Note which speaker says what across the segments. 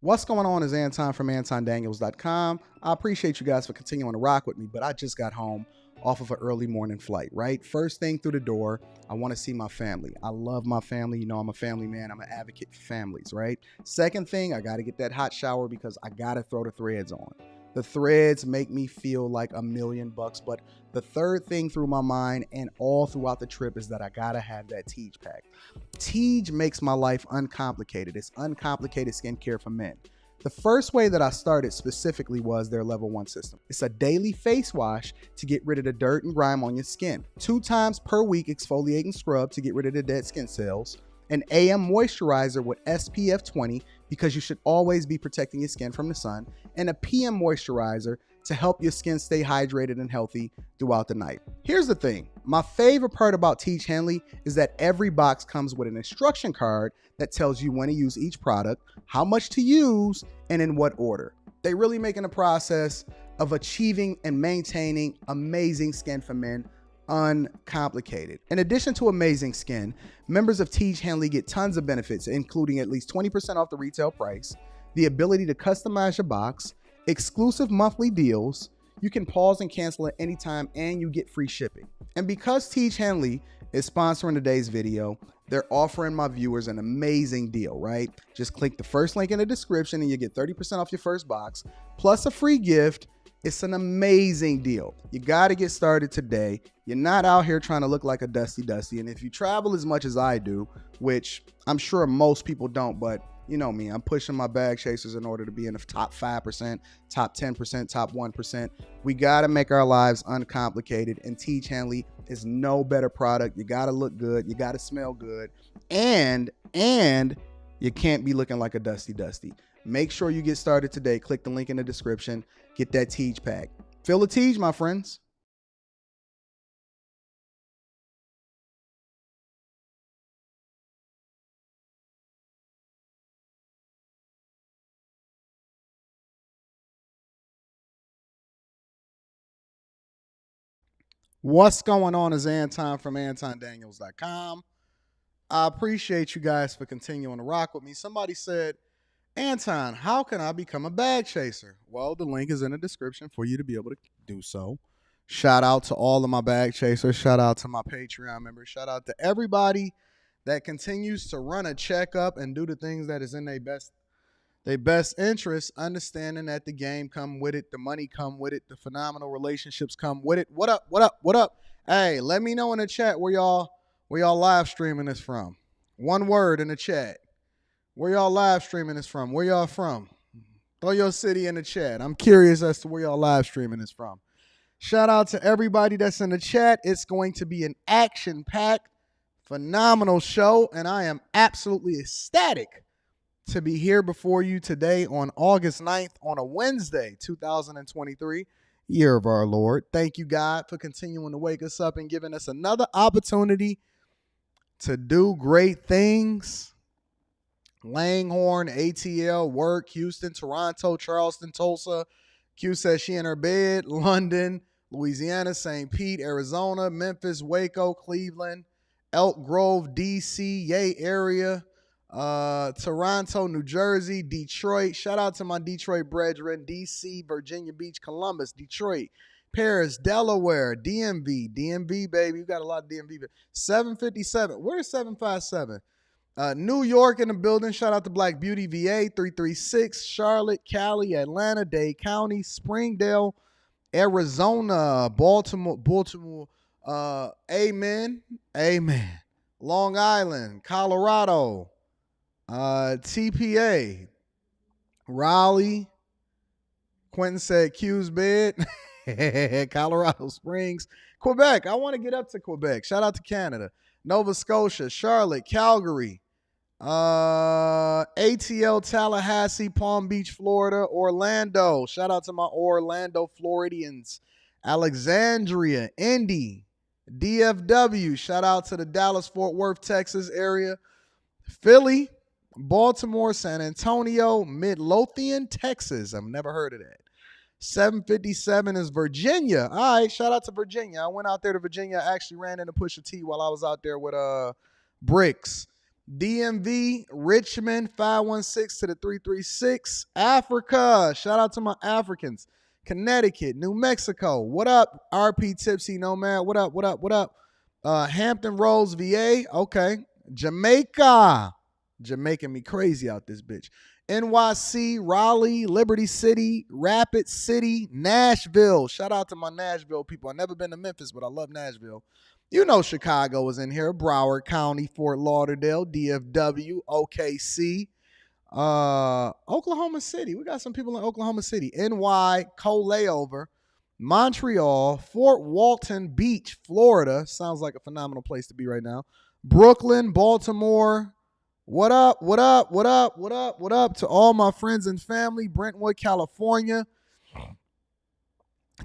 Speaker 1: What's going on is Anton from AntonDaniels.com. I appreciate you guys for continuing to rock with me, but I just got home off of an early morning flight, right? First thing through the door, I want to see my family. I love my family. You know, I'm a family man. I'm an advocate for families, right? Second thing, I got to get that hot shower because I got to throw the threads on. The threads make me feel like $1,000,000, but the third thing through my mind and all throughout the trip is that I gotta have that Tej pack. Tej makes my life uncomplicated. It's uncomplicated skincare for men. The first way that I started specifically was their level 1 system. It's a daily face wash to get rid of the dirt and grime on your skin. 2 times per week exfoliating scrub to get rid of the dead skin cells. An AM moisturizer with SPF 20 because you should always be protecting your skin from the sun, and a PM moisturizer to help your skin stay hydrated and healthy throughout the night. Here's the thing. My favorite part about Tej Henley is that every box comes with an instruction card that tells you when to use each product, how much to use, and in what order. They really making the process of achieving and maintaining amazing skin for men uncomplicated. In addition to amazing skin, members of Tej Henley get tons of benefits, including at least 20% off the retail price, the ability to customize your box, exclusive monthly deals, you can pause and cancel at any time, and you get free shipping. And because Tej Henley is sponsoring today's video, they're offering my viewers an amazing deal, right? Just click the first link in the description and you get 30% off your first box, plus a free gift. It's an amazing deal. You got to get started today. You're not out here trying to look like a Dusty. And if you travel as much as I do, which I'm sure most people don't, but you know me, I'm pushing my bag chasers in order to be in the top 5%, top 10%, top 1%. We got to make our lives uncomplicated, and Tej Henley is no better product. You got to look good. You got to smell good. And you can't be looking like a Dusty. Make sure you get started today. Click the link in the description. Get that Tej pack. Feel the Tej, my friends. What's going on is Anton from AntonDaniels.com. I appreciate you guys for continuing to rock with me. Somebody said, Anton, how can I become a bag chaser? Well, the link is in the description for you to be able to do so. Shout out to all of my bag chasers. Shout out to my Patreon members. Shout out to everybody that continues to run a checkup and do the things that is in their best interest, understanding that the game come with it, the money come with it, the phenomenal relationships come with it. What up? Hey, let me know in the chat where y'all live streaming this from. One word in the chat. Where y'all live streaming this from? Where y'all from? Throw your city in the chat. I'm curious as to where y'all live streaming this from. Shout out to everybody that's in the chat. It's going to be an action-packed, phenomenal show, and I am absolutely ecstatic to be here before you today on August 9th on a Wednesday, 2023, year of our Lord. Thank you, God, for continuing to wake us up and giving us another opportunity to do great things. Langhorne, ATL, work, Houston, Toronto, Charleston, Tulsa. Q says she in her bed. London, Louisiana, St. Pete, Arizona, Memphis, Waco, Cleveland, Elk Grove, DC, Yay area, Toronto, New Jersey, Detroit. Shout out to my Detroit brethren, DC, Virginia Beach, Columbus, Detroit, Paris, Delaware, DMV, baby. You got a lot of DMV. 757. Where's 757? New York in the building. Shout out to Black Beauty, VA, 336, Charlotte, Cali, Atlanta, Dade County, Springdale, Arizona, Baltimore, amen. Long Island, Colorado, TPA, Raleigh. Quentin said Q's bed. Colorado Springs, Quebec. I want to get up to Quebec. Shout out to Canada. Nova Scotia, Charlotte, Calgary, ATL, Tallahassee, Palm Beach, Florida, Orlando. Shout out to my Orlando Floridians. Alexandria, Indy, DFW. Shout out to the Dallas, Fort Worth, Texas area. Philly, Baltimore, San Antonio, Midlothian, Texas. I've never heard of that. 757 is Virginia. All right, shout out to Virginia. I went out there to Virginia. I actually ran into Pusha T while I was out there with Bricks. DMV, Richmond, 516 to the 336. Africa, shout out to my Africans. Connecticut, New Mexico, what up? RP Tipsy Nomad, what up, what up, what up? Hampton Roads, VA, okay. Jamaica, making me crazy out this bitch. NYC, Raleigh, Liberty City, Rapid City, Nashville. Shout out to my Nashville people. I've never been to Memphis, but I love Nashville. You know Chicago is in here. Broward County, Fort Lauderdale, DFW, OKC, Oklahoma City. We got some people in Oklahoma City. NY, Co-Layover, Montreal, Fort Walton Beach, Florida. Sounds like a phenomenal place to be right now. Brooklyn, Baltimore. What up, what up, what up, what up, what up to all my friends and family. Brentwood, California.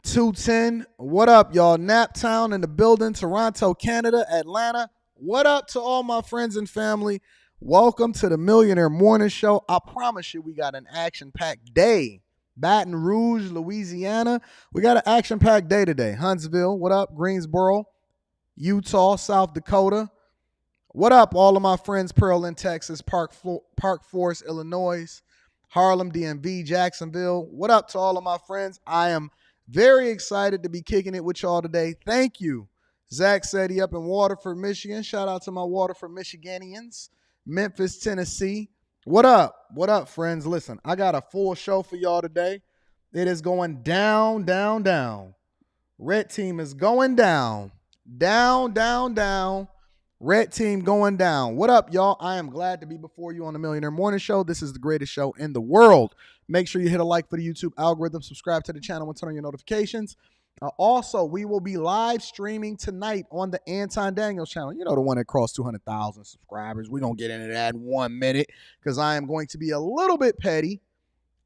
Speaker 1: 210. What up, y'all? Naptown in the building. Toronto, Canada. Atlanta. What up to all my friends and family? Welcome to the Millionaire Morning Show. I promise you we got an action-packed day. Baton Rouge, Louisiana. We got an action-packed day today. Huntsville. What up? Greensboro. Utah, South Dakota. What up, all of my friends? Pearland, Texas. Park Forest, Illinois. Harlem, DMV, Jacksonville. What up to all of my friends? I am very excited to be kicking it with y'all today. Thank you. Zach said he up in Waterford, Michigan. Shout out to my Waterford Michiganians. Memphis, Tennessee. What up? What up, friends? Listen, I got a full show for y'all today. It is going down, down, down. Red team is going down. Down, down, down. Red team going down. What up, y'all? I am glad to be before you on the Millionaire Morning Show. This is the greatest show in the world. Make sure you hit a like for the YouTube algorithm, subscribe to the channel, and turn on your notifications. Also, we will be live streaming tonight on the Anton Daniels channel. You know, the one that crossed 200,000 subscribers. We're going to get into that in 1 minute because I am going to be a little bit petty.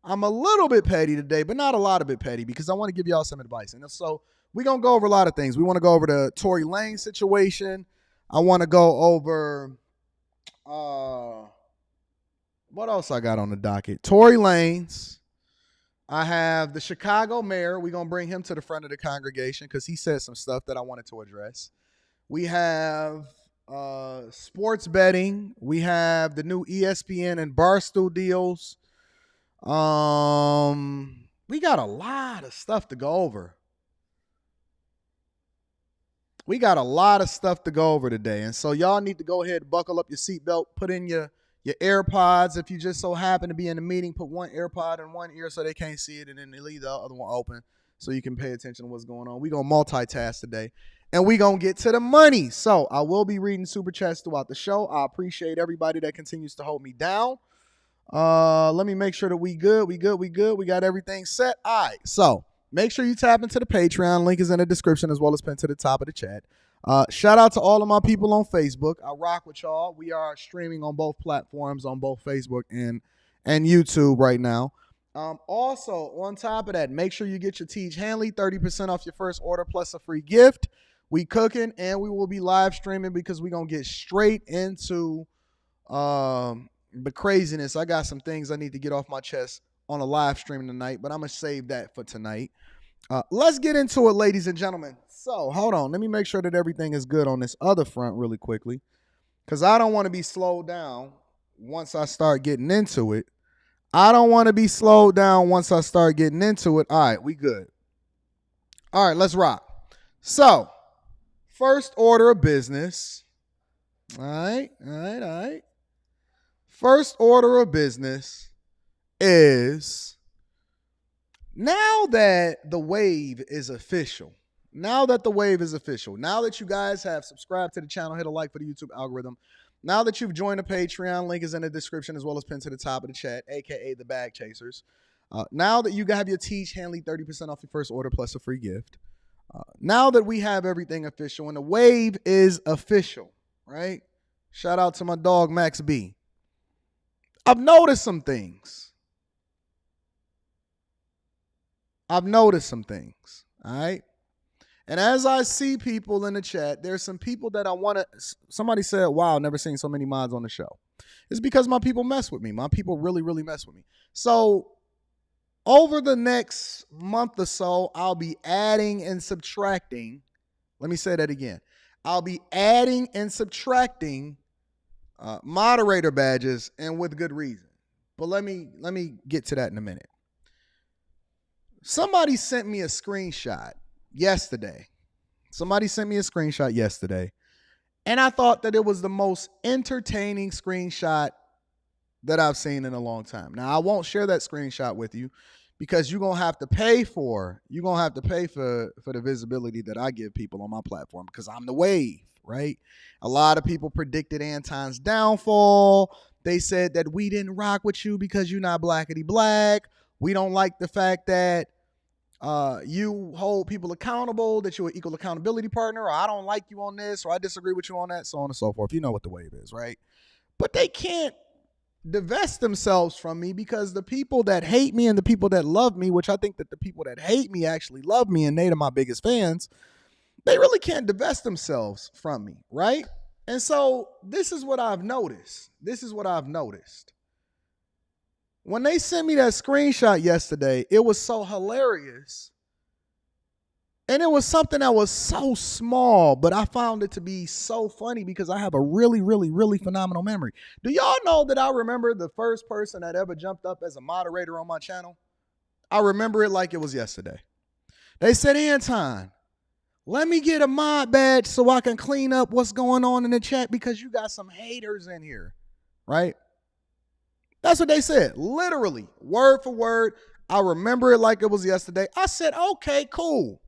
Speaker 1: I'm a little bit petty today, but not a lot of bit petty because I want to give y'all some advice. And so we're going to go over a lot of things. We want to go over the Tory Lanez situation. I want to go over, what else I got on the docket? Tory Lanez. I have the Chicago mayor. We're going to bring him to the front of the congregation because he said some stuff that I wanted to address. We have sports betting. We have the new ESPN and Barstool deals. We got a lot of stuff to go over. We got a lot of stuff to go over today. And so y'all need to go ahead, buckle up your seatbelt, put in your AirPods. If you just so happen to be in a meeting, put one AirPod in one ear so they can't see it, and then they leave the other one open so you can pay attention to what's going on. We're going to multitask today, and we're going to get to the money. So I will be reading Super Chats throughout the show. I appreciate everybody that continues to hold me down. Let me make sure that we good. We got everything set. All right, so make sure you tap into the Patreon. Link is in the description as well as pinned to the top of the chat. Shout out to all of my people on Facebook. I rock with y'all. We are streaming on both platforms, on both Facebook and YouTube right now. Also, on top of that, make sure you get your Teach Hanley 30% off your first order plus a free gift. We cooking and we will be live streaming because we're going to get straight into the craziness. I got some things I need to get off my chest on a live stream tonight, but I'm going to save that for tonight. Let's get into it, ladies and gentlemen. So, hold on. Let me make sure that everything is good on this other front really quickly because I don't want to be slowed down once I start getting into it. All right, we good. All right, let's rock. So, first order of business. All right. First order of business is now that the wave is official. Now that you guys have subscribed to the channel, hit a like for the YouTube algorithm. Now that you've joined the Patreon, link is in the description as well as pinned to the top of the chat, aka the Bag Chasers. Now that you have your Teach Hanley 30% off your first order plus a free gift. Now that we have everything official and the wave is official, right? Shout out to my dog Max B. I've noticed some things. All right? And as I see people in the chat, there's some people that I want to, somebody said, wow, never seen so many mods on the show. It's because my people mess with me. My people really, really mess with me. So over the next month or so, I'll be adding and subtracting. Let me say that again. I'll be adding and subtracting moderator badges, and with good reason. But let me get to that in a minute. Somebody sent me a screenshot yesterday. And I thought that it was the most entertaining screenshot that I've seen in a long time. Now, I won't share that screenshot with you because you're going to have to pay for the visibility that I give people on my platform because I'm the wave, right? A lot of people predicted Anton's downfall. They said that we didn't rock with you because you're not blackity black. We don't like the fact that you hold people accountable, that you're an equal accountability partner, or I don't like you on this, or I disagree with you on that, so on and so forth. You know what the wave is, right? But they can't divest themselves from me because the people that hate me and the people that love me, which I think that the people that hate me actually love me and they're my biggest fans, they really can't divest themselves from me, right? And so this is what I've noticed. When they sent me that screenshot yesterday, it was so hilarious. And it was something that was so small, but I found it to be so funny because I have a really, really, really phenomenal memory. Do y'all know that I remember the first person that ever jumped up as a moderator on my channel? I remember it like it was yesterday. They said, Anton, let me get a mod badge so I can clean up what's going on in the chat because you got some haters in here, right? That's what they said, literally, word for word. I remember it like it was yesterday. I said, okay, cool.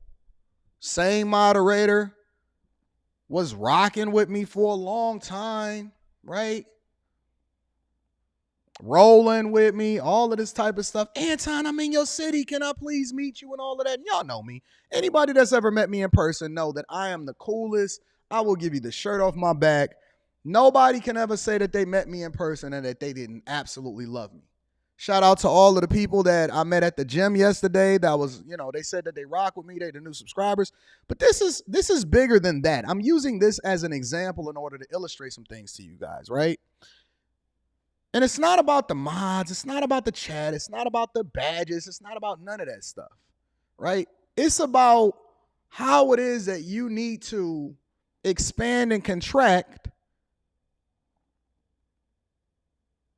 Speaker 1: Same moderator, was rocking with me for a long time, right? Rolling with me, all of this type of stuff. Anton, I'm in your city. Can I please meet you and all of that? And y'all know me. Anybody that's ever met me in person know that I am the coolest. I will give you the shirt off my back. Nobody can ever say that they met me in person and that they didn't absolutely love me. Shout out to all of the people that I met at the gym yesterday. That was, they said that they rock with me. They the new subscribers. But this is bigger than that. I'm using this as an example in order to illustrate some things to you guys, right? And it's not about the mods. It's not about the chat. It's not about the badges. It's not about none of that stuff, right? It's about how it is that you need to expand and contract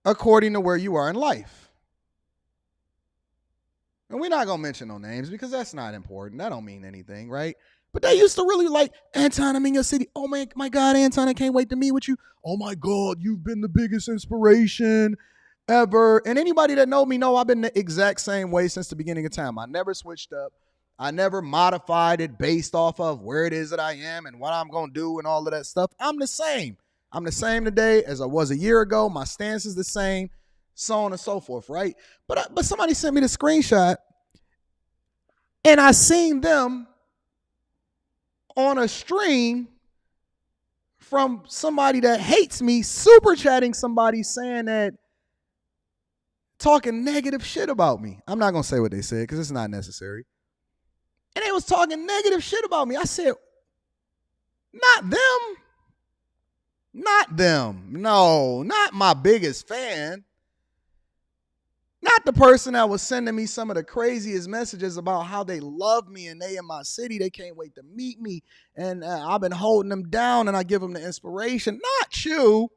Speaker 1: according to where you are in life. And we're not going to mention no names because that's not important. That don't mean anything, right? But they used to really like, Anton, I'm in your city. Oh, my God, Anton, I can't wait to meet with you. Oh, my God, you've been the biggest inspiration ever. And anybody that know me know I've been the exact same way since the beginning of time. I never switched up. I never modified it based off of where it is that I am and what I'm going to do and all of that stuff. I'm the same. I'm the same today as I was a year ago. My stance is the same, so on and so forth, right? But somebody sent me the screenshot, and I seen them on a stream from somebody that hates me, super chatting somebody saying that, talking negative shit about me. I'm not going to say what they said because it's not necessary. And they was talking negative shit about me. I said, not them. Not them. No, not my biggest fan. Not the person that was sending me some of the craziest messages about how they love me and they in my city. They can't wait to meet me. And I've been holding them down and I give them the inspiration. Not you.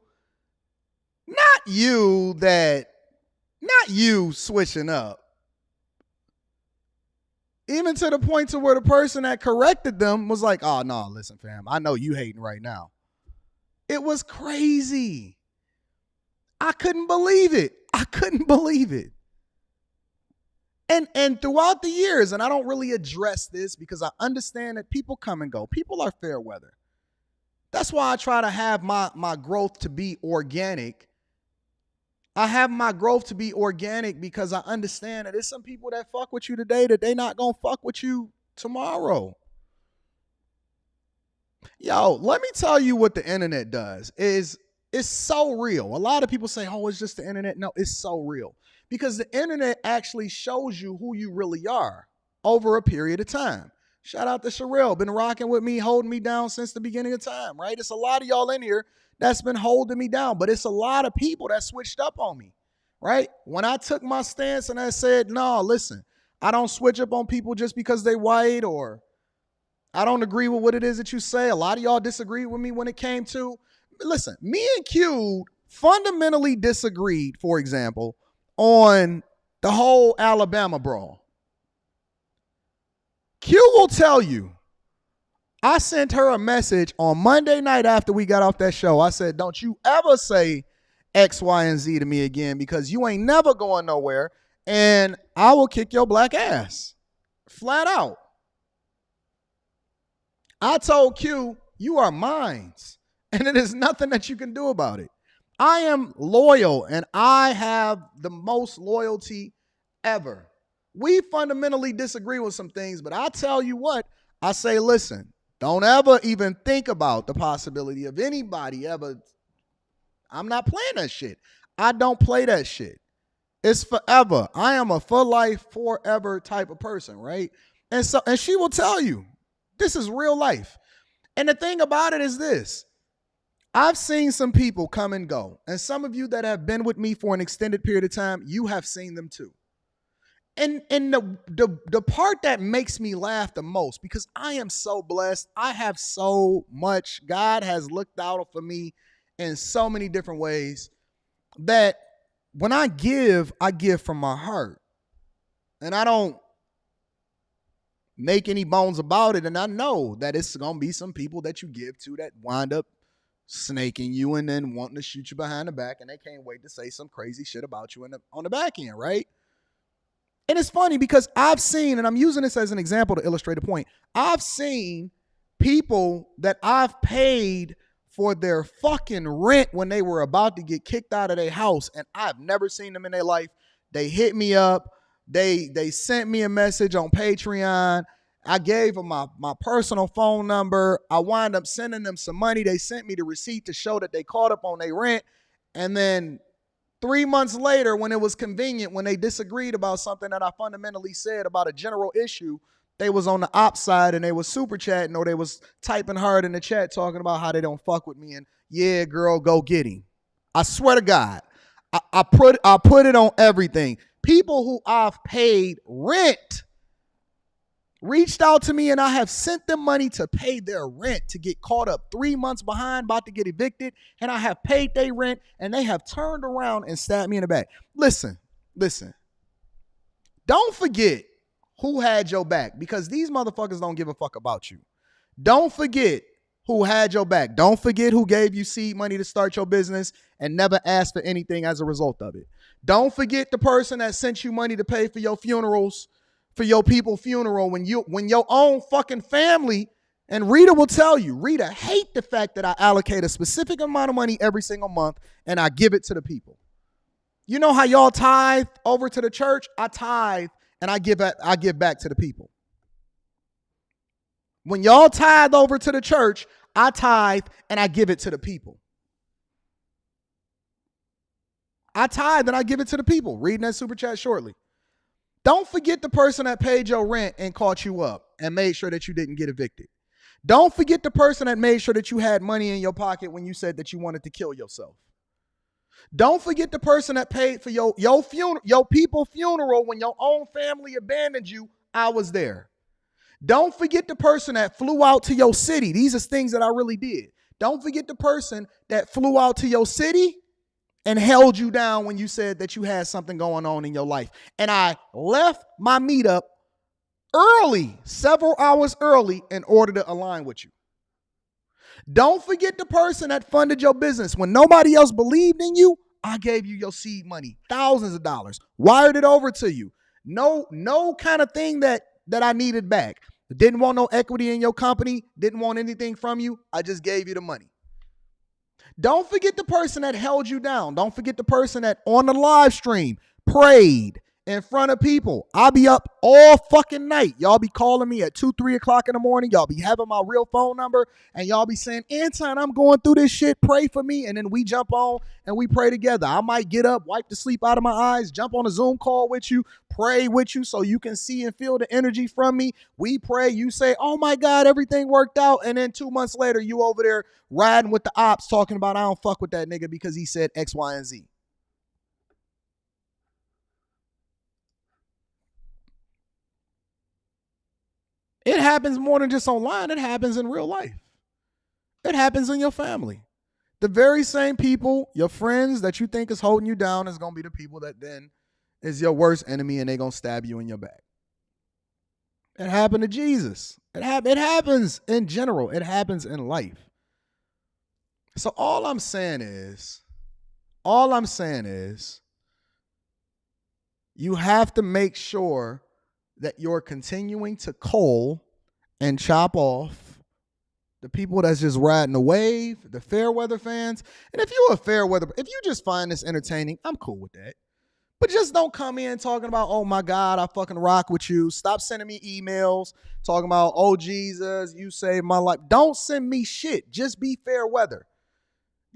Speaker 1: Not you switching up. Even to the point to where the person that corrected them was like, oh, no, listen, fam, I know you hating right now. It was crazy. I couldn't believe it. And throughout the years, and I don't really address this because I understand that people come and go. People are fair weather. That's why I try to have my growth to be organic. I have my growth to be organic because I understand that there's some people that fuck with you today that they not going to fuck with you tomorrow. Yo, let me tell you what the internet does. It's so real. A lot of people say, oh, it's just the internet. No, it's so real. Because the internet actually shows you who you really are over a period of time. Shout out to Sherelle, been rocking with me, holding me down since the beginning of time, right? It's a lot of y'all in here that's been holding me down, but it's a lot of people that switched up on me, right? When I took my stance and I said, no, listen, I don't switch up on people just because they white or I don't agree with what it is that you say. A lot of y'all disagree with me when it came to listen, me and Q fundamentally disagreed, for example, on the whole Alabama brawl. Q will tell you, I sent her a message on Monday night after we got off that show. I said, don't you ever say X, Y, and Z to me again, because you ain't never going nowhere, and I will kick your black ass. Flat out. I told Q, you are mine, and it is nothing that you can do about it. I am loyal, and I have the most loyalty ever. We fundamentally disagree with some things, but I tell you what, I say, listen, don't ever even think about the possibility of anybody ever. I'm not playing that shit. I don't play that shit. It's forever. I am a for life, forever type of person, right? And she will tell you, this is real life. And the thing about it is this. I've seen some people come and go. And some of you that have been with me for an extended period of time, you have seen them too. And the part that makes me laugh the most, because I am so blessed. I have so much. God has looked out for me in so many different ways that when I give from my heart. And I don't make any bones about it. And I know that it's going to be some people that you give to that wind up snaking you and then wanting to shoot you behind the back. And they can't wait to say some crazy shit about you on the back end, right? And it's funny because I've seen, and I'm using this as an example to illustrate a point, I've seen people that I've paid for their fucking rent when they were about to get kicked out of their house, and I've never seen them in their life. They hit me up. They sent me a message on Patreon. I gave them my personal phone number. I wound up sending them some money. They sent me the receipt to show that they caught up on their rent. And then 3 months later, when it was convenient, when they disagreed about something that I fundamentally said about a general issue, they was on the ops side and they was super chatting, or they was typing hard in the chat talking about how they don't fuck with me and, yeah, girl, go get him. I swear to God, I put it on everything. People who I've paid rent reached out to me, and I have sent them money to pay their rent, to get caught up 3 months behind, about to get evicted, and I have paid their rent, and they have turned around and stabbed me in the back. Listen. Don't forget who had your back, because these motherfuckers don't give a fuck about you. Don't forget who had your back. Don't forget who gave you seed money to start your business and never asked for anything as a result of it. Don't forget the person that sent you money to pay for your funerals, for your people's funeral, when your own fucking family, and Rita will tell you, Rita hate the fact that I allocate a specific amount of money every single month and I give it to the people. You know how y'all tithe over to the church? I tithe and I give back to the people. When y'all tithe over to the church, I tithe and I give it to the people. I tithe and I give it to the people. Reading that super chat shortly. Don't forget the person that paid your rent and caught you up and made sure that you didn't get evicted. Don't forget the person that made sure that you had money in your pocket when you said that you wanted to kill yourself. Don't forget the person that paid for your people's funeral when your own family abandoned you. I was there. Don't forget the person that flew out to your city. These are things that I really did. Don't forget the person that flew out to your city and held you down when you said that you had something going on in your life. And I left my meetup early, several hours early, in order to align with you. Don't forget the person that funded your business. When nobody else believed in you, I gave you your seed money, thousands of dollars, wired it over to you. No kind of thing that I needed back. Didn't want no equity in your company, didn't want anything from you. I just gave you the money. Don't forget the person that held you down. Don't forget the person that on the live stream prayed in front of people. I'll be up all fucking night. Y'all be calling me at 2, 3 o'clock in the morning. Y'all be having my real phone number and y'all be saying, Anton, I'm going through this shit. Pray for me. And then we jump on and we pray together. I might get up, wipe the sleep out of my eyes, jump on a Zoom call with you, pray with you so you can see and feel the energy from me. We pray. You say, oh my God, everything worked out. And then 2 months later, you over there riding with the ops talking about I don't fuck with that nigga because he said X, Y, and Z. It happens more than just online. It happens in real life. It happens in your family. The very same people, your friends that you think is holding you down, is going to be the people that then is your worst enemy, and they're going to stab you in your back. It happened to Jesus. It happens in general. It happens in life. So all I'm saying is, you have to make sure that you're continuing to cull and chop off the people that's just riding the wave, the fair weather fans. And if you're a fair weather, if you just find this entertaining, I'm cool with that. But just don't come in talking about, oh my God, I fucking rock with you. Stop sending me emails talking about, oh Jesus, you saved my life. Don't send me shit. Just be fair weather.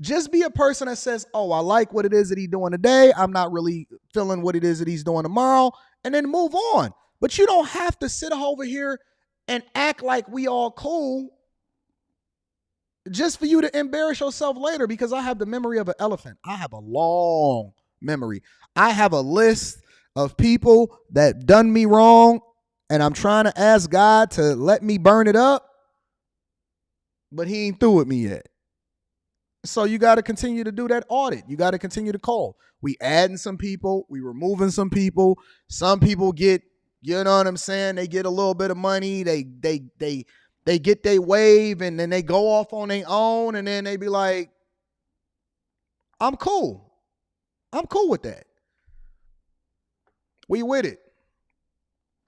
Speaker 1: Just be a person that says, oh, I like what it is that he's doing today. I'm not really feeling what it is that he's doing tomorrow. And then move on. But you don't have to sit over here and act like we all cool just for you to embarrass yourself later, because I have the memory of an elephant. I have a long memory. I have a list of people that done me wrong, and I'm trying to ask God to let me burn it up, but he ain't through with me yet. So you got to continue to do that audit. You got to continue to call. We adding some people. We removing some people. Some people get, you know what I'm saying? They get a little bit of money. They get their wave, and then they go off on their own, and then they be like, I'm cool. I'm cool with that. We with it.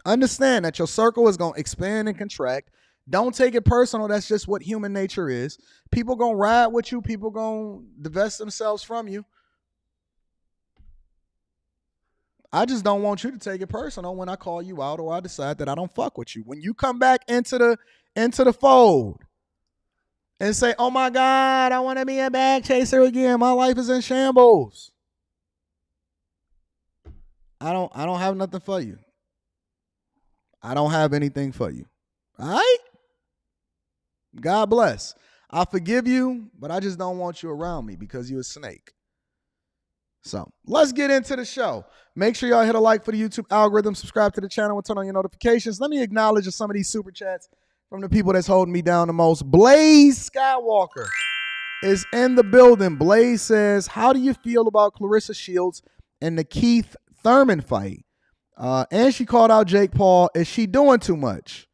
Speaker 1: Understand that your circle is going to expand and contract. Don't take it personal. That's just what human nature is. People going to ride with you. People going to divest themselves from you. I just don't want you to take it personal when I call you out or I decide that I don't fuck with you. When you come back into the fold and say, oh my God, I want to be a bag chaser again. My life is in shambles. I don't have nothing for you. I don't have anything for you. All right? God bless. I forgive you, but I just don't want you around me because you're a snake. So let's get into the show. Make sure y'all hit a like for the YouTube algorithm, subscribe to the channel, and turn on your notifications. Let me acknowledge some of these super chats from the people that's holding me down the most. Blaze Skywalker is in the building. Blaze says, how do you feel about Clarissa Shields and the Keith Thurman fight? And she called out Jake Paul. Is she doing too much?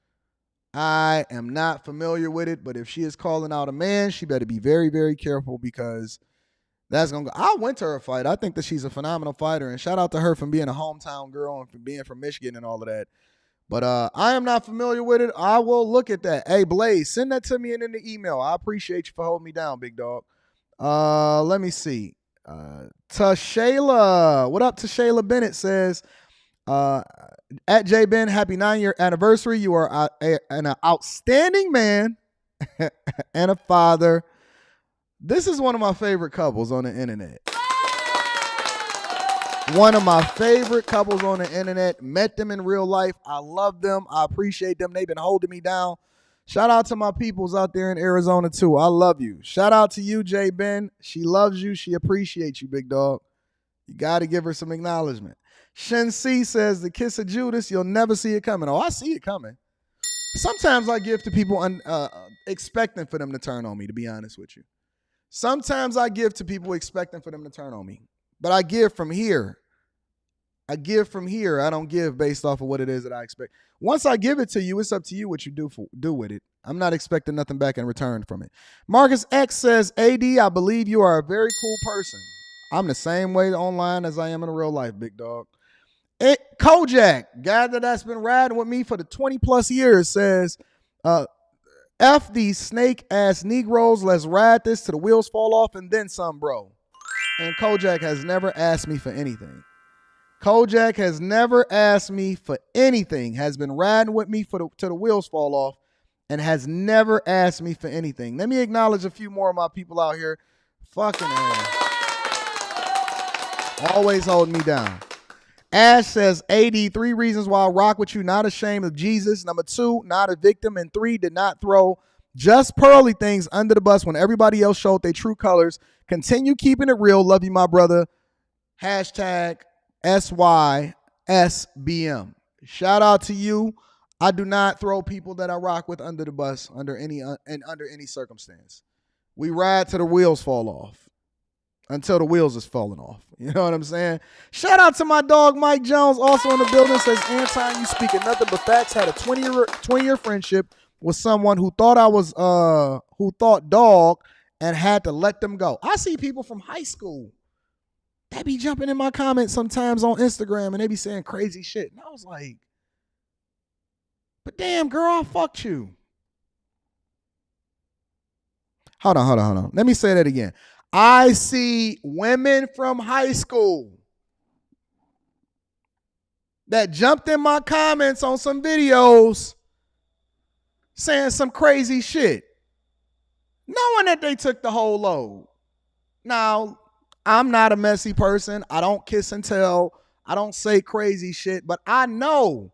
Speaker 1: I am not familiar with it, but if she is calling out a man, she better be very, very careful, because that's going to go. I went to her fight. I think that she's a phenomenal fighter, and shout out to her for being a hometown girl and for being from Michigan and all of that. But I am not familiar with it. I will look at that. Hey, Blaze, send that to me and in the email. I appreciate you for holding me down, big dog. Let me see. Tashayla, what up? Tashayla Bennett says, at J Ben, happy 9-year anniversary. You are an outstanding man and a father. This is one of my favorite couples on the internet. One of my favorite couples on the internet. Met them in real life. I love them. I appreciate them. They've been holding me down. Shout out to my peoples out there in Arizona too. I love you. Shout out to you, J Ben. She loves you. She appreciates you, big dog. You got to give her some acknowledgement. Shen C says, the kiss of Judas, you'll never see it coming. Oh, I see it coming. Sometimes I give to people expecting for them to turn on me, to be honest with you. Sometimes I give to people expecting for them to turn on me. But I give from here. I give from here. I don't give based off of what it is that I expect. Once I give it to you, it's up to you what you do with it. I'm not expecting nothing back in return from it. Marcus X says, AD, I believe you are a very cool person. I'm the same way online as I am in real life, big dog. Kojak, guy that's been riding with me for the 20 plus years, says, F these snake ass Negroes, let's ride this till the wheels fall off and then some, bro. And Kojak has never asked me for anything. Kojak has never asked me for anything, has been riding with me till the wheels fall off, and has never asked me for anything. Let me acknowledge a few more of my people out here. Fucking ass. Always holding me down. Ash says, AD, 3 reasons why I rock with you. Not ashamed of Jesus. Number 2, not a victim. And 3, did not throw just pearly things under the bus when everybody else showed their true colors. Continue keeping it real. Love you, my brother. Hashtag SYSBM. Shout out to you. I do not throw people that I rock with under the bus under any circumstance. We ride till the wheels fall off. Until the wheels is falling off. You know what I'm saying? Shout out to my dog Mike Jones, also in the building. Says, Anton, you speaking nothing but facts. Had a 20-year friendship with someone who thought dog and had to let them go. I see people from high school that be jumping in my comments sometimes on Instagram and they be saying crazy shit. And I was like, but damn, girl, I fucked you. Hold on. Let me say that again. I see women from high school that jumped in my comments on some videos saying some crazy shit, knowing that they took the whole load. Now, I'm not a messy person. I don't kiss and tell. I don't say crazy shit, but I know.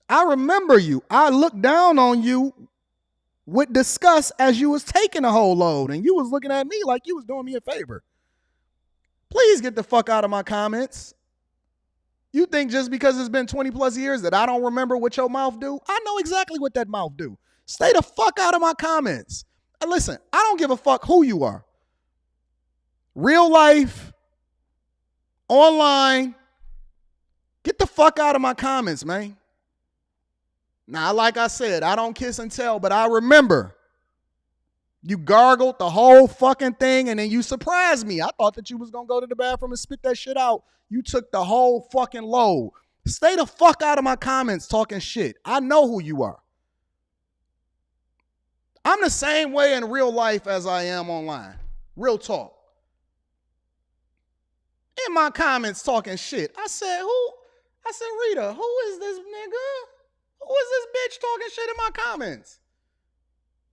Speaker 1: I remember you. I looked down on you with disgust as you was taking a whole load, and you was looking at me like you was doing me a favor. Please get the fuck out of my comments. You think just because it's been 20 plus years that I don't remember what your mouth do? I know exactly what that mouth do. Stay the fuck out of my comments. And listen, I don't give a fuck who you are. Real life, online, get the fuck out of my comments, man. Now, like I said, I don't kiss and tell, but I remember you gargled the whole fucking thing and then you surprised me. I thought that you was going to go to the bathroom and spit that shit out. You took the whole fucking load. Stay the fuck out of my comments talking shit. I know who you are. I'm the same way in real life as I am online. Real talk. In my comments talking shit. I said, Rita, who is this nigga? Who is this bitch talking shit in my comments?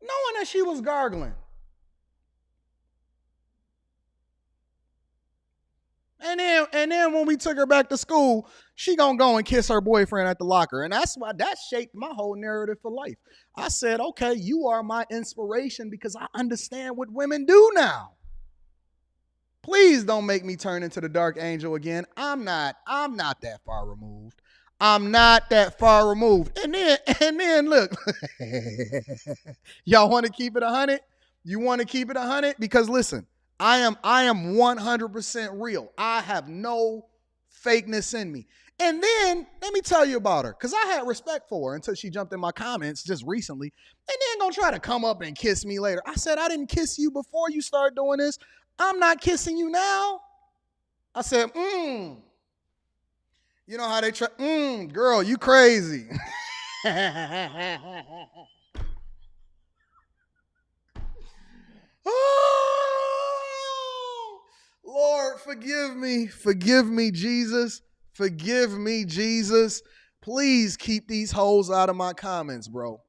Speaker 1: Knowing that she was gargling. And then when we took her back to school, she gonna go and kiss her boyfriend at the locker. And that's why that shaped my whole narrative for life. I said, okay, you are my inspiration because I understand what women do now. Please don't make me turn into the dark angel again. I'm not that far removed. I'm not that far removed. And then look, y'all want to keep it 100? You want to keep it 100? Because listen, I am 100% real. I have no fakeness in me. And then let me tell you about her, because I had respect for her until she jumped in my comments just recently, and then gonna try to come up and kiss me later. I said, I didn't kiss you before you started doing this. I'm not kissing you now. I said, You know how they try, girl, you crazy. Oh, Lord, forgive me. Forgive me, Jesus. Forgive me, Jesus. Please keep these hoes out of my comments, bro.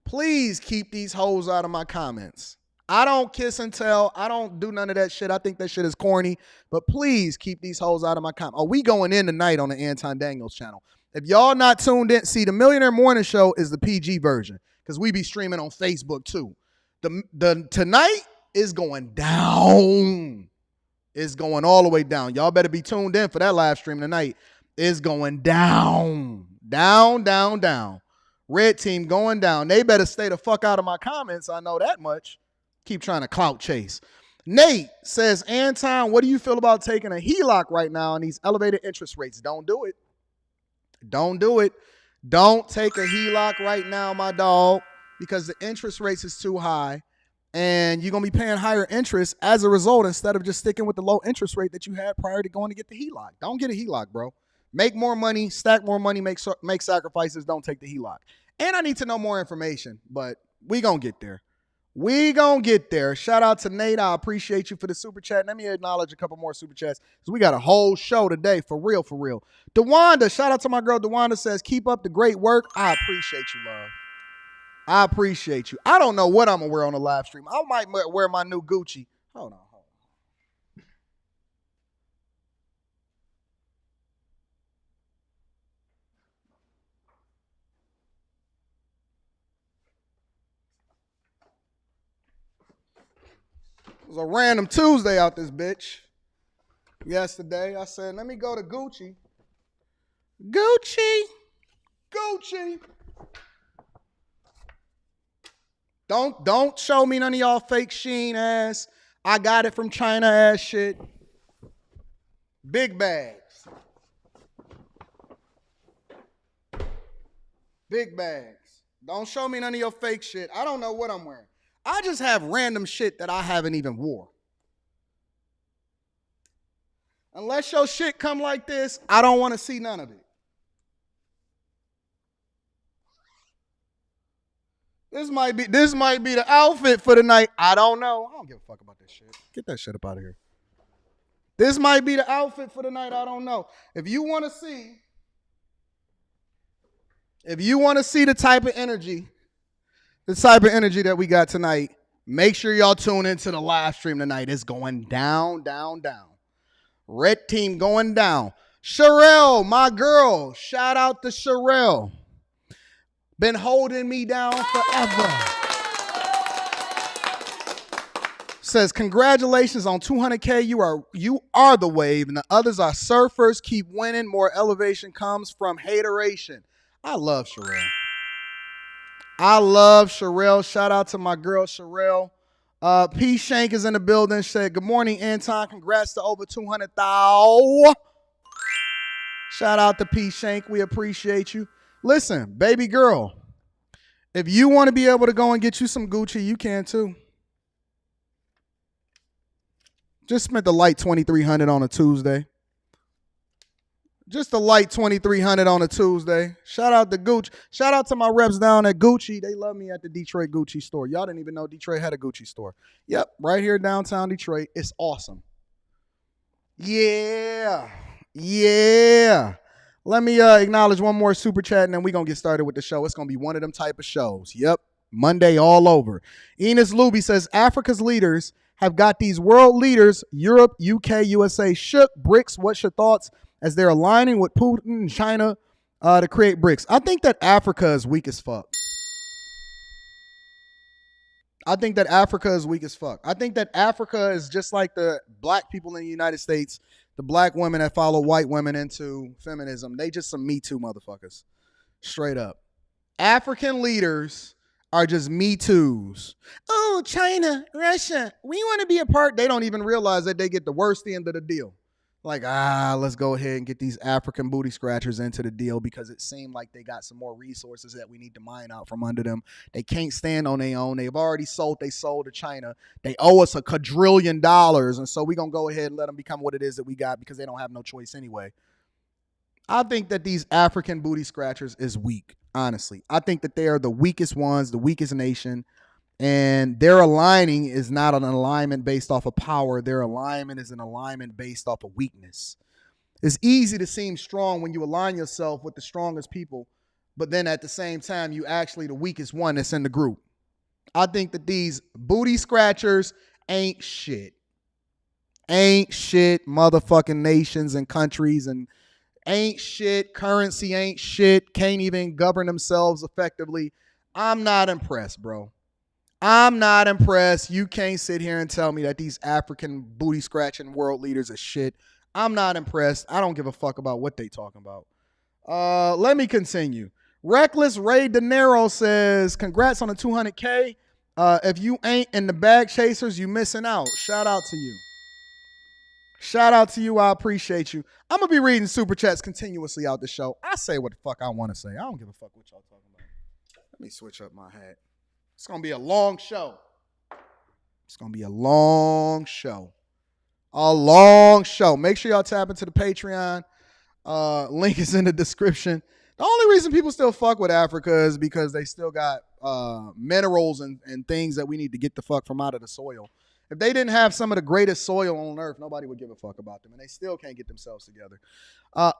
Speaker 1: Please keep these hoes out of my comments. I don't kiss and tell. I don't do none of that shit. I think that shit is corny. But please keep these hoes out of my comments. Oh, we going in tonight on the Anton Daniels channel. If y'all not tuned in, see, the Millionaire Morning Show is the PG version because we be streaming on Facebook too. The tonight is going down. It's going all the way down. Y'all better be tuned in for that live stream tonight. It's going down. Down, down, down. Red team going down. They better stay the fuck out of my comments. I know that much. Keep trying to clout chase. Nate says, Anton, what do you feel about taking a HELOC right now on these elevated interest rates? Don't do it. Don't do it. Don't take a HELOC right now, my dog, because the interest rates is too high and you're going to be paying higher interest as a result instead of just sticking with the low interest rate that you had prior to going to get the HELOC. Don't get a HELOC, bro. Make more money, stack more money, make sacrifices. Don't take the HELOC. And I need to know more information, but we going to get there. We gonna get there. Shout out to Nate. I appreciate you for the super chat. Let me acknowledge a couple more super chats because we got a whole show today. For real, for real. DeWanda, shout out to my girl DeWanda, says, keep up the great work. I appreciate you, love. I appreciate you. I don't know what I'm gonna wear on the live stream. I might wear my new Gucci. Hold on. It was a random Tuesday out this bitch. Yesterday, I said, let me go to Gucci. Gucci. Don't show me none of y'all fake Shein ass. I got it from China ass shit. Big bags. Big bags. Don't show me none of your fake shit. I don't know what I'm wearing. I just have random shit that I haven't even wore. Unless your shit come like this, I don't want to see none of it. This might be the outfit for the night. I don't know. I don't give a fuck about this shit. Get that shit up out of here. This might be the outfit for the night. I don't know. If you want to see the type of energy that we got tonight, make sure y'all tune into the live stream tonight. It's going down, down, down. Red team going down. Sherelle, my girl. Shout out to Sherelle. Been holding me down forever. Says, congratulations on 200K. You are the wave, and the others are surfers. Keep winning. More elevation comes from hateration. I love Sherelle. Shout out to my girl, Sherelle. P. Shank is in the building. Said, good morning, Anton. Congrats to over 200,000. Shout out to P. Shank. We appreciate you. Listen, baby girl, if you want to be able to go and get you some Gucci, you can too. Just spent the light $2,300 on a Tuesday. Just a light $2,300 on a Tuesday. Shout out to Gucci. Shout out to my reps down at Gucci. They love me at the Detroit Gucci store. Y'all didn't even know Detroit had a Gucci store. Yep, right here downtown Detroit. It's awesome. Yeah. Let me acknowledge one more super chat, and then we're going to get started with the show. It's going to be one of them type of shows. Yep, Monday all over. Enos Luby says, Africa's leaders have got these world leaders, Europe, UK, USA, shook. BRICS, what's your thoughts as they're aligning with Putin and China to create BRICS? I think that Africa is weak as fuck. I think that Africa is just like the black people in the United States, the black women that follow white women into feminism. They just some Me Too motherfuckers. Straight up. African leaders are just Me Too's. Oh, China, Russia, we want to be a part. They don't even realize that they get the worst end of the deal. Like, let's go ahead and get these African booty scratchers into the deal because it seemed like they got some more resources that we need to mine out from under them. They can't stand on their own. They've already sold. They sold to China. They owe us $1 quadrillion. And so we're going to go ahead and let them become what it is that we got because they don't have no choice anyway. I think that these African booty scratchers is weak, honestly. I think that they are the weakest ones, the weakest nation. And their aligning is not an alignment based off of power. Their alignment is an alignment based off of weakness. It's easy to seem strong when you align yourself with the strongest people, but then at the same time, you actually the weakest one that's in the group. I think that these booty scratchers ain't shit. Ain't shit, motherfucking nations and countries, and ain't shit, currency ain't shit, can't even govern themselves effectively. I'm not impressed, bro. I'm not impressed. You can't sit here and tell me that these African booty scratching world leaders are shit. I'm not impressed. I don't give a fuck about what they talking about. Let me continue. Reckless Ray De Niro says, congrats on the 200K. If you ain't in the bag chasers, you missing out. Shout out to you. Shout out to you. I appreciate you. I'm going to be reading super chats continuously out the show. I say what the fuck I want to say. I don't give a fuck what y'all talking about. Let me switch up my hat. It's going to be a long show. It's going to be a long show. A long show. Make sure y'all tap into the Patreon. Link is in the description. The only reason people still fuck with Africa is because they still got minerals and things that we need to get the fuck from out of the soil. If they didn't have some of the greatest soil on earth, nobody would give a fuck about them. And they still can't get themselves together.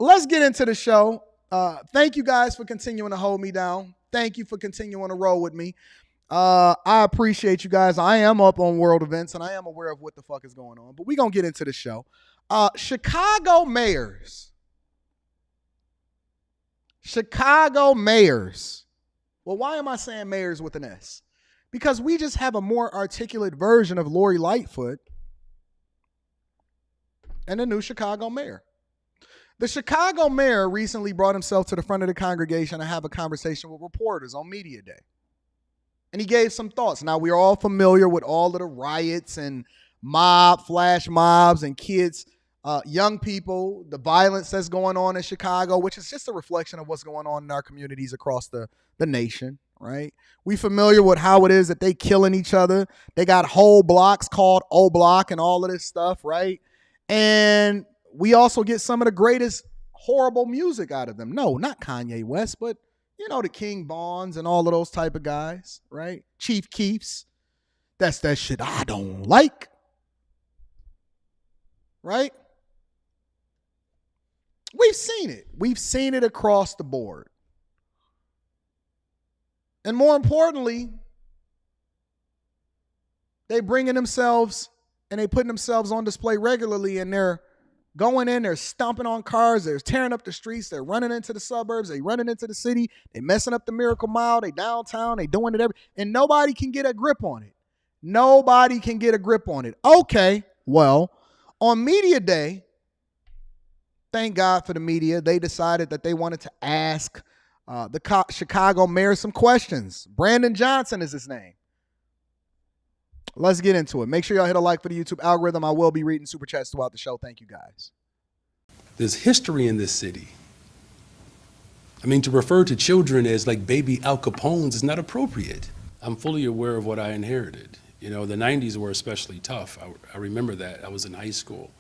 Speaker 1: Let's get into the show. Thank you guys for continuing to hold me down. Thank you for continuing to roll with me. I appreciate you guys. I am up on world events and I am aware of what the fuck is going on, but we're going to get into the show. Chicago mayors. Well, why am I saying mayors with an S? Because we just have a more articulate version of Lori Lightfoot and the new Chicago mayor. The Chicago mayor recently brought himself to the front of the congregation to have a conversation with reporters on Media Day. And he gave some thoughts. Now, we're all familiar with all of the riots and flash mobs and kids, young people, the violence that's going on in Chicago, which is just a reflection of what's going on in our communities across the nation, right? We familiar with how it is that they killing each other. They got whole blocks called O Block and all of this stuff, right? And we also get some of the greatest horrible music out of them. No, not Kanye West, but the King Bonds and all of those type of guys, right? Chief Keefs. That's that shit I don't like. Right? We've seen it. We've seen it across the board. And more importantly, they bringing themselves and they putting themselves on display regularly, and they're going in, they're stomping on cars, they're tearing up the streets, they're running into the suburbs, they're running into the city, they messing up the Miracle Mile, they downtown, they doing it and nobody can get a grip on it. Nobody can get a grip on it. Okay, well, on Media Day, thank God for the media, they decided that they wanted to ask the Chicago mayor some questions. Brandon Johnson is his name. Let's get into it. Make sure y'all hit a like for the YouTube algorithm. I will be reading super chats throughout the show. Thank you, guys.
Speaker 2: There's history in this city. I mean, to refer to children as like baby Al Capones is not appropriate. I'm fully aware of what I inherited. The 90s were especially tough. I remember that. I was in high school.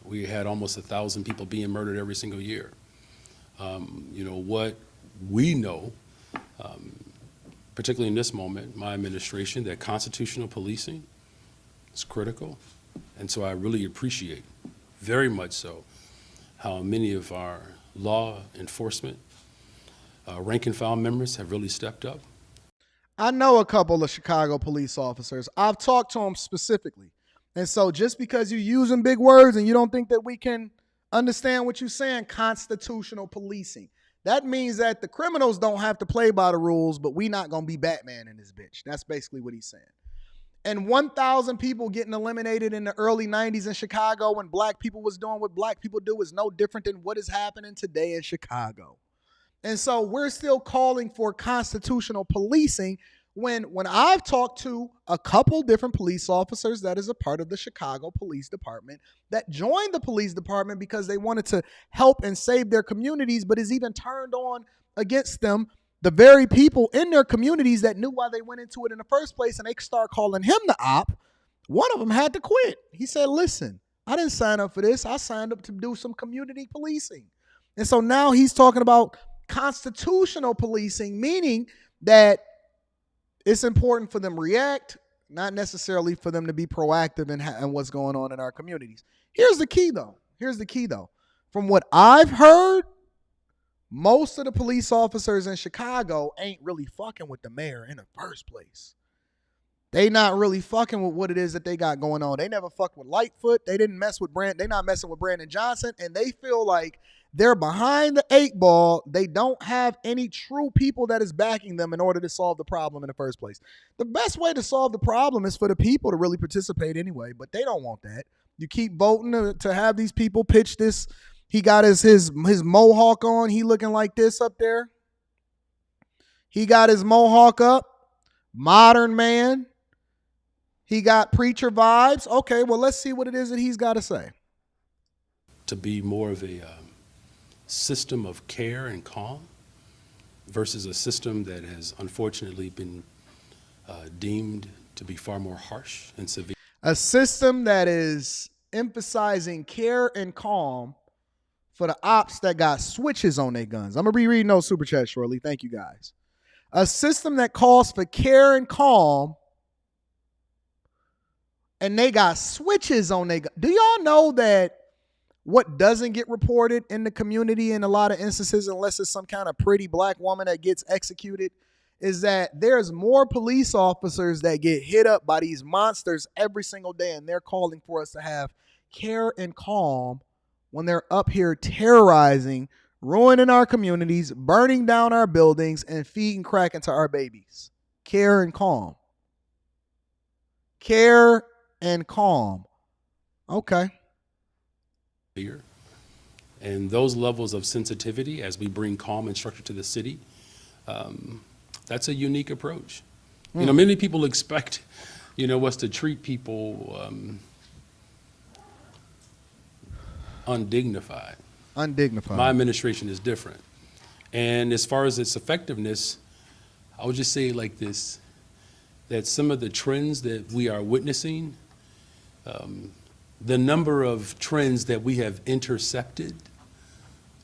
Speaker 2: We had almost 1,000 people being murdered every single year. What we know, particularly in this moment, my administration, that constitutional policing is critical. And so I really appreciate, very much so, how many of our law enforcement rank and file members have really stepped up.
Speaker 1: I know a couple of Chicago police officers. I've talked to them specifically. And so just because you're using big words and you don't think that we can understand what you're saying, constitutional policing. That means that the criminals don't have to play by the rules, but we not going to be Batman in this bitch. That's basically what he's saying. And 1,000 people getting eliminated in the early 90s in Chicago when black people was doing what black people do is no different than what is happening today in Chicago. And so we're still calling for constitutional policing when I've talked to a couple different police officers that is a part of the Chicago Police Department that joined the police department because they wanted to help and save their communities, but is even turned on against them, the very people in their communities that knew why they went into it in the first place, and they start calling him the op. One of them had to quit. He said, listen, I didn't sign up for this. I signed up to do some community policing. And so now he's talking about constitutional policing, meaning that it's important for them to react, not necessarily for them to be proactive in what's going on in our communities. Here's the key, though. From what I've heard, most of the police officers in Chicago ain't really fucking with the mayor in the first place. They not really fucking with what it is that they got going on. They never fucked with Lightfoot. They didn't mess with They not messing with Brandon Johnson, and they feel like they're behind the 8 ball. They don't have any true people that is backing them in order to solve the problem in the first place. The best way to solve the problem is for the people to really participate anyway, but they don't want that. You keep voting to have these people pitch this. He got his mohawk on. He looking like this up there. He got his mohawk up. Modern man. He got preacher vibes. Okay, well, let's see what it is that he's got to say.
Speaker 2: To be more of a system of care and calm versus a system that has unfortunately been deemed to be far more harsh and severe.
Speaker 1: A system that is emphasizing care and calm for the ops that got switches on their guns. I'm going to be reading those super chats shortly. Thank you, guys. A system that calls for care and calm, and they got switches on their guns. Do y'all know that what doesn't get reported in the community in a lot of instances, unless it's some kind of pretty black woman that gets executed, is that there's more police officers that get hit up by these monsters every single day, and they're calling for us to have care and calm when they're up here terrorizing, ruining our communities, burning down our buildings, and feeding crack into our babies. Care and calm. Care and calm. Okay.
Speaker 2: And those levels of sensitivity as we bring calm and structure to the city, that's a unique approach. You know, many people expect, you know, us to treat people undignified.
Speaker 1: Undignified.
Speaker 2: My administration is different. And as far as its effectiveness, I would just say it like this, that some of the trends that we are witnessing, the number of trends that we have intercepted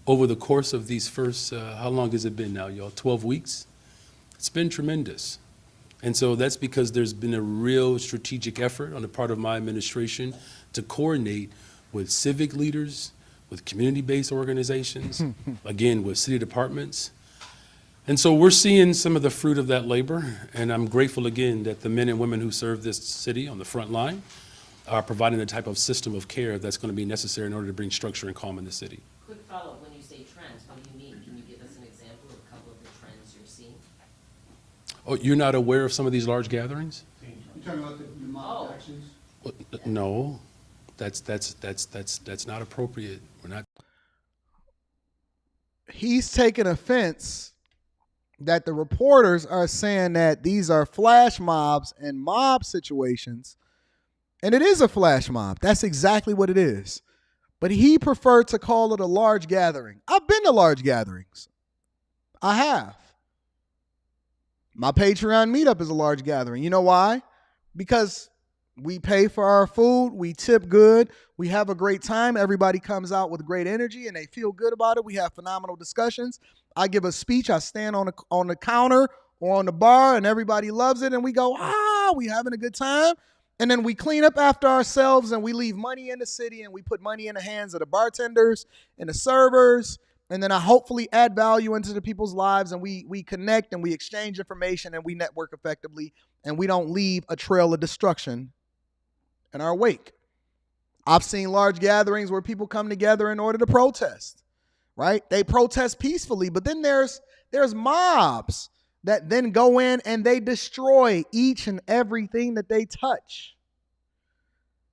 Speaker 2: over the course of these first, how long has it been now, y'all? 12 weeks? It's been tremendous. And so that's because there's been a real strategic effort on the part of my administration to coordinate with civic leaders, with community-based organizations, again, with city departments. And so we're seeing some of the fruit of that labor, and I'm grateful again that the men and women who serve this city on the front line are providing the type of system of care that's going to be necessary in order to bring structure and calm in the city.
Speaker 3: Quick follow-up, when you say trends, what do you mean? Can you give us an example of a couple of the trends you're seeing?
Speaker 2: Oh, you're not aware of some of these large gatherings?
Speaker 4: You're talking about the mob actions?
Speaker 2: No, that's not appropriate. We're not.
Speaker 1: He's taking offense that the reporters are saying that these are flash mobs and mob situations. And it is a flash mob. That's exactly what it is. But he preferred to call it a large gathering. I've been to large gatherings. I have. My Patreon meetup is a large gathering. You know why? Because we pay for our food, we tip good, we have a great time. Everybody comes out with great energy and they feel good about it. We have phenomenal discussions. I give a speech, I stand on the counter or on the bar and everybody loves it and we go, we having a good time. And then we clean up after ourselves and we leave money in the city and we put money in the hands of the bartenders and the servers. And then I hopefully add value into the people's lives and we connect and we exchange information and we network effectively and we don't leave a trail of destruction in our wake. I've seen large gatherings where people come together in order to protest, right? They protest peacefully, but then there's mobs that then go in and they destroy each and everything that they touch.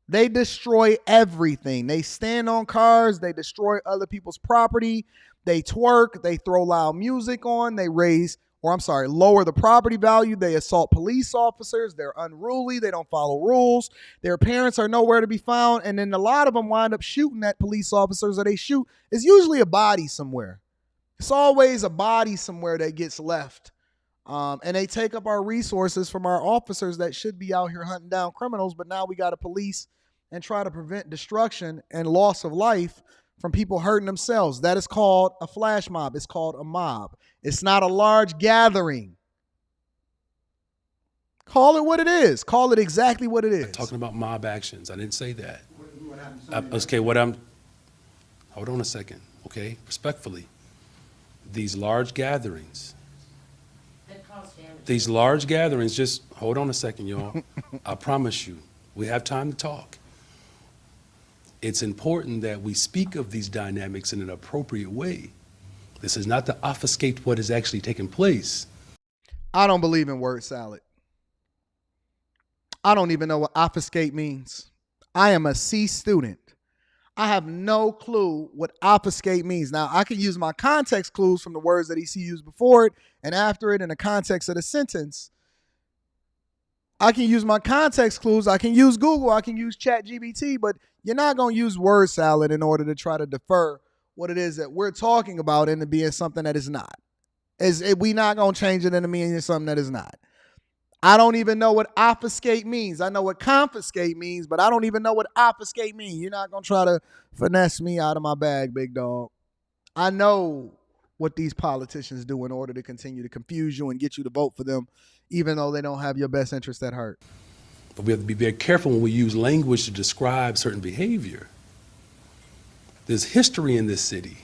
Speaker 1: They destroy everything. They stand on cars. They destroy other people's property. They twerk. They throw loud music on. They lower the property value. They assault police officers. They're unruly. They don't follow rules. Their parents are nowhere to be found. And then a lot of them wind up shooting at police officers, or they shoot. It's usually a body somewhere. It's always a body somewhere that gets left. And they take up our resources from our officers that should be out here hunting down criminals, but now we got to police and try to prevent destruction and loss of life from people hurting themselves. That is called a flash mob. It's called a mob. It's not a large gathering. Call it what it is. Call it exactly what it is.
Speaker 2: I'm talking about mob actions. I didn't say that.
Speaker 4: What happened?
Speaker 2: Okay, hold on a second, okay? Respectfully, these large gatherings, just hold on a second, y'all. I promise you, we have time to talk. It's important that we speak of these dynamics in an appropriate way. This is not to obfuscate what is actually taking place.
Speaker 1: I don't believe in word salad. I don't even know what obfuscate means. I am a C student. I have no clue what obfuscate means. Now, I can use my context clues from the words that he used before it and after it in the context of the sentence. I can use my context clues. I can use Google. I can use ChatGPT, but you're not going to use word salad in order to try to defer what it is that we're talking about into being something that is not. We're not going to change it into meaning something that is not. I don't even know what obfuscate means. I know what confiscate means, but I don't even know what obfuscate means. You're not going to try to finesse me out of my bag, big dog. I know what these politicians do in order to continue to confuse you and get you to vote for them, even though they don't have your best interest at heart.
Speaker 2: But we have to be very careful when we use language to describe certain behavior. There's history in this city.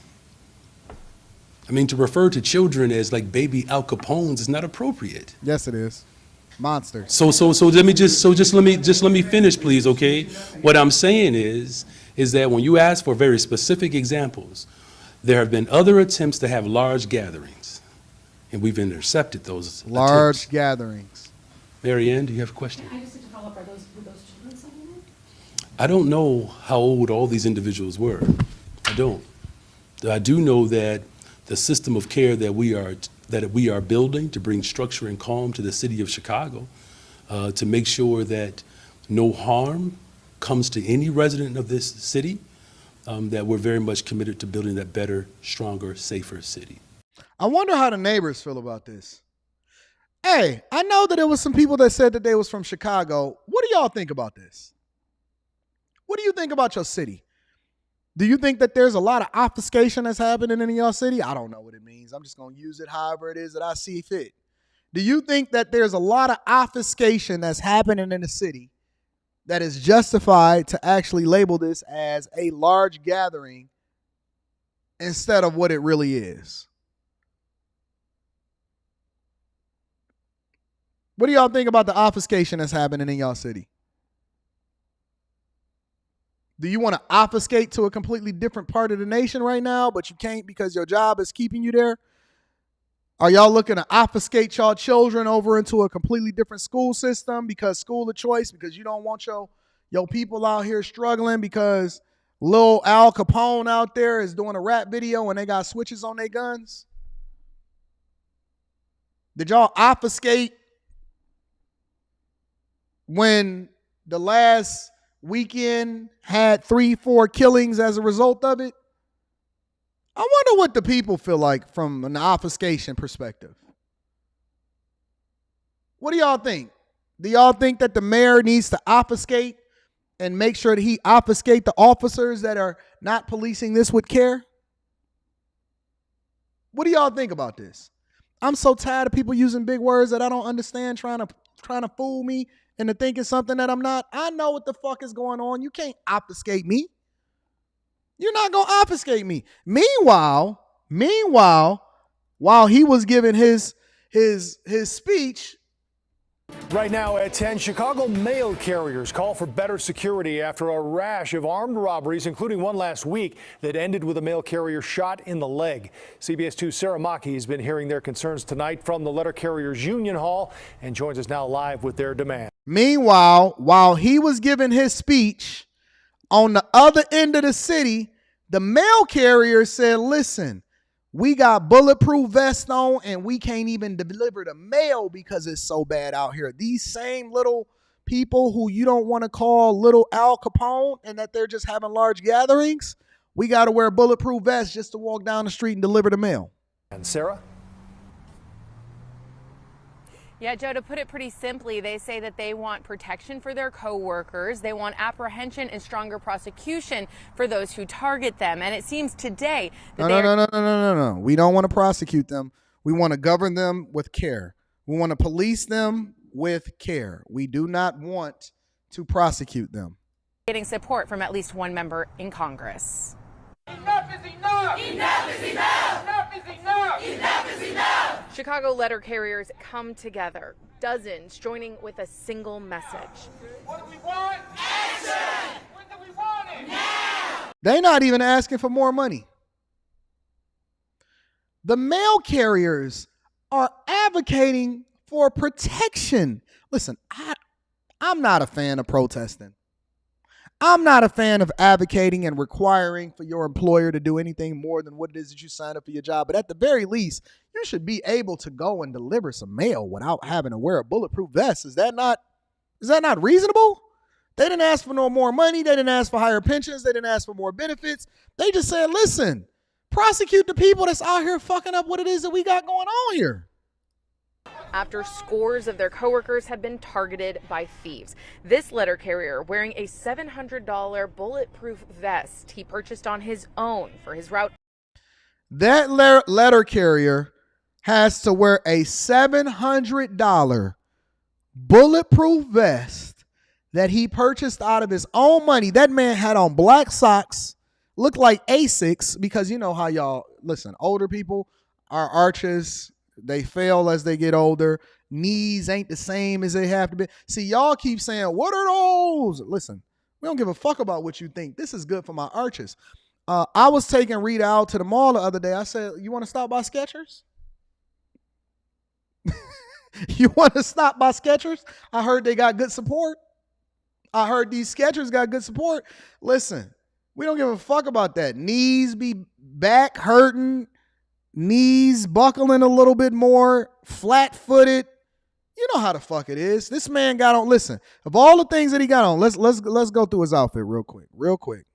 Speaker 2: I mean, to refer to children as like baby Al Capones is not appropriate.
Speaker 1: Yes, it is. Monsters.
Speaker 2: So let me finish, please, okay? What I'm saying is that when you ask for very specific examples, there have been other attempts to have large gatherings, and we've intercepted those
Speaker 1: large
Speaker 2: attempts.
Speaker 1: Gatherings.
Speaker 2: Mary Ann, do you have a question?
Speaker 3: I just need to follow up. Were those children somewhere?
Speaker 2: I don't know how old all these individuals were. I don't. I do know that the system of care that we are that we are building to bring structure and calm to the city of Chicago, to make sure that no harm comes to any resident of this city, that we're very much committed to building that better, stronger, safer city.
Speaker 1: I wonder how the neighbors feel about this. Hey, I know that there was some people that said that they was from Chicago. What do y'all think about this? What do you think about your city? Do you think that there's a lot of obfuscation that's happening in your city? I don't know what it means. I'm just going to use it however it is that I see fit. Do you think that there's a lot of obfuscation that's happening in the city that is justified to actually label this as a large gathering instead of what it really is? What do y'all think about the obfuscation that's happening in y'all city? Do you want to obfuscate to a completely different part of the nation right now, but you can't because your job is keeping you there? Are y'all looking to obfuscate y'all children over into a completely different school system because school of choice, because you don't want your people out here struggling because Lil Al Capone out there is doing a rap video and they got switches on their guns? Did y'all obfuscate when the last weekend had 3-4 killings as a result of it? I wonder what the people feel like from an obfuscation perspective. What do y'all think? Do y'all think that the mayor needs to obfuscate and make sure that he obfuscate the officers that are not policing this with care? What do y'all think about this? I'm so tired of people using big words that I don't understand, trying to fool me into thinking something that I'm not. I know what the fuck is going on. You can't obfuscate me. You're not going to obfuscate me. Meanwhile, while he was giving his speech.
Speaker 5: Right now at 10, Chicago mail carriers call for better security after a rash of armed robberies, including one last week that ended with a mail carrier shot in the leg. CBS 2's Sarah Maki has been hearing their concerns tonight from the letter carriers union hall and joins us now live with their demand.
Speaker 1: Meanwhile, while he was giving his speech, on the other end of the city, the mail carrier said, listen, we got bulletproof vests on and we can't even deliver the mail because it's so bad out here. These same little people who you don't want to call little Al Capone and that they're just having large gatherings, we got to wear bulletproof vests just to walk down the street and deliver the mail.
Speaker 5: And Sarah?
Speaker 6: Yeah, Joe, to put it pretty simply, they say that they want protection for their co-workers. They want apprehension and stronger prosecution for those who target them. And it seems today that
Speaker 1: No. We don't want to prosecute them. We want to govern them with care. We want to police them with care. We do not want to prosecute them.
Speaker 6: Getting support from at least one member in Congress.
Speaker 7: Enough is enough! Enough is enough! Enough is enough! Enough is enough!
Speaker 6: Chicago letter carriers come together, dozens joining with a single message.
Speaker 7: What do we want? Action! When do we want it? Now!
Speaker 1: They're not even asking for more money. The mail carriers are advocating for protection. Listen, I'm not a fan of protesting. I'm not a fan of advocating and requiring for your employer to do anything more than what it is that you signed up for your job. But at the very least, you should be able to go and deliver some mail without having to wear a bulletproof vest. Is that not reasonable? They didn't ask for no more money. They didn't ask for higher pensions. They didn't ask for more benefits. They just said, listen, prosecute the people that's out here fucking up what it is that we got going on here.
Speaker 6: After scores of their coworkers have been targeted by thieves. This letter carrier wearing a $700 bulletproof vest he purchased on his own for his route.
Speaker 1: That letter carrier has to wear a $700 bulletproof vest that he purchased out of his own money. That man had on black socks, looked like Asics, because you know how y'all, listen, older people are arches. They fail as they get older. Knees ain't the same as they have to be. See, y'all keep saying, what are those? Listen, we don't give a fuck about what you think. This is good for my arches. I was taking Rita out to the mall the other day. I said, you want to stop by Skechers? You want to stop by Skechers? I heard they got good support. I heard these Skechers got good support. Listen, we don't give a fuck about that. Knees be back hurting. knees buckling a little bit more, flat-footed. You know how the fuck it is. This man got on, listen, of all the things that he got on, let's go through his outfit real quick.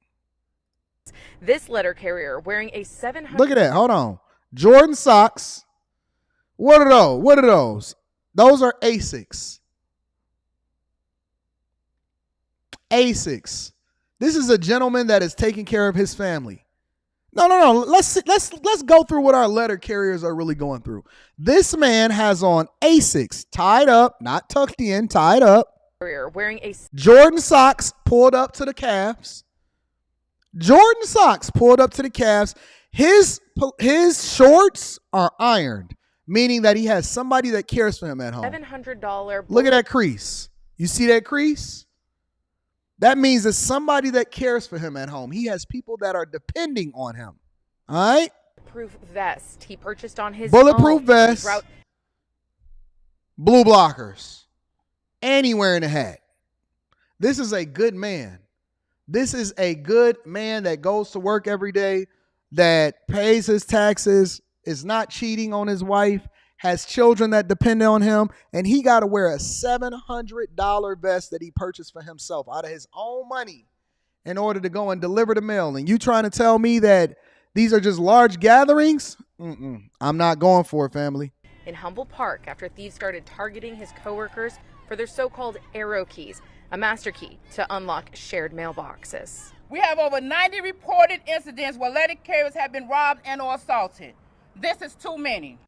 Speaker 6: This letter carrier wearing a 700.
Speaker 1: Look at that. Hold on. Jordan socks. What are those? What are those? Those are Asics. Asics. This is a gentleman that is taking care of his family. No. Let's go through what our letter carriers are really going through. This man has on Asics, tied up, not tucked in, tied up.
Speaker 6: Wearing a
Speaker 1: Jordan socks pulled up to the calves. Jordan socks pulled up to the calves. His shorts are ironed, meaning that he has somebody that cares for him at home.
Speaker 6: $700.
Speaker 1: Look at that crease. You see that crease? That means it's somebody that cares for him at home. He has people that are depending on him. All right?
Speaker 6: Bulletproof vest he purchased on his
Speaker 1: Bulletproof
Speaker 6: own.
Speaker 1: vest. Blue blockers. And he wearing a hat. This is a good man. This is a good man that goes to work every day, that pays his taxes, is not cheating on his wife, has children that depend on him, and he got to wear a $700 vest that he purchased for himself out of his own money in order to go and deliver the mail. And you trying to tell me that these are just large gatherings? I'm not going for it, family.
Speaker 6: In Humboldt Park, after thieves started targeting his coworkers for their so-called arrow keys, a master key to unlock shared mailboxes.
Speaker 7: We have over 90 reported incidents where letter carriers have been robbed and or assaulted. This is too many.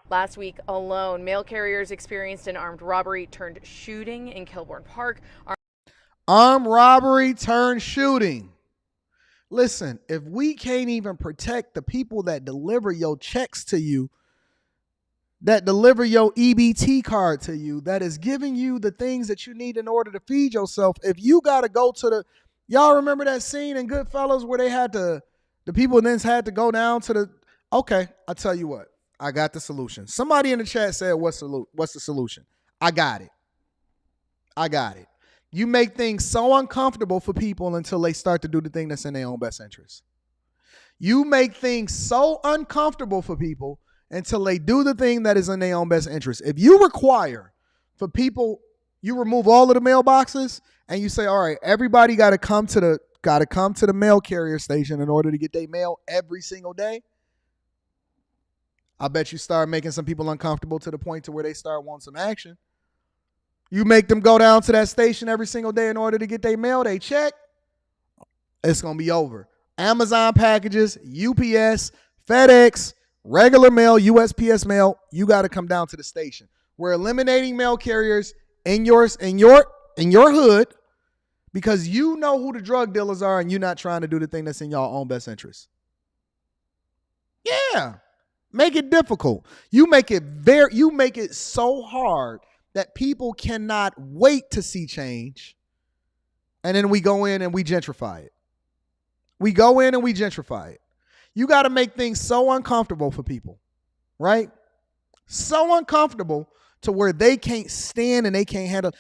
Speaker 6: Last week alone, mail carriers experienced an armed robbery turned shooting in Kilbourne Park.
Speaker 1: Armed robbery turned shooting. Listen, if we can't even protect the people that deliver your checks to you, that deliver your EBT card to you, that is giving you the things that you need in order to feed yourself, if you got to go to y'all remember that scene in Goodfellas where they had the people then had to go down to okay, I'll tell you what. I got the solution. Somebody in the chat said, what's the solution? I got it. You make things so uncomfortable for people until they start to do the thing that's in their own best interest. You make things so uncomfortable for people until they do the thing that is in their own best interest. If you require for people, you remove all of the mailboxes and you say, all right, everybody got to come to the mail carrier station in order to get their mail every single day. I bet you start making some people uncomfortable to the point to where they start wanting some action. You make them go down to that station every single day in order to get their mail, they check, it's going to be over. Amazon packages, UPS, FedEx, regular mail, USPS mail, you got to come down to the station. We're eliminating mail carriers in your hood because you know who the drug dealers are and you're not trying to do the thing that's in your own best interest. Yeah. Make it difficult. You make it so hard that people cannot wait to see change. And then we go in and we gentrify it. You got to make things so uncomfortable for people, right? So uncomfortable to where they can't stand and they can't handle.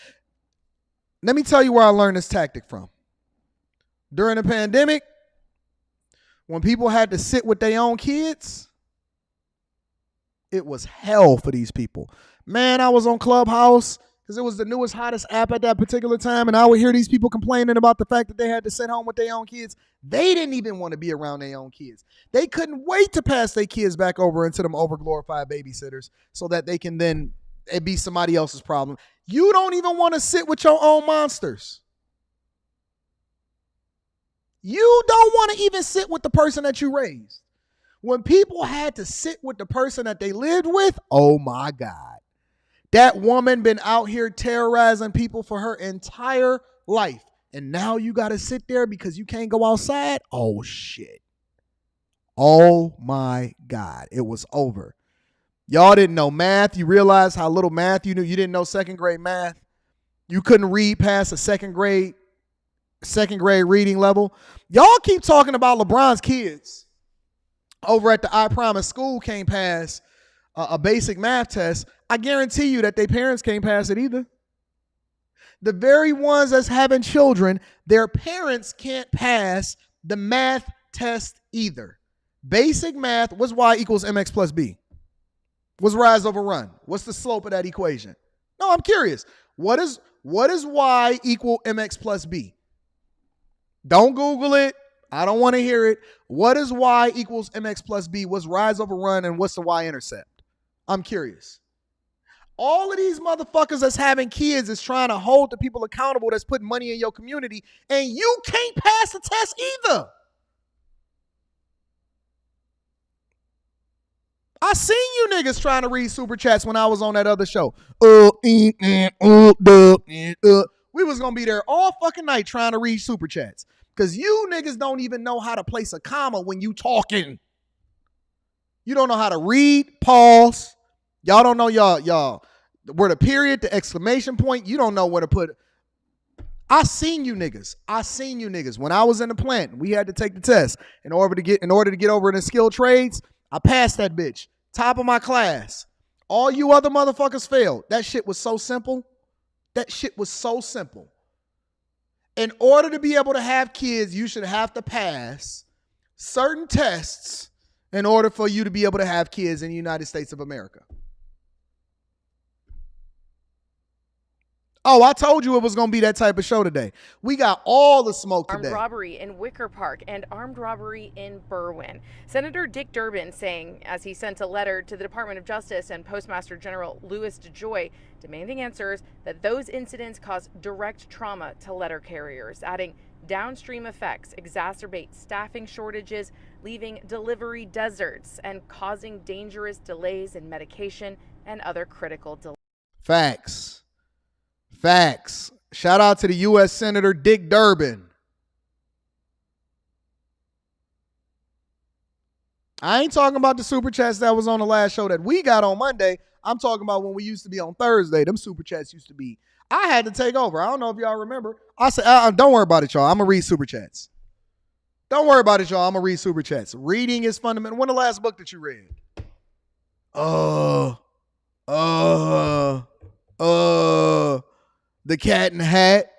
Speaker 1: Let me tell you where I learned this tactic from. During the pandemic, when people had to sit with their own kids, it was hell for these people. Man, I was on Clubhouse because it was the newest, hottest app at that particular time, and I would hear these people complaining about the fact that they had to sit home with their own kids. They didn't even want to be around their own kids. They couldn't wait to pass their kids back over into them overglorified babysitters so that they can then it be somebody else's problem. You don't even want to sit with your own monsters. You don't want to even sit with the person that you raised. When people had to sit with the person that they lived with, oh my God. That woman been out here terrorizing people for her entire life. And now you got to sit there because you can't go outside? Oh shit. Oh my God. It was over. Y'all didn't know math. You realize how little math you knew. You didn't know second grade math. You couldn't read past a second grade reading level. Y'all keep talking about LeBron's kids over at the I Promise school can't pass a basic math test. I guarantee you that their parents can't pass it either. The very ones that's having children, their parents can't pass the math test either. Basic math. What's y equals mx plus b? What's rise over run? What's the slope of that equation? No, I'm curious. What is y equal mx plus b? Don't Google it. I don't want to hear it. What is y equals mx plus b? What's rise over run and what's the y-intercept? I'm curious. All of these motherfuckers that's having kids is trying to hold the people accountable that's putting money in your community, and you can't pass the test either. I seen you niggas trying to read super chats when I was on that other show. We was gonna be there all fucking night trying to read super chats. Cause you niggas don't even know how to place a comma when you talking. You don't know how to read, pause. Y'all don't know y'all where the period, the exclamation point, you don't know where to put. I seen you niggas. When I was in the plant, we had to take the test. In order to get over in the skilled trades, I passed that bitch. Top of my class. All you other motherfuckers failed. That shit was so simple. In order to be able to have kids, you should have to pass certain tests in order for you to be able to have kids in the United States of America. Oh, I told you it was going to be that type of show today. We got all the smoke today.
Speaker 6: Armed robbery in Wicker Park and armed robbery in Berwyn. Senator Dick Durbin saying, as he sent a letter to the Department of Justice and Postmaster General Louis DeJoy, demanding answers, that those incidents cause direct trauma to letter carriers, adding downstream effects exacerbate staffing shortages, leaving delivery deserts, and causing dangerous delays in medication and other critical delays.
Speaker 1: Facts. Shout out to the U.S. Senator Dick Durbin. I ain't talking about the super chats that was on the last show that we got on Monday. I'm talking about when we used to be on Thursday. Them super chats used to be. I had to take over. I don't know if y'all remember. I said, don't worry about it, y'all. I'm going to read super chats. Don't worry about it, y'all. I'm going to read super chats. Reading is fundamental. When the last book that you read? The Cat in the Hat.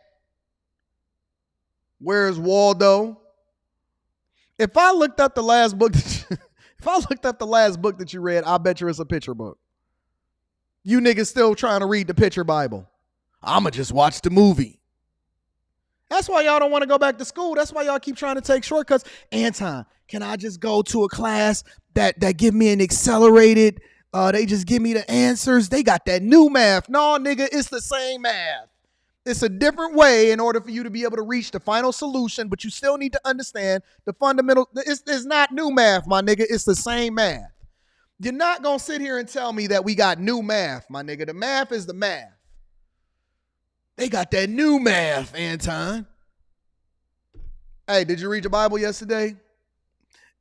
Speaker 1: Where's Waldo? If I looked up the last book that you read, I bet you it's a picture book. You niggas still trying to read the picture Bible. I'ma just watch the movie. That's why y'all don't want to go back to school. That's why y'all keep trying to take shortcuts. Anton, can I just go to a class that give me an accelerated, they just give me the answers? They got that new math. No, nigga, it's the same math. It's a different way in order for you to be able to reach the final solution, but you still need to understand the fundamental. It's not new math, my nigga. It's the same math. You're not going to sit here and tell me that we got new math, my nigga. The math is the math. They got that new math, Anton. Hey, did you read your Bible yesterday?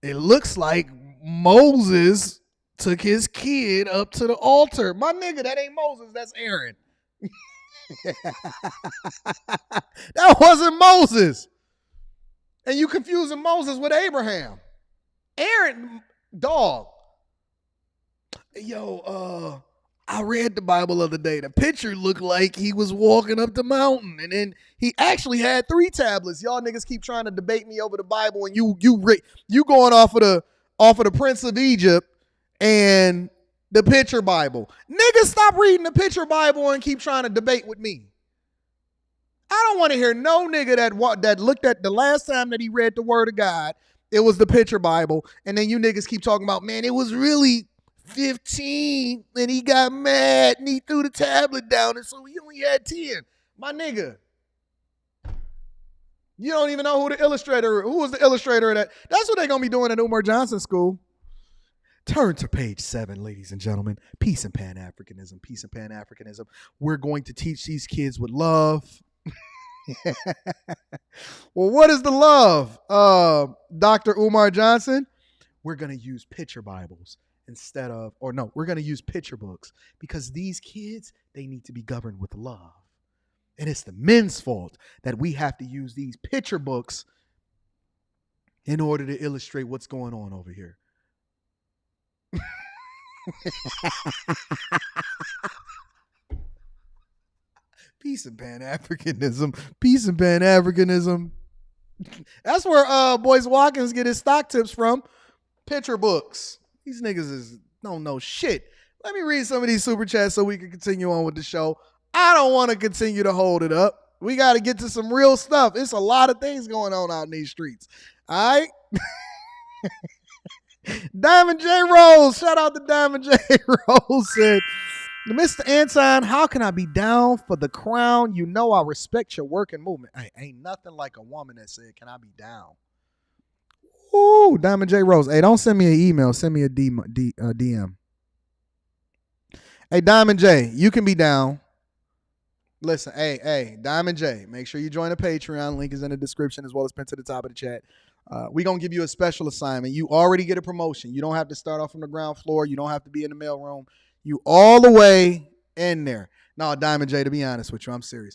Speaker 1: It looks like Moses took his kid up to the altar. My nigga, that ain't Moses, that's Aaron. That wasn't Moses. And you confusing Moses with Abraham. Aaron, dog. Yo, I read the Bible the other day. The picture looked like he was walking up the mountain, and then he actually had 3 tablets. Y'all niggas keep trying to debate me over the Bible, and you going off of the Prince of Egypt and the picture Bible. Niggas, stop reading the picture Bible and keep trying to debate with me. I don't want to hear no nigga that looked at the last time that he read the word of God, it was the picture Bible, and then you niggas keep talking about, man, it was really 15 and he got mad and he threw the tablet down and so he only had 10. My nigga, you don't even know who was the illustrator of that. That's what they're going to be doing at Umar Johnson School. Turn to page 7, ladies and gentlemen. Peace and Pan-Africanism. Peace and Pan-Africanism. We're going to teach these kids with love. Well, what is the love, Dr. Umar Johnson? We're going to use picture Bibles we're going to use picture books because these kids, they need to be governed with love. And it's the men's fault that we have to use these picture books in order to illustrate what's going on over here. Peace and Pan-Africanism. Peace and Pan-Africanism. That's where Boyce Watkins get his stock tips from. Picture books. These niggas don't know shit. Let me read some of these super chats so we can continue on with the show. I don't want to continue to hold it up. We got to get to some real stuff. It's a lot of things going on out in these streets. All right? Diamond J. Rose. Shout out to Diamond J. Rose said, Mr. Anton, how can I be down for the crown? You know I respect your work and movement. Hey, ain't nothing like a woman that said, can I be down? Ooh, Diamond J. Rose. Hey, don't send me an email. Send me a DM. Hey, Diamond J, you can be down. Listen, hey, Diamond J, make sure you join the Patreon. Link is in the description as well as pinned to the top of the chat. We're going to give you a special assignment. You already get a promotion. You don't have to start off from the ground floor. You don't have to be in the mailroom. You all the way in there. No, Diamond J, to be honest with you, I'm serious.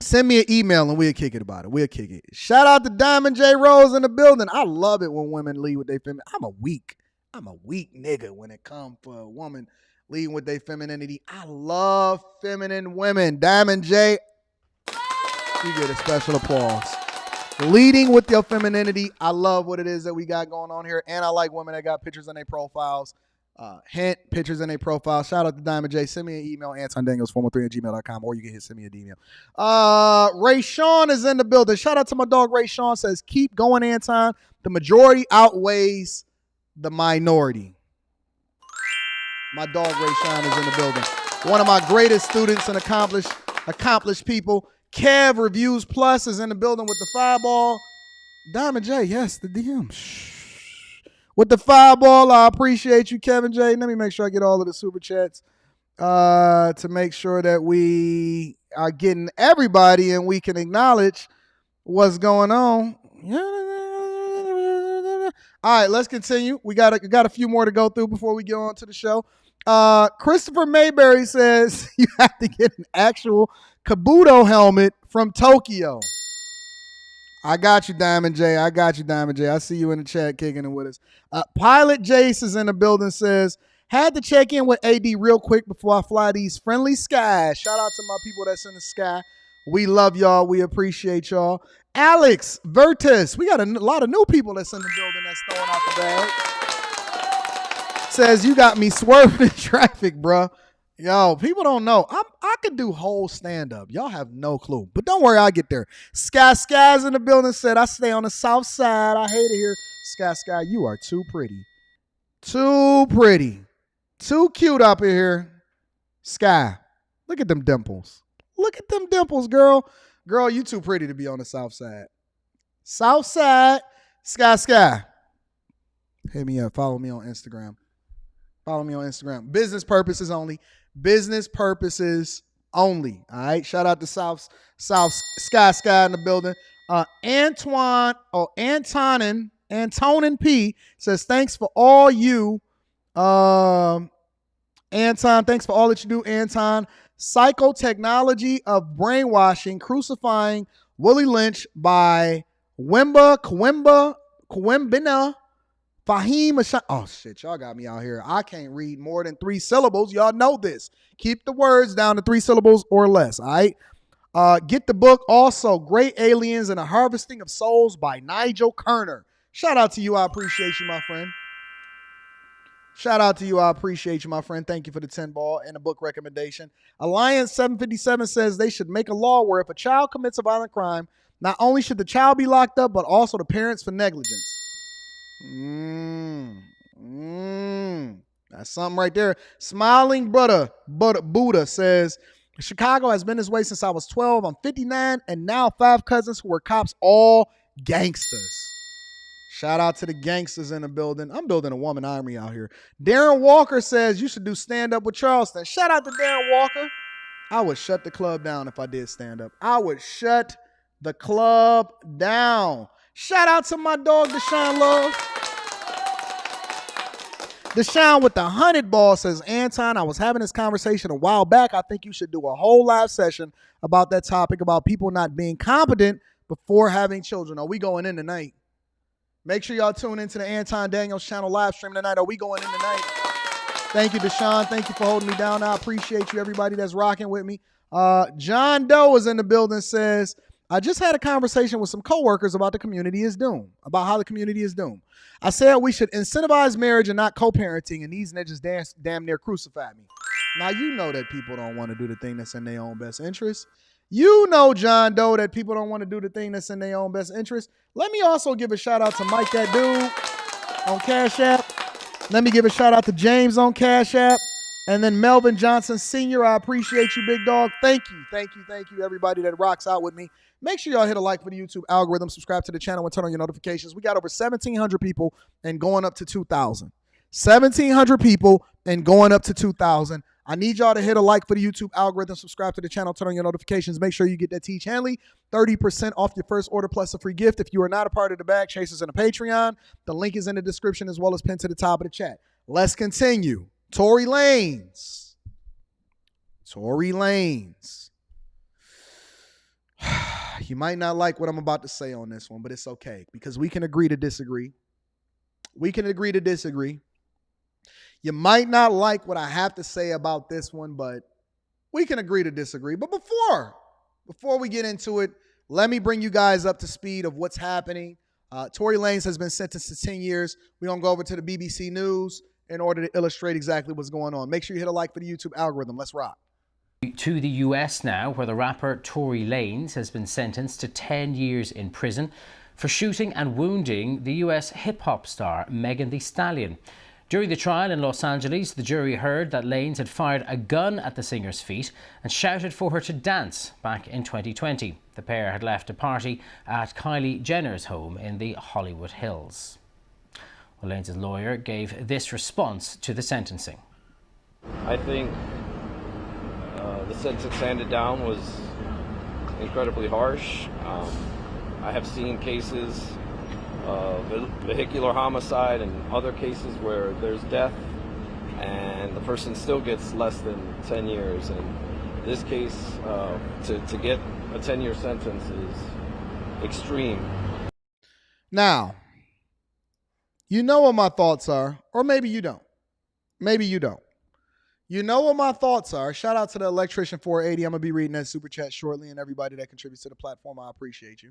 Speaker 1: Send me an email and we'll kick it about it. We'll kick it. Shout out to Diamond J. Rose in the building. I love it when women lead with their feminine. I'm a weak nigga when it comes for a woman leading with their femininity. I love feminine women. Diamond J, you get a special applause. Leading with your femininity. I love what it is that we got going on here. And I like women that got pictures in their profiles. Hint, pictures in their profile. Shout out to Diamond J. Send me an email, AntonDaniels413@gmail.com, or you can send me a DM. Ray Sean is in the building. Shout out to my dog Ray Sean. Says, keep going, Anton. The majority outweighs the minority. My dog Ray Sean is in the building. One of my greatest students and accomplished people. Kev Reviews Plus is in the building with the fireball. Diamond J, yes, the DM. Shh. With the fireball, I appreciate you, Kevin J. Let me make sure I get all of the super chats to make sure that we are getting everybody and we can acknowledge what's going on. All right, let's continue. We got a few more to go through before we get on to the show. Christopher Mayberry says you have to get an actual Kabuto helmet from Tokyo. I got you, Diamond J. I see you in the chat kicking it with us. Pilot Jace is in the building, says, had to check in with AD real quick before I fly these friendly skies. Shout out to my people that's in the sky. We love y'all. We appreciate y'all. Alex Vertus. We got a lot of new people that's in the building that's throwing out the bag. Says, you got me swerving in traffic, bruh. Yo, people don't know. I could do whole stand-up. Y'all have no clue. But don't worry, I'll get there. Sky's in the building said, I stay on the south side. I hate it here. Sky, you are too pretty. Too pretty. Too cute up in here. Sky, look at them dimples. Look at them dimples, girl. Girl, you too pretty to be on the south side. South side, Sky. Hit me up. Follow me on Instagram. Business purposes only. Business purposes only. All right. Shout out to South Sky in the building. Antonin P says, thanks for all you. Anton, thanks for all that you do, Anton. Psychotechnology of brainwashing, crucifying Willie Lynch by Kwimbina Fahim Ashan. Oh, shit. Y'all got me out here. I can't read more than 3 syllables. Y'all know this. Keep the words down to 3 syllables or less. All right. Get the book also, Great Aliens and the Harvesting of Souls by Nigel Kerner. Shout out to you. I appreciate you, my friend. Thank you for the 10 ball and the book recommendation. Alliance 757 says they should make a law where if a child commits a violent crime, not only should the child be locked up, but also the parents for negligence. That's something right there. Smiling Buddha says, Chicago has been this way since I was 12. I'm 59 and now 5 cousins who were cops, all gangsters. Shout out to the gangsters in the building. I'm building a woman army out here. Darren Walker says you should do stand up with Charleston. Shout out to Darren Walker. I would shut the club down if I did stand up. I would shut the club down. Shout out to my dog, Deshaun Love. Deshaun with the 100 ball says, Anton, I was having this conversation a while back. I think you should do a whole live session about that topic, about people not being competent before having children. Are we going in tonight? Make sure y'all tune into the Anton Daniels channel live stream tonight. Are we going in tonight? Thank you, Deshaun. Thank you for holding me down. I appreciate you, everybody that's rocking with me. John Doe is in the building, says, I just had a conversation with some coworkers about the community is doomed, about how the community is doomed. I said we should incentivize marriage and not co-parenting, and these niggas damn near crucified me. Now, you know that people don't want to do the thing that's in their own best interest. You know, John Doe, that people don't want to do the thing that's in their own best interest. Let me also give a shout out to Mike That Dude on Cash App. Let me give a shout out to James on Cash App. And then Melvin Johnson Sr., I appreciate you, big dog. Thank you, everybody that rocks out with me. Make sure y'all hit a like for the YouTube algorithm, subscribe to the channel, and turn on your notifications. We got over 1,700 people and going up to 2,000. 1,700 people and going up to 2,000. I need y'all to hit a like for the YouTube algorithm, subscribe to the channel, turn on your notifications. Make sure you get that Teach Hanley 30% off your first order plus a free gift. If you are not a part of the Bag Chasers and a Patreon, the link is in the description as well as pinned to the top of the chat. Let's continue. Tory Lanez. You might not like what I'm about to say on this one, but it's okay because we can agree to disagree. You might not like what I have to say about this one, but we can agree to disagree. But before we get into it, let me bring you guys up to speed of what's happening. Tory Lanez has been sentenced to 10 years. We're going to go over to the BBC News in order to illustrate exactly what's going on. Make sure you hit a like for the YouTube algorithm. Let's rock.
Speaker 8: To the US now, where the rapper Tory Lanez has been sentenced to 10 years in prison for shooting and wounding the US hip-hop star Megan Thee Stallion. During the trial in Los Angeles, the jury heard that Lanez had fired a gun at the singer's feet and shouted for her to dance back in 2020. The pair had left a party at Kylie Jenner's home in the Hollywood Hills. Well, Lanez's lawyer gave this response to the sentencing.
Speaker 9: I think the sentence handed down was incredibly harsh. I have seen cases of vehicular homicide and other cases where there's death and the person still gets less than 10 years. And this case, to get a 10-year sentence is extreme.
Speaker 1: Now, you know what my thoughts are, or maybe you don't. You know what my thoughts are. Shout out to the electrician 480. I'm going to be reading that super chat shortly, and everybody that contributes to the platform, I appreciate you.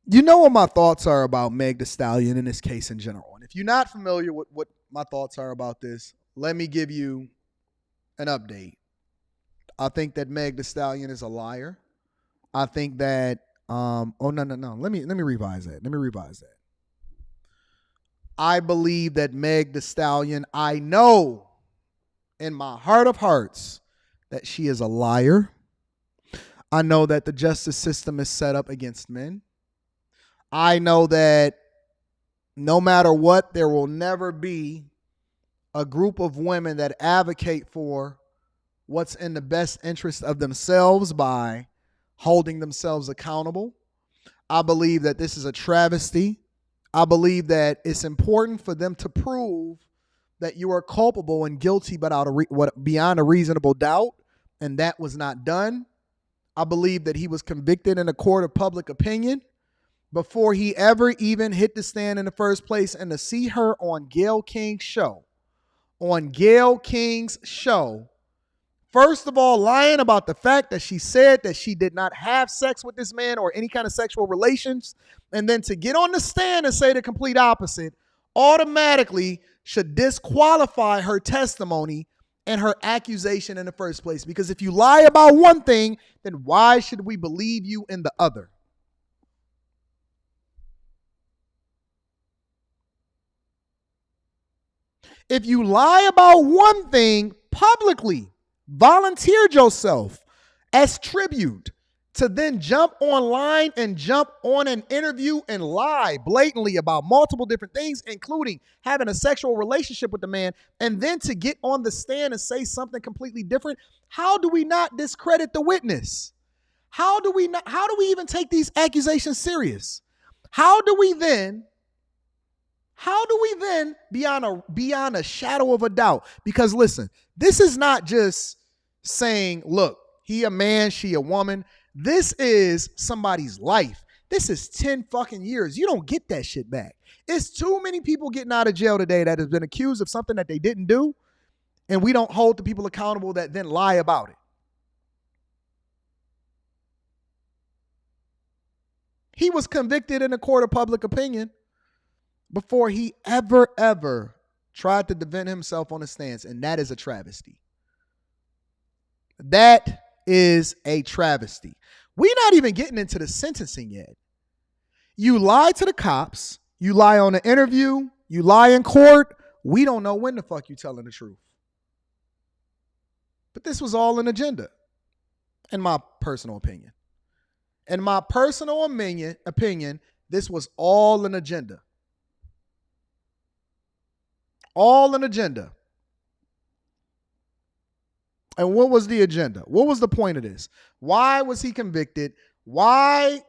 Speaker 1: You know what my thoughts are about Meg Thee Stallion in this case in general. And if you're not familiar with what my thoughts are about this, let me give you an update. I think that Meg Thee Stallion is a liar. I think that no. Let me revise that. I believe that Meg Thee Stallion, I know in my heart of hearts that she is a liar. I know that the justice system is set up against men. I know that no matter what, there will never be a group of women that advocate for what's in the best interest of themselves by holding themselves accountable. I believe that this is a travesty. I believe that it's important for them to prove that you are culpable and guilty beyond a reasonable doubt, and that was not done. I believe that he was convicted in a court of public opinion before he ever even hit the stand in the first place. And to see her on Gayle King's show, first of all, lying about the fact that she said that she did not have sex with this man or any kind of sexual relations, and then to get on the stand and say the complete opposite, automatically should disqualify her testimony and her accusation in the first place. Because if you lie about one thing, then why should we believe you in the other? If you lie about one thing publicly, volunteered yourself as tribute to then jump online and jump on an interview and lie blatantly about multiple different things, including having a sexual relationship with the man, and then to get on the stand and say something completely different. How do we not discredit the witness? How do we even take these accusations serious? How do we then beyond a shadow of a doubt? Because listen, this is not just saying, look, he a man, she a woman. This is somebody's life. This is 10 fucking years. You don't get that shit back. It's too many people getting out of jail today that has been accused of something that they didn't do, and we don't hold the people accountable that then lie about it. He was convicted in a court of public opinion before he ever tried to defend himself on a stance, and that is a travesty. That is a travesty. We're not even getting into the sentencing yet. You lie to the cops, you lie on the interview, you lie in court. We don't know when the fuck you telling the truth. But this was all an agenda, in my personal opinion. In my personal opinion, this was all an agenda. All an agenda. And what was the agenda? What was the point of this? Why was he convicted? Why?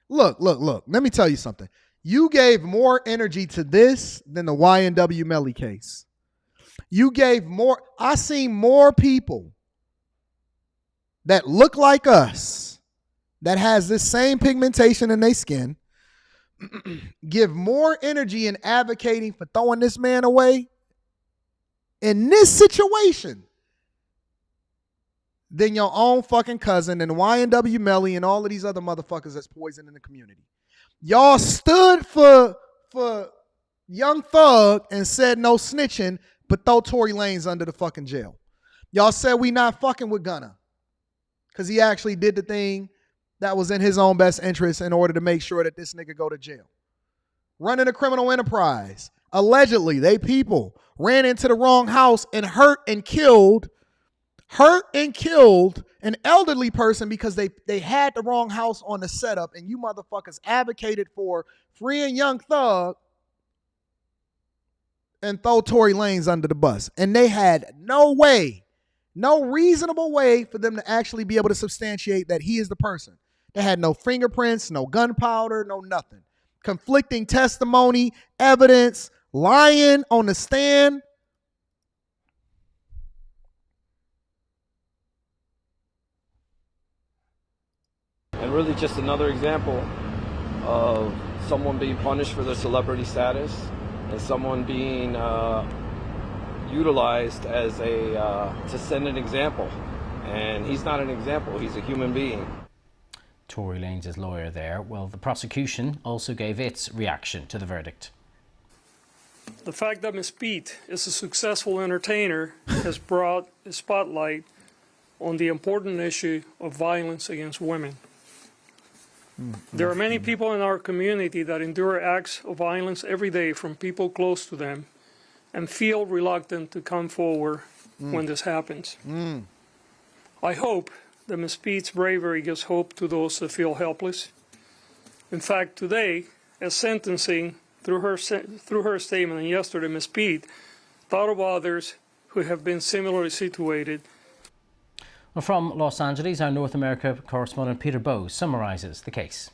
Speaker 1: Look. Let me tell you something. You gave more energy to this than the YNW Melly case. You gave more. I seen more people that look like us, that has this same pigmentation in their skin, give more energy in advocating for throwing this man away in this situation than your own fucking cousin and YNW Melly and all of these other motherfuckers that's poisoning the community. Y'all stood for Young Thug and said no snitching, but throw Tory Lanez under the fucking jail. Y'all said we not fucking with Gunna because he actually did the thing that was in his own best interest in order to make sure that this nigga go to jail. Running a criminal enterprise. Allegedly, they people ran into the wrong house and hurt and killed an elderly person because they had the wrong house on the setup, and you motherfuckers advocated for freeing Young Thug and throw Tory Lanez under the bus. And they had no reasonable way for them to actually be able to substantiate that he is the person. They had no fingerprints, no gunpowder, no nothing. Conflicting testimony, evidence, lying on the stand.
Speaker 9: And really just another example of someone being punished for their celebrity status and someone being utilized as to send an example. And he's not an example, he's a human being.
Speaker 8: Tory Lanez's lawyer there. Well, the prosecution also gave its reaction to the verdict.
Speaker 10: The fact that Ms. Pete is a successful entertainer has brought a spotlight on the important issue of violence against women. There are many people in our community that endure acts of violence every day from people close to them and feel reluctant to come forward when this happens. I hope that Ms. Pete's bravery gives hope to those that feel helpless. In fact, today, as sentencing through her statement and yesterday, Ms. Pete thought of others who have been similarly situated.
Speaker 8: Well, from Los Angeles, our North America correspondent Peter Bowes summarises the case.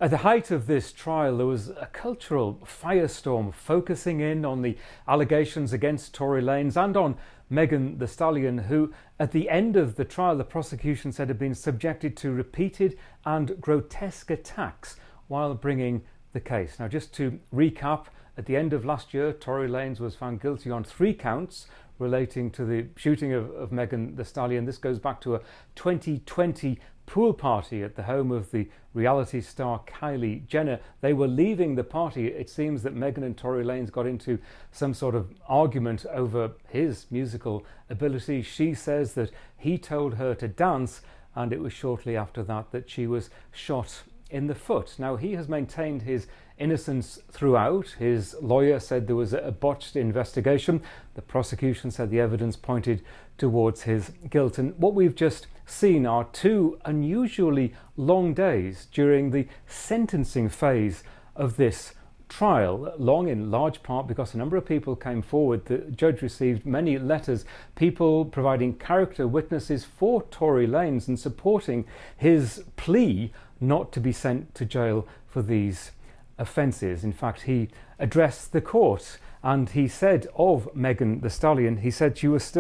Speaker 11: At the height of this trial, there was a cultural firestorm focusing in on the allegations against Tory Lanez and on Megan Thee Stallion, who at the end of the trial, the prosecution said had been subjected to repeated and grotesque attacks while bringing the case. Now, just to recap, at the end of last year, Tory Lanez was found guilty on 3 counts relating to the shooting of Megan Thee Stallion. This goes back to a 2020 pool party at the home of the reality star Kylie Jenner. They were leaving the party. It seems that Megan and Tory Lanez got into some sort of argument over his musical ability. She says that he told her to dance, and it was shortly after that that she was shot in the foot. Now, he has maintained his innocence throughout. His lawyer said there was a botched investigation. The prosecution said the evidence pointed towards his guilt. And what we've just seen are 2 unusually long days during the sentencing phase of this trial, long in large part because a number of people came forward. The judge received many letters, people providing character witnesses for Tory Lanez and supporting his plea not to be sent to jail for these offences. In fact, he addressed the court and he said of Megan Thee Stallion, he said she was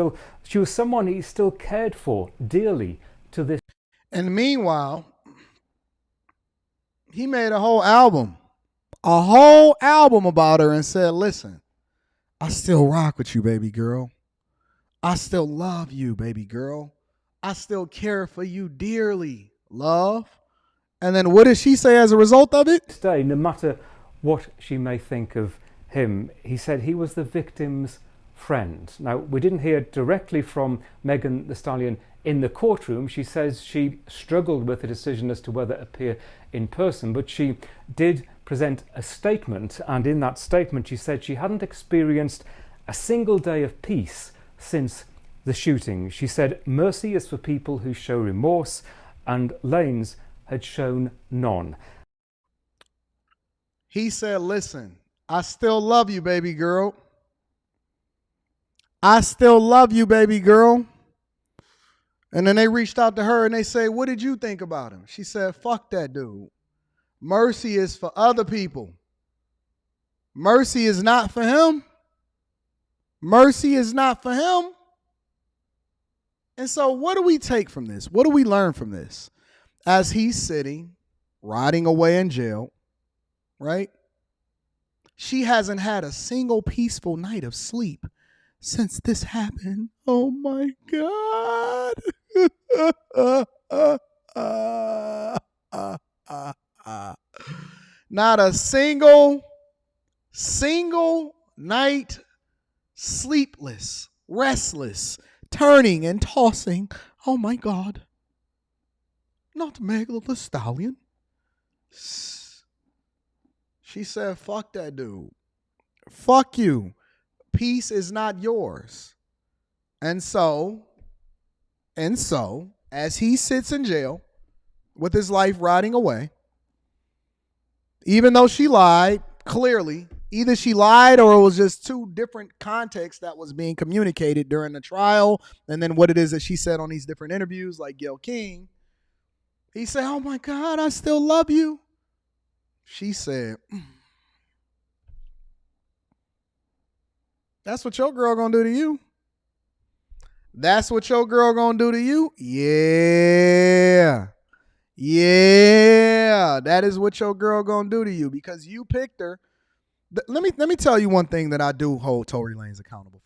Speaker 11: someone he still cared for dearly to this.
Speaker 1: And meanwhile, he made a whole album about her and said, listen, I still rock with you, baby girl. I still love you, baby girl. I still care for you dearly, love. And then what does she say as a result of it?
Speaker 11: Today, no matter what she may think of him, he said he was the victim's friend. Now, we didn't hear directly from Megan Thee Stallion in the courtroom. She says she struggled with the decision as to whether to appear in person, but she did present a statement, and in that statement she said she hadn't experienced a single day of peace since the shooting. She said mercy is for people who show remorse, and Lanez had shown none.
Speaker 1: He said, listen, I still love you, baby girl. I still love you, baby girl. And then they reached out to her and they say, what did you think about him? She said, fuck that dude. Mercy is for other people. Mercy is not for him. Mercy is not for him. And so what do we take from this? What do we learn from this? As he's sitting, rotting away in jail, right? She hasn't had a single peaceful night of sleep since this happened. Oh my God. Not a single night sleepless, restless, turning and tossing. Oh my God. Not Megan Thee Stallion. She said, fuck that dude. Fuck you. Peace is not yours. And so, as he sits in jail with his life rotting away, even though she lied, clearly, either she lied or it was just two different contexts that was being communicated during the trial, and then what it is that she said on these different interviews, like Gayle King. He said, oh my God, I still love you. She said, that's what your girl gonna do to you. That's what your girl gonna do to you? Yeah. Yeah. That is what your girl gonna do to you because you picked her. Let me tell you one thing that I do hold Tory Lanez accountable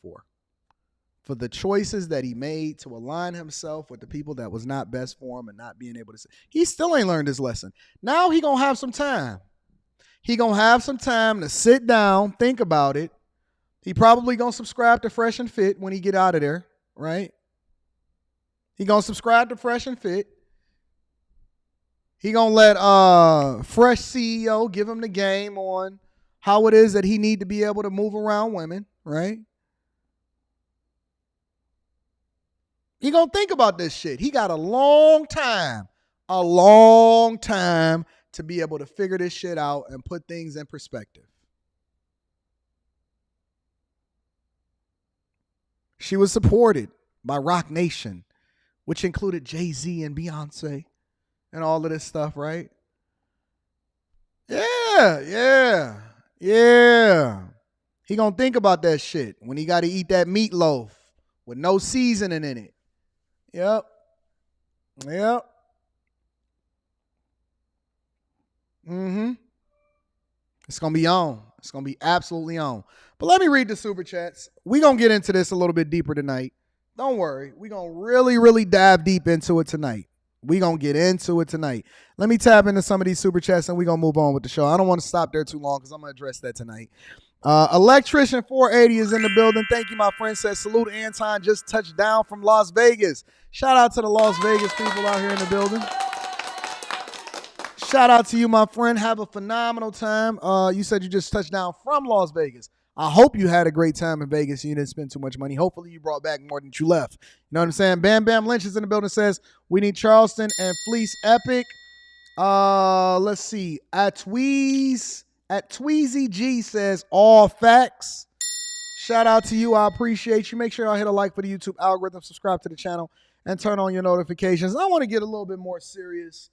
Speaker 1: for the choices that he made to align himself with the people that was not best for him and not being able to say. He still ain't learned his lesson. Now he gonna have some time. He gonna have some time to sit down, think about it. He probably gonna subscribe to Fresh and Fit when he get out of there, right? He gonna subscribe to Fresh and Fit. He gonna let Fresh CEO give him the game on how it is that he need to be able to move around women, right? He gonna think about this shit. He got a long time to be able to figure this shit out and put things in perspective. She was supported by Rock Nation, which included Jay-Z and Beyonce and all of this stuff, right? Yeah. He gonna think about that shit when he got to eat that meatloaf with no seasoning in it. Yep. It's going to be on. It's going to be absolutely on. But let me read the super chats. We're going to get into this a little bit deeper tonight. Don't worry. We're going to really, really dive deep into it tonight. We're going to get into it tonight. Let me tap into some of these super chats and we're going to move on with the show. I don't want to stop there too long because I'm going to address that tonight. Electrician 480 is in the building. Thank you, my friend. Says, salute Anton. Just touched down from Las Vegas. Shout out to the Las Vegas people out here in the building. Shout out to you, my friend. Have a phenomenal time. You said you just touched down from Las Vegas. I hope you had a great time in Vegas and you didn't spend too much money. Hopefully you brought back more than you left. You know what I'm saying? Bam Bam Lynch is in the building. Says, we need Charleston and Fleece Epic. Let's see. At Tweezy G says, all facts. Shout out to you. I appreciate you. Make sure y'all hit a like for the YouTube algorithm, subscribe to the channel, and turn on your notifications. I want to get a little bit more serious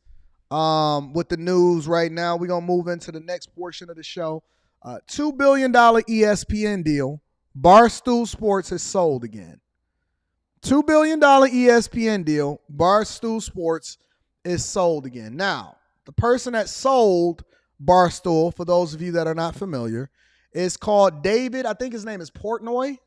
Speaker 1: with the news right now. We're going to move into the next portion of the show. $2 billion ESPN deal. Barstool Sports has sold again. $2 billion ESPN deal. Barstool Sports is sold again. Now, the person that sold Barstool, for those of you that are not familiar, is called David. I think his name is Portnoy.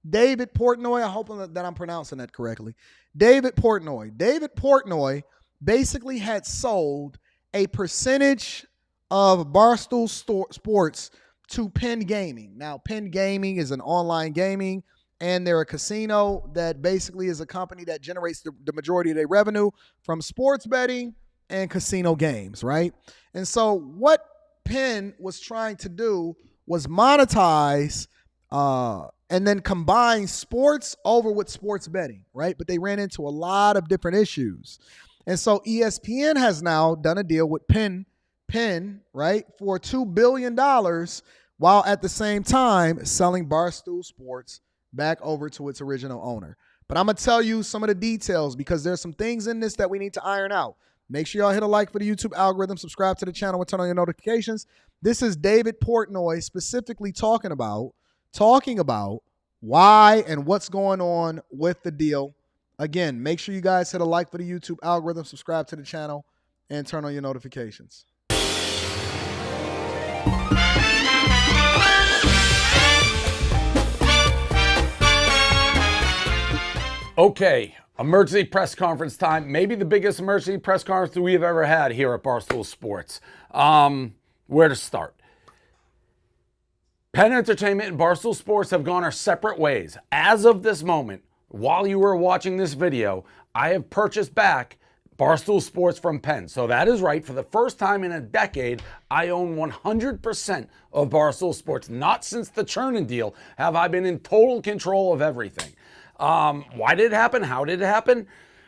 Speaker 1: David Portnoy, I hope that I'm pronouncing that correctly. David Portnoy. David Portnoy basically had sold a percentage of Barstool Sports to Penn Gaming. Now, Penn Gaming is an online gaming, and they're a casino that basically is a company that generates the majority of their revenue from sports betting and casino games, right? And so what Penn was trying to do was monetize and then combine sports over with sports betting, right? But they ran into a lot of different issues. And so ESPN has now done a deal with Penn, right, for $2 billion, while at the same time selling Barstool Sports back over to its original owner. But I'm going to tell you some of the details because there's some things in this that we need to iron out. Make sure y'all hit a like for the YouTube algorithm, subscribe to the channel, and turn on your notifications. This is David Portnoy specifically talking about why and what's going on with the deal. Again, make sure you guys hit a like for the YouTube algorithm, subscribe to the channel, and turn on your notifications.
Speaker 12: Okay, emergency press conference time. Maybe the biggest emergency press conference that we have ever had here at Barstool Sports. Where to start? Penn Entertainment and Barstool Sports have gone our separate ways. As of this moment, while you were watching this video, I have purchased back Barstool Sports from Penn. So that is right. For the first time in a decade, I own 100% of Barstool Sports. Not since the Chernin deal have I been in total control of everything. Why did it happen? How did it happen?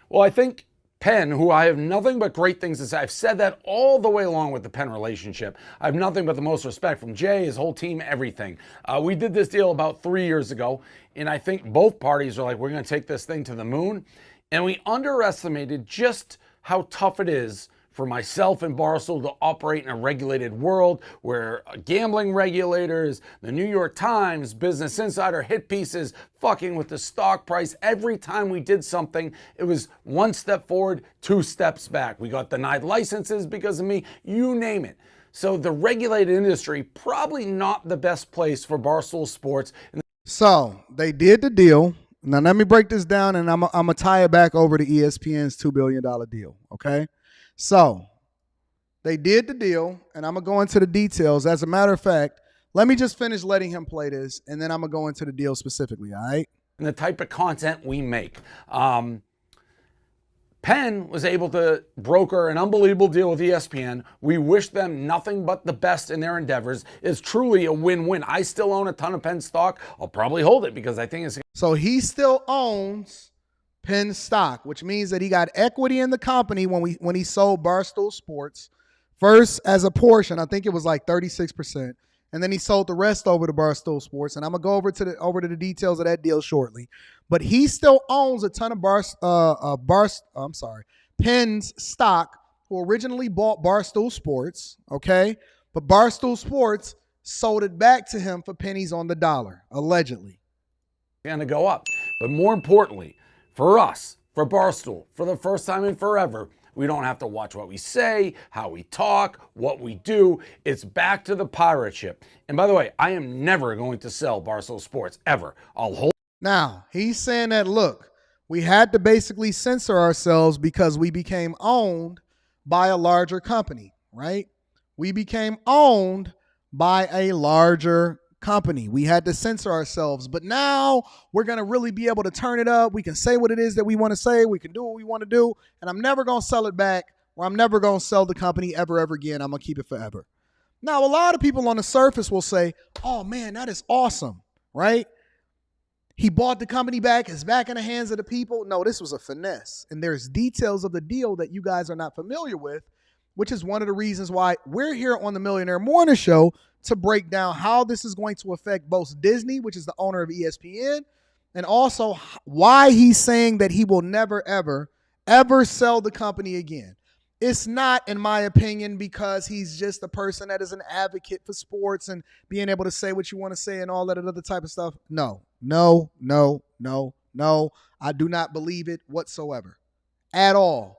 Speaker 12: Well, I think Penn, who I have nothing but great things to say. I've said that all the way along with the Penn relationship. I have nothing but the most respect from Jay, his whole team, everything. We did this deal about 3 years ago, and I think both parties are like, we're going to take this thing to the moon. And we underestimated just how tough it is for myself and Barstool to operate in a regulated world where gambling regulators, the New York Times, Business Insider, hit pieces, fucking with the stock price. Every time we did something, it was one step forward, 2 steps back. We got denied licenses because of me, you name it. So the regulated industry, probably not the best place for Barstool Sports.
Speaker 1: So they did the deal. Now let me break this down, and I'm going to tie it back over to ESPN's $2 billion deal, okay? So they did the deal, and I'm going to go into the details. As a matter of fact, let me just finish letting him play this, and then I'm going to go into the deal specifically, all right?
Speaker 12: And the type of content we make. Penn was able to broker an unbelievable deal with ESPN. We wish them nothing but the best in their endeavors. It's truly a win-win. I still own a ton of Penn stock. I'll probably hold it because I think it's...
Speaker 1: So he still owns Penn stock, which means that he got equity in the company when he sold Barstool Sports. First as a portion, I think it was like 36%, and then he sold the rest over to Barstool Sports. And I'm gonna go over to the details of that deal shortly. But he still owns a ton of Penn's stock, who originally bought Barstool Sports, okay? But Barstool Sports sold it back to him for pennies on the dollar, allegedly.
Speaker 12: Going to go up. But more importantly, for us, for Barstool, for the first time in forever, we don't have to watch what we say, how we talk, what we do. It's back to the pirate ship. And by the way, I am never going to sell Barstool Sports, ever. I'll hold.
Speaker 1: Now, he's saying that, look, we had to basically censor ourselves because we became owned by a larger company, right? We became owned by a larger company. We had to censor ourselves, but now we're going to really be able to turn it up. We can say what it is that we want to say. We can do what we want to do, and I'm never going to sell it back, or I'm never going to sell the company ever again. I'm going to keep it forever. Now, a lot of people on the surface will say, oh man, that is awesome, right? He bought the company back. It's back in the hands of the people. No, this was a finesse, and there's details of the deal that you guys are not familiar with, which is one of the reasons why we're here on the Millionaire Morning Show to break down how this is going to affect both Disney, which is the owner of ESPN, and also why he's saying that he will never, ever sell the company again. It's not, in my opinion, because he's just a person that is an advocate for sports and being able to say what you want to say and all that other type of stuff. No. I do not believe it whatsoever. At all.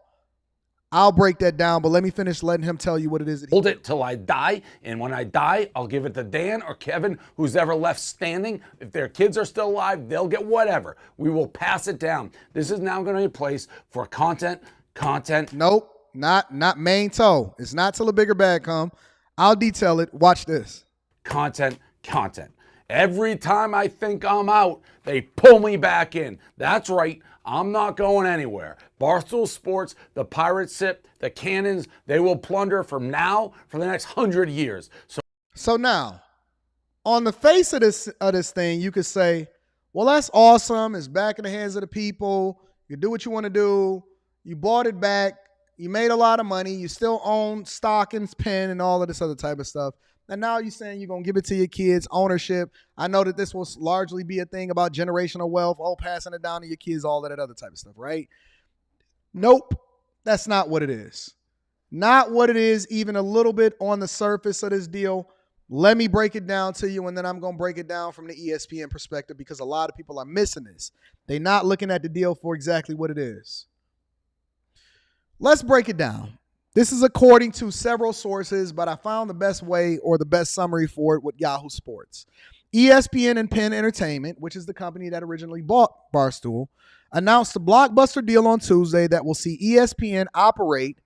Speaker 1: I'll break that down, but let me finish letting him tell you what it is.
Speaker 12: Hold it till I die, and when I die, I'll give it to Dan or Kevin, who's ever left standing. If their kids are still alive, they'll get whatever. We will pass it down. This is now going to be a place for content.
Speaker 1: Nope, not main toe. It's not till a bigger bag come. I'll detail it. Watch this.
Speaker 12: Content. Every time I think I'm out, they pull me back in. That's right. I'm not going anywhere. Barstool Sports, the pirate ship, the cannons, they will plunder from now for the next 100 years.
Speaker 1: So now, on the face of this thing, you could say, well, that's awesome. It's back in the hands of the people. You do what you want to do. You bought it back. You made a lot of money. You still own stock and Penn and all of this other type of stuff. And now you're saying you're going to give it to your kids, ownership. I know that this will largely be a thing about generational wealth, passing it down to your kids, all of that other type of stuff, right? Nope, that's not what it is. Not what it is, even a little bit on the surface of this deal. Let me break it down to you, and then I'm going to break it down from the ESPN perspective because a lot of people are missing this. They're not looking at the deal for exactly what it is. Let's break it down. This is according to several sources, but I found the best way or the best summary for it with Yahoo Sports. ESPN and Penn Entertainment, which is the company that originally bought Barstool, announced a blockbuster deal on Tuesday that will see ESPN operate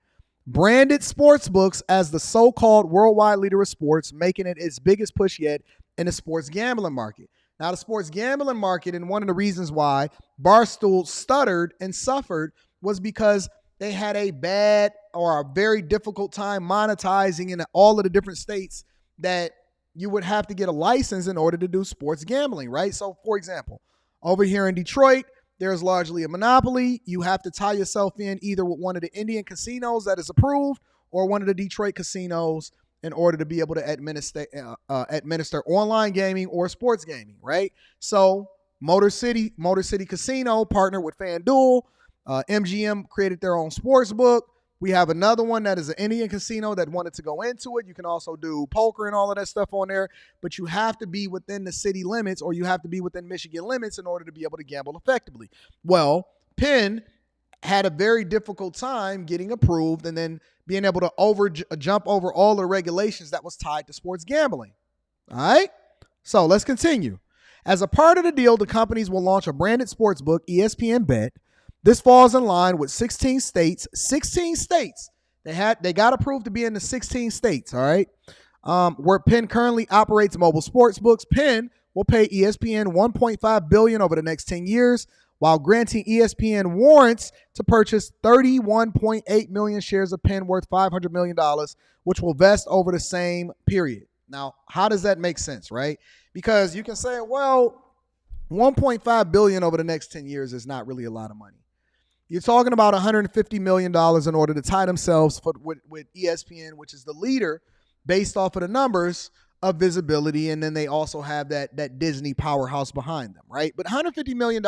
Speaker 1: branded sports books as the so-called worldwide leader of sports, making it its biggest push yet in the sports gambling market. Now, the sports gambling market, and one of the reasons why Barstool stuttered and suffered was because they had a bad or a very difficult time monetizing in all of the different states that you would have to get a license in order to do sports gambling, right? So, for example, over here in Detroit, there's largely a monopoly. You have to tie yourself in either with one of the Indian casinos that is approved or one of the Detroit casinos in order to be able to administer online gaming or sports gaming, right? So, Motor City Casino partnered with FanDuel. MGM created their own sports book. We have another one that is an Indian casino that wanted to go into it. You can also do poker and all of that stuff on there, but you have to be within the city limits or you have to be within Michigan limits in order to be able to gamble effectively. Well, Penn had a very difficult time getting approved and then being able to jump over all the regulations that was tied to sports gambling. All right? So let's continue. As a part of the deal, the companies will launch a branded sports book, ESPN Bet. This falls in line with 16 states. 16 states. They got approved to be in the 16 states, all right? Where Penn currently operates mobile sports books. Penn will pay ESPN $1.5 billion over the next 10 years, while granting ESPN warrants to purchase 31.8 million shares of Penn worth $500 million, which will vest over the same period. Now, how does that make sense, right? Because you can say, well, $1.5 billion over the next 10 years is not really a lot of money. You're talking about $150 million in order to tie themselves with ESPN, which is the leader based off of the numbers of visibility. And then they also have that Disney powerhouse behind them, right? But $150 million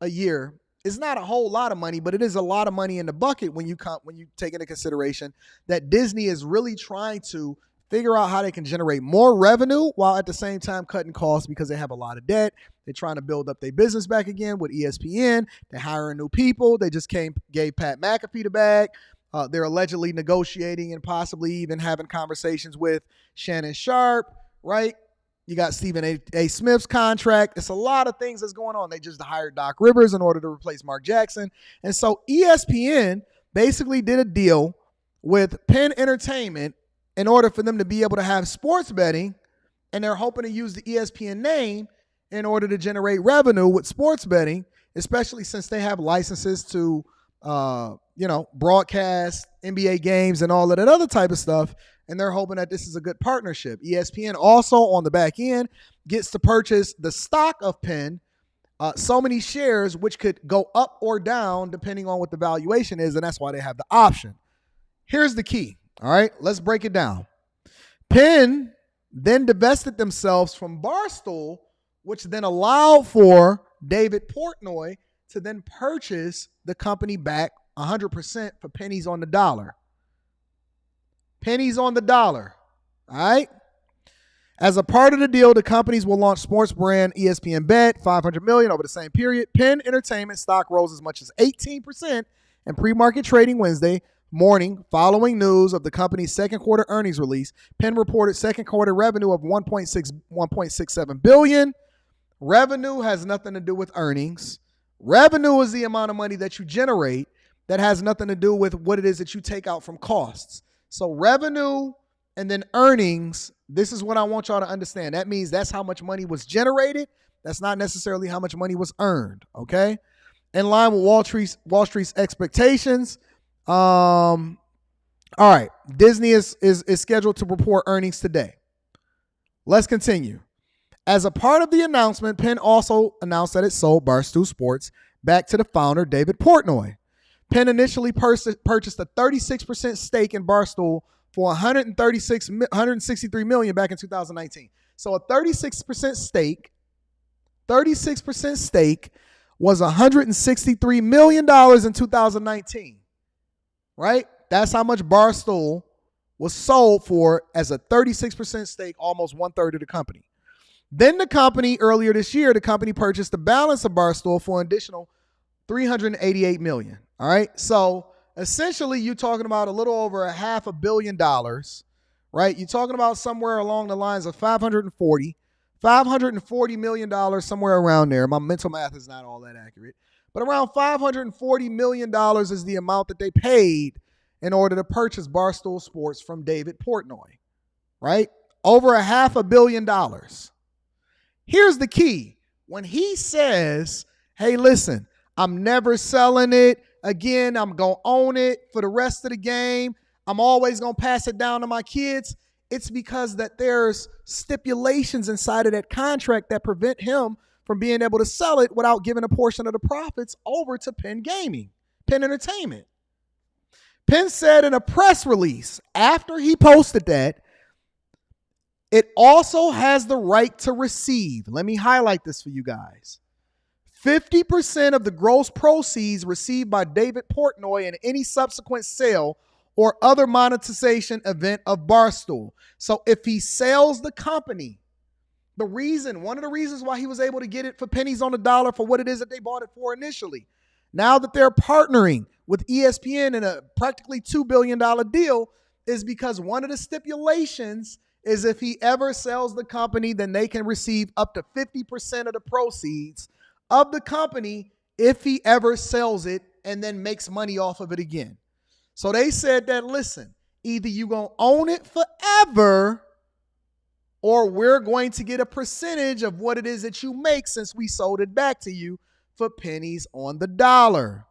Speaker 1: a year is not a whole lot of money, but it is a lot of money in the bucket when you take into consideration that Disney is really trying to figure out how they can generate more revenue while at the same time cutting costs because they have a lot of debt. They're trying to build up their business back again with ESPN. They're hiring new people. They just gave Pat McAfee the bag. They're allegedly negotiating and possibly even having conversations with Shannon Sharp, right? You got Stephen A. Smith's contract. It's a lot of things that's going on. They just hired Doc Rivers in order to replace Mark Jackson. And so ESPN basically did a deal with Penn Entertainment in order for them to be able to have sports betting, and they're hoping to use the ESPN name in order to generate revenue with sports betting, especially since they have licenses to, broadcast NBA games and all of that other type of stuff, and they're hoping that this is a good partnership. ESPN also, on the back end, gets to purchase the stock of Penn, so many shares, which could go up or down depending on what the valuation is, and that's why they have the option. Here's the key. All right, let's break it down. Penn then divested themselves from Barstool, which then allowed for David Portnoy to then purchase the company back 100% for pennies on the dollar. Pennies on the dollar. All right. As a part of the deal, the companies will launch sports brand ESPN Bet, $500 million over the same period. Penn Entertainment stock rose as much as 18% in pre-market trading Wednesday, morning, following news of the company's second quarter earnings release, Penn reported second quarter revenue of $1.67 billion. Revenue has nothing to do with earnings. Revenue is the amount of money that you generate that has nothing to do with what it is that you take out from costs. So revenue and then earnings, this is what I want y'all to understand. That means that's how much money was generated. That's not necessarily how much money was earned, okay? In line with Wall Street's expectations. All right, Disney is scheduled to report earnings today. Let's continue. As a part of the announcement, Penn also announced that it sold Barstool Sports back to the founder, David Portnoy. Penn initially purchased a 36% stake in Barstool for $163 million back in 2019. So a 36% stake was $163 million in 2019, right? That's how much Barstool was sold for as a 36% stake, almost 1/3 of the company. Then earlier this year, the company purchased the balance of Barstool for an additional $388 million. All right. So essentially, you're talking about a little over $500 million, right? You're talking about somewhere along the lines of $540 million, somewhere around there. My mental math is not all that accurate, but around $540 million is the amount that they paid in order to purchase Barstool Sports from David Portnoy, right? Over $500 million. Here's the key. When he says, hey, listen, I'm never selling it. Again, I'm going to own it for the rest of the game. I'm always going to pass it down to my kids. It's because that there's stipulations inside of that contract that prevent him from being able to sell it without giving a portion of the profits over to Penn Entertainment. Penn said in a press release after he posted that, it also has the right to receive. Let me highlight this for you guys. 50% of the gross proceeds received by David Portnoy in any subsequent sale or other monetization event of Barstool. So if he sells the company, one of the reasons why he was able to get it for pennies on the dollar for what it is that they bought it for initially, now that they're partnering with ESPN in a practically $2 billion deal, is because one of the stipulations is if he ever sells the company, then they can receive up to 50% of the proceeds of the company if he ever sells it and then makes money off of it again. So they said that, listen, either you're going to own it forever or we're going to get a percentage of what it is that you make since we sold it back to you for pennies on the dollar.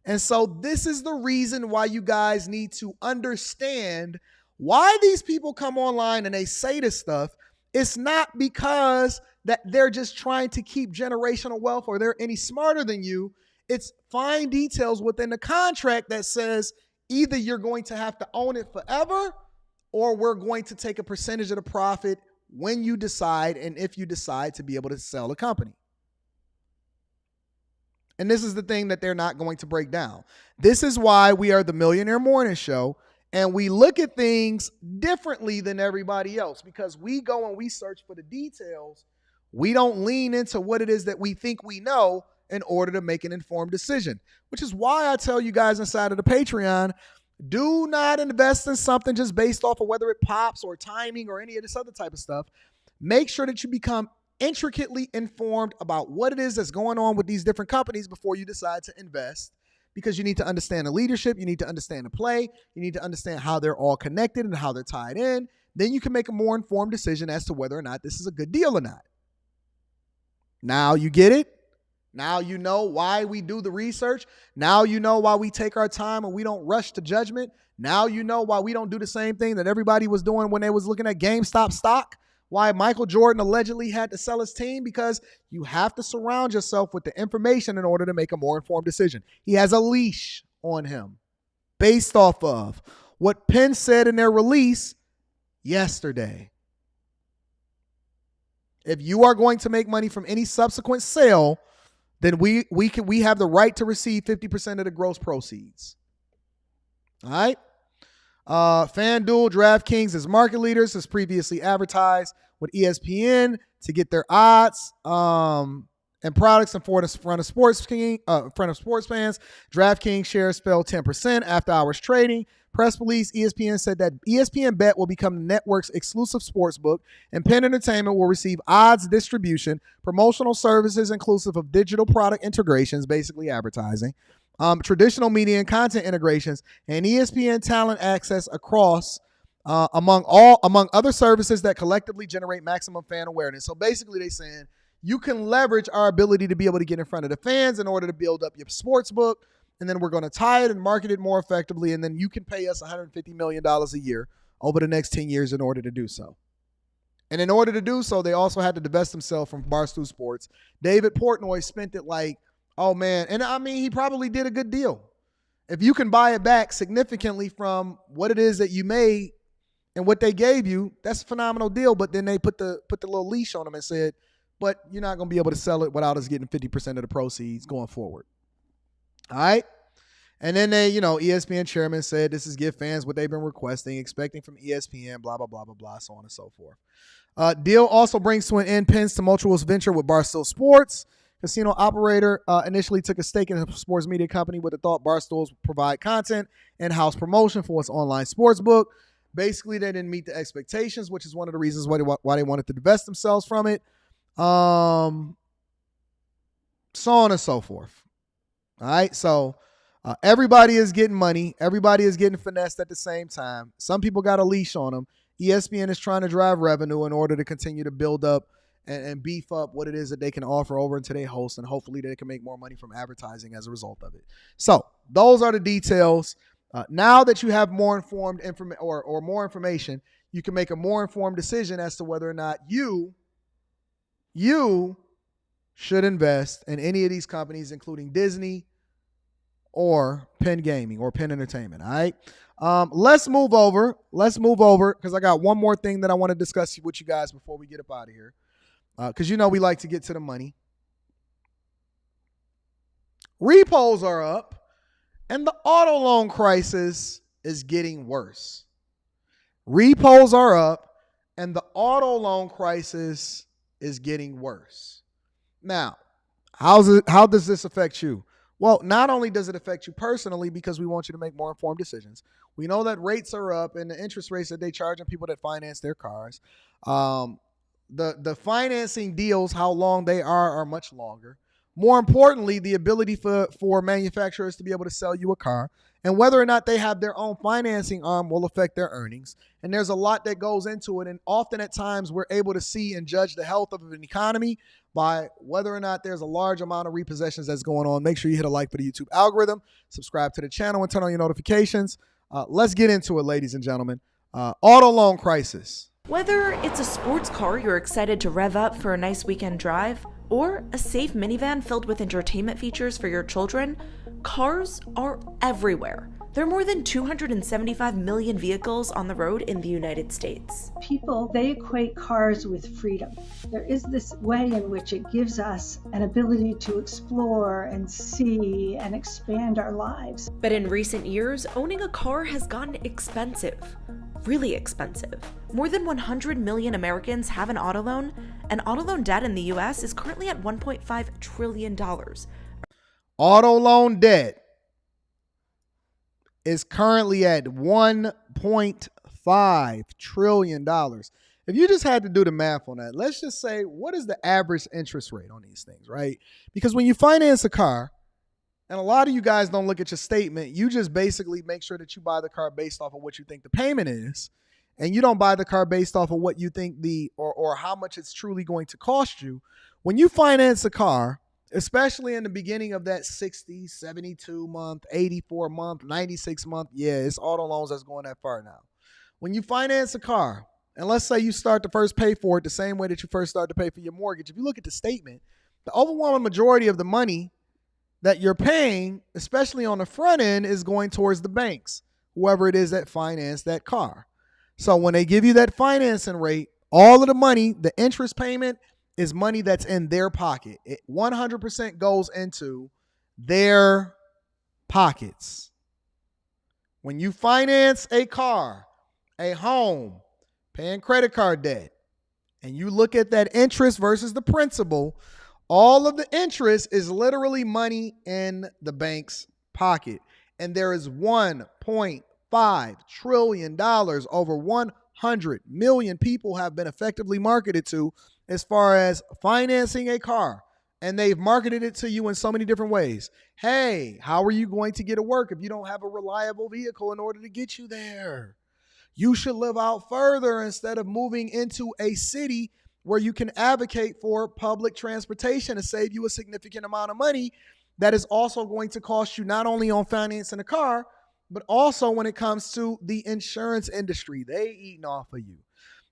Speaker 1: And so this is the reason why you guys need to understand why these people come online and they say this stuff. It's not because that they're just trying to keep generational wealth or they're any smarter than you. It's fine details within the contract that says either you're going to have to own it forever or we're going to take a percentage of the profit when you decide and if you decide to be able to sell the company. And this is the thing that they're not going to break down. This is why we are the Millionaire Morning Show, and we look at things differently than everybody else because we go and we search for the details. We don't lean into what it is that we think we know in order to make an informed decision, which is why I tell you guys inside of the Patreon, do not invest in something just based off of whether it pops or timing or any of this other type of stuff. Make sure that you become intricately informed about what it is that's going on with these different companies before you decide to invest, because you need to understand the leadership, you need to understand the play, you need to understand how they're all connected and how they're tied in. Then you can make a more informed decision as to whether or not this is a good deal or not. Now you get it. Now you know why we do the research. Now you know why we take our time and we don't rush to judgment. Now you know why we don't do the same thing that everybody was doing when they was looking at GameStop stock. Why Michael Jordan allegedly had to sell his team, because you have to surround yourself with the information in order to make a more informed decision. He has a leash on him based off of what Penn said in their release yesterday. If you are going to make money from any subsequent sale, then we have the right to receive 50% of the gross proceeds. All right. FanDuel, DraftKings as market leaders as previously advertised with ESPN to get their odds. and products in front of sports fans. DraftKings shares fell 10% after hours trading. Press release, ESPN said that ESPN Bet will become the network's exclusive sports book, and Penn Entertainment will receive odds distribution, promotional services inclusive of digital product integrations, basically advertising, traditional media and content integrations, and ESPN talent access across among other services that collectively generate maximum fan awareness. So basically they're saying you can leverage our ability to be able to get in front of the fans in order to build up your sports book, and then we're going to tie it and market it more effectively, and then you can pay us $150 million a year over the next 10 years in order to do so. And in order to do so, they also had to divest themselves from Barstool Sports. David Portnoy spent it like, oh man, and I mean, he probably did a good deal. If you can buy it back significantly from what it is that you made and what they gave you, that's a phenomenal deal. But then they put the little leash on them and said, but you're not going to be able to sell it without us getting 50% of the proceeds going forward. All right. And then they, ESPN chairman said this is give fans what they've been requesting, expecting from ESPN, blah, blah, blah, blah, blah, so on and so forth. Deal also brings to an end Penn's tumultuous venture with Barstool Sports. Casino operator initially took a stake in a sports media company with the thought Barstools would provide content and house promotion for its online sports book. Basically, they didn't meet the expectations, which is one of the reasons why they wanted to divest themselves from it. So on and so forth. All right, so everybody is getting money. Everybody is getting finessed at the same time. Some people got a leash on them. ESPN is trying to drive revenue in order to continue to build up and beef up what it is that they can offer over into their hosts, and hopefully they can make more money from advertising as a result of it. So those are the details. Now that you have more informed or more information, you can make a more informed decision as to whether or not you should invest in any of these companies, including Disney or Penn Gaming or Penn Entertainment. All right. Let's move over because I got one more thing that I want to discuss with you guys before we get up out of here. Because we like to get to the money. Repos are up, and the auto loan crisis is getting worse. Repos are up, and the auto loan crisis is getting worse. Now, how does this affect you? Well, not only does it affect you personally because we want you to make more informed decisions. We know that rates are up and the interest rates that they charge on people that finance their cars. The financing deals, how long they are much longer. More importantly, the ability for manufacturers to be able to sell you a car, and whether or not they have their own financing arm will affect their earnings. And there's a lot that goes into it. And often at times we're able to see and judge the health of an economy by whether or not there's a large amount of repossessions that's going on. Make sure you hit a like for the YouTube algorithm, subscribe to the channel, and turn on your notifications. Let's get into it, ladies and gentlemen. Auto loan crisis.
Speaker 13: Whether it's a sports car you're excited to rev up for a nice weekend drive, or a safe minivan filled with entertainment features for your children, cars are everywhere. There are more than 275 million vehicles on the road in the United States.
Speaker 14: People, they equate cars with freedom. There is this way in which it gives us an ability to explore and see and expand our lives.
Speaker 13: But in recent years, owning a car has gotten expensive. Really expensive. More than 100 million Americans have an auto loan, and auto loan debt in the U.S. is currently at $1.5 trillion.
Speaker 1: Auto loan debt is currently at $1.5 trillion. If you just had to do the math on that, let's just say, what is the average interest rate on these things, right? Because when you finance a car, and a lot of you guys don't look at your statement, you just basically make sure that you buy the car based off of what you think the payment is, and you don't buy the car based off of what you think or how much it's truly going to cost you. When you finance a car, especially in the beginning of that 60, 72 month, 84 month, 96 month, yeah, it's auto loans that's going that far now. When you finance a car, and let's say you start to first pay for it the same way that you first start to pay for your mortgage, if you look at the statement, the overwhelming majority of the money that you're paying, especially on the front end, is going towards the banks, whoever it is that financed that car. So when they give you that financing rate, all of the money, the interest payment, is money that's in their pocket. It 100% goes into their pockets. When you finance a car, a home, paying credit card debt, and you look at that interest versus the principal, All of the interest is literally money in the bank's pocket. And there is $1.5 trillion, over 100 million people have been effectively marketed to as far as financing a car. And they've marketed it to you in so many different ways. Hey, how are you going to get to work if you don't have a reliable vehicle in order to get you there? You should live out further instead of moving into a city where you can advocate for public transportation to save you a significant amount of money that is also going to cost you not only on financing a car, but also when it comes to the insurance industry. They eating off of you.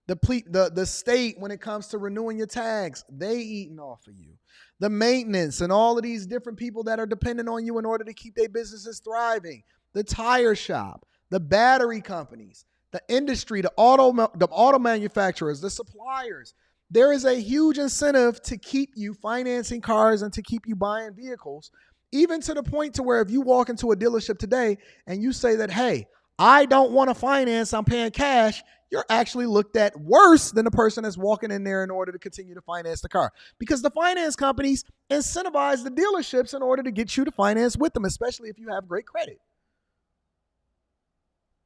Speaker 1: The state, when it comes to renewing your tags, they eating off of you. The maintenance and all of these different people that are dependent on you in order to keep their businesses thriving. The tire shop, the battery companies, the industry, the auto manufacturers, the suppliers. There is a huge incentive to keep you financing cars and to keep you buying vehicles, even to the point to where if you walk into a dealership today and you say that, hey, I don't want to finance, I'm paying cash, you're actually looked at worse than the person that's walking in there in order to continue to finance the car. Because the finance companies incentivize the dealerships in order to get you to finance with them, especially if you have great credit.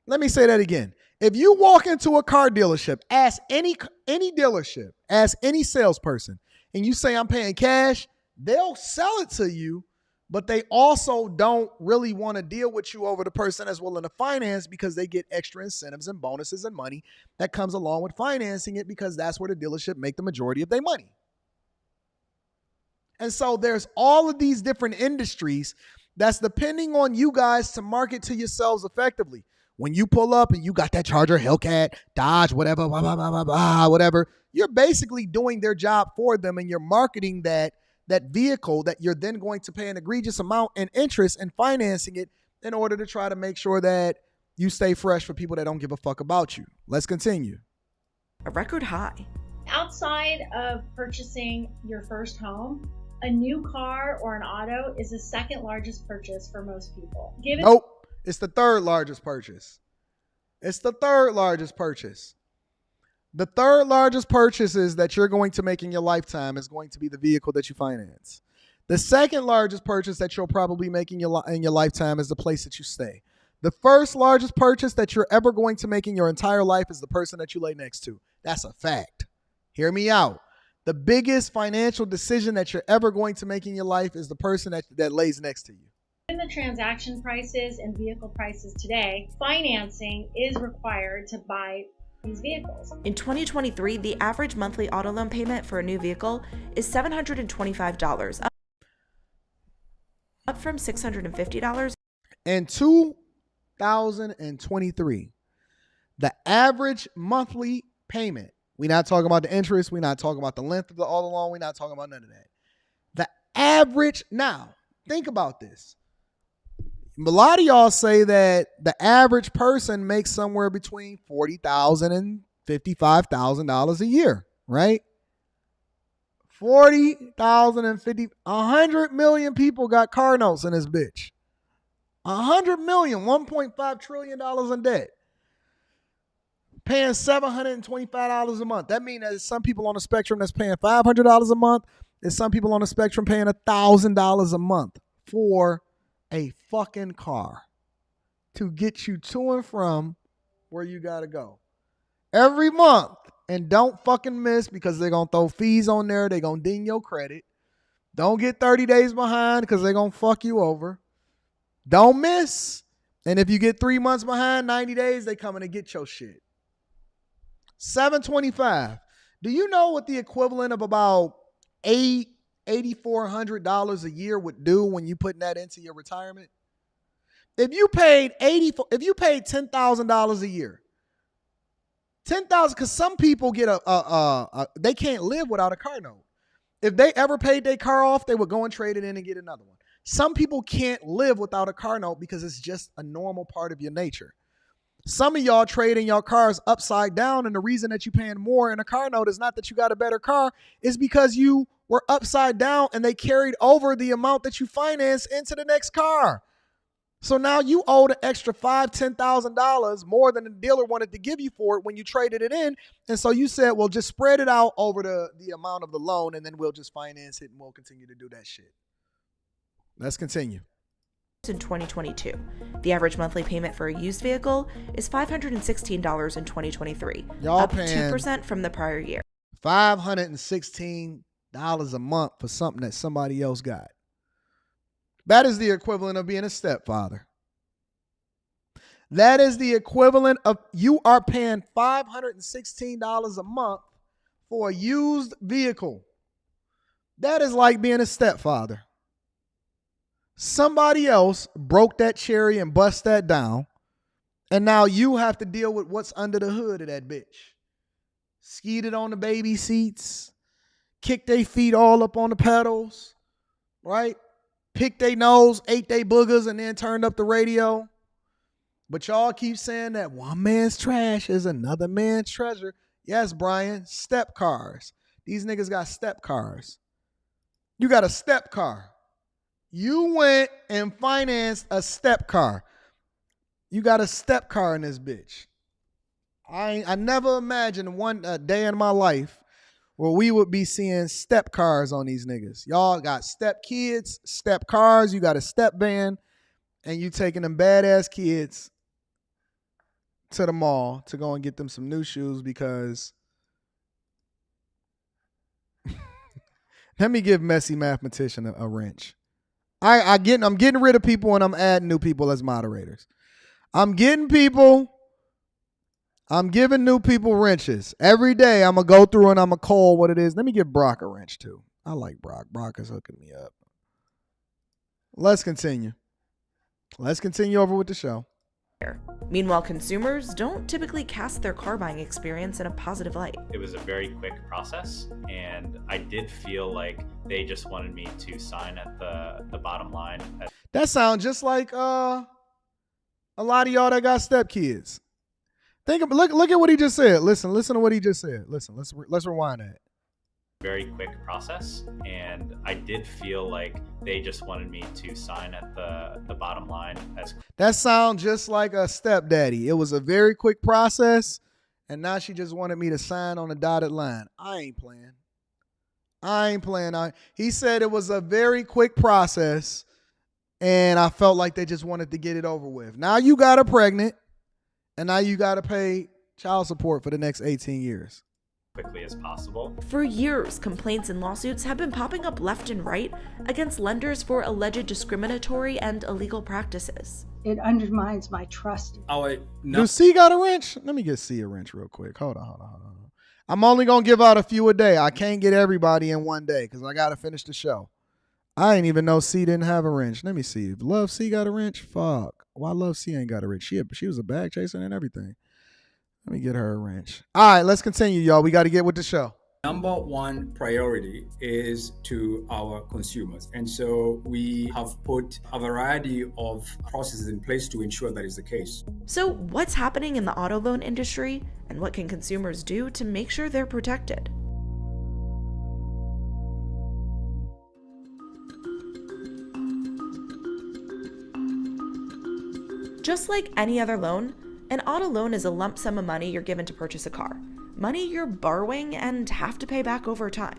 Speaker 1: Let me say that again. If you walk into a car dealership, ask any dealership, ask any salesperson, and you say I'm paying cash, they'll sell it to you, but they also don't really want to deal with you over the person that's willing to finance because they get extra incentives and bonuses and money that comes along with financing it because that's where the dealership make the majority of their money. And so there's all of these different industries that's depending on you guys to market to yourselves effectively. When you pull up and you got that Charger, Hellcat, Dodge, whatever, blah, blah, blah, blah, blah, whatever, you're basically doing their job for them and you're marketing that vehicle that you're then going to pay an egregious amount in interest and financing it in order to try to make sure that you stay fresh for people that don't give a fuck about you. Let's continue.
Speaker 13: A record high.
Speaker 15: Outside of purchasing your first home, a new car or an auto is the second largest purchase for most people.
Speaker 1: Nope. It's the third largest purchase. It's the third largest purchase. The third largest purchases that you're going to make in your lifetime is going to be the vehicle that you finance. The second largest purchase that you'll probably make in your lifetime is the place that you stay. The first largest purchase that you're ever going to make in your entire life is the person that you lay next to. That's a fact. Hear me out. The biggest financial decision that you're ever going to make in your life is the person that lays next to you.
Speaker 15: Given the transaction prices and vehicle prices today, financing is required to buy these vehicles.
Speaker 13: In 2023, the average monthly auto loan payment for a new vehicle is $725, up from $650.
Speaker 1: In 2023, the average monthly payment, we're not talking about the interest, we're not talking about the length of the auto loan, we're not talking about none of that. The average, now, think about this. A lot of y'all say that the average person makes somewhere between $40,000 and $55,000 a year, right? 40,000 and 50, 100 million people got car notes in this bitch. 100 million, $1.5 trillion in debt. Paying $725 a month. That means there's some people on the spectrum that's paying $500 a month. There's some people on the spectrum paying $1,000 a month for a fucking car to get you to and from where you gotta go every month. And don't fucking miss, because they're gonna throw fees on there. They're gonna ding your credit. Don't get 30 days behind because they're gonna fuck you over. Don't miss. And if you get 3 months behind, 90 days, they coming to get your shit. $725. Do you know what the equivalent of about $8,400 a year would do when you putting that into your retirement? If you paid $10,000 a year, $10,000, because some people get they can't live without a car note. If they ever paid their car off, they would go and trade it in and get another one. Some people can't live without a car note because it's just a normal part of your nature. Some of y'all trading your cars upside down, and the reason that you're paying more in a car note is not that you got a better car, is because you were upside down and they carried over the amount that you financed into the next car. So now you owe the extra $5,000, $10,000 more than the dealer wanted to give you for it when you traded it in. And so you said, well, just spread it out over the amount of the loan, and then we'll just finance it and we'll continue to do that shit. Let's continue.
Speaker 13: In 2022, the average monthly payment for a used vehicle is $516 in 2023,
Speaker 1: Y'all
Speaker 13: up
Speaker 1: paying
Speaker 13: 2% from the prior year.
Speaker 1: $516 a month for something that somebody else got. That is the equivalent of being a stepfather. That is the equivalent of you are paying $516 a month for a used vehicle. That is like being a stepfather. Somebody else broke that cherry and bust that down, and now you have to deal with what's under the hood of that bitch. Skeeted on the baby seats, kicked their feet all up on the pedals, right? Picked their nose, ate their boogers, and then turned up the radio. But y'all keep saying that one man's trash is another man's treasure. Yes, Brian, step cars. These niggas got step cars. You got a step car. You went and financed a step car. You got a step car in this bitch. I never imagined one day in my life where we would be seeing step cars on these niggas. Y'all got step kids, step cars, you got a step van, and you taking them badass kids to the mall to go and get them some new shoes because let me give messy mathematician a wrench. I'm getting rid of people and I'm adding new people as moderators. I'm giving new people wrenches. Every day I'm going to go through and I'm going to call what it is. Let me give Brock a wrench too. I like Brock. Brock is hooking me up. Let's continue. Let's continue over with the show.
Speaker 13: Meanwhile, consumers don't typically cast their car buying experience in a positive light.
Speaker 16: It was a very quick process, and I did feel like they just wanted me to sign at the bottom line.
Speaker 1: That sounds just like a lot of y'all that got stepkids. Look at what he just said. Listen to what he just said. Listen, let's rewind that.
Speaker 16: Very quick process, and I did feel like they just wanted me to sign at the bottom line.
Speaker 1: That sounds just like a stepdaddy. It was a very quick process, and now she just wanted me to sign on the dotted line. I ain't playing. He said it was a very quick process, and I felt like they just wanted to get it over with. Now you got her pregnant, and now you got to pay child support for the next 18 years.
Speaker 16: Quickly as possible.
Speaker 13: For years, complaints and lawsuits have been popping up left and right against lenders for alleged discriminatory and illegal practices.
Speaker 14: It undermines my trust.
Speaker 1: Do C got a wrench? Let me get C a wrench real quick. Hold on. I'm only going to give out a few a day. I can't get everybody in one day because I got to finish the show. I didn't even know C didn't have a wrench. Let me see. If Love C got a wrench? Fuck. Why Love C ain't got a wrench? She was a bag chaser and everything. Let me get her a wrench. All right, let's continue, y'all. We got to get with the show.
Speaker 17: Number one priority is to our consumers. And so we have put a variety of processes in place to ensure that is the case.
Speaker 13: So what's happening in the auto loan industry, and what can consumers do to make sure they're protected? Just like any other loan, an auto loan is a lump sum of money you're given to purchase a car. Money you're borrowing and have to pay back over time.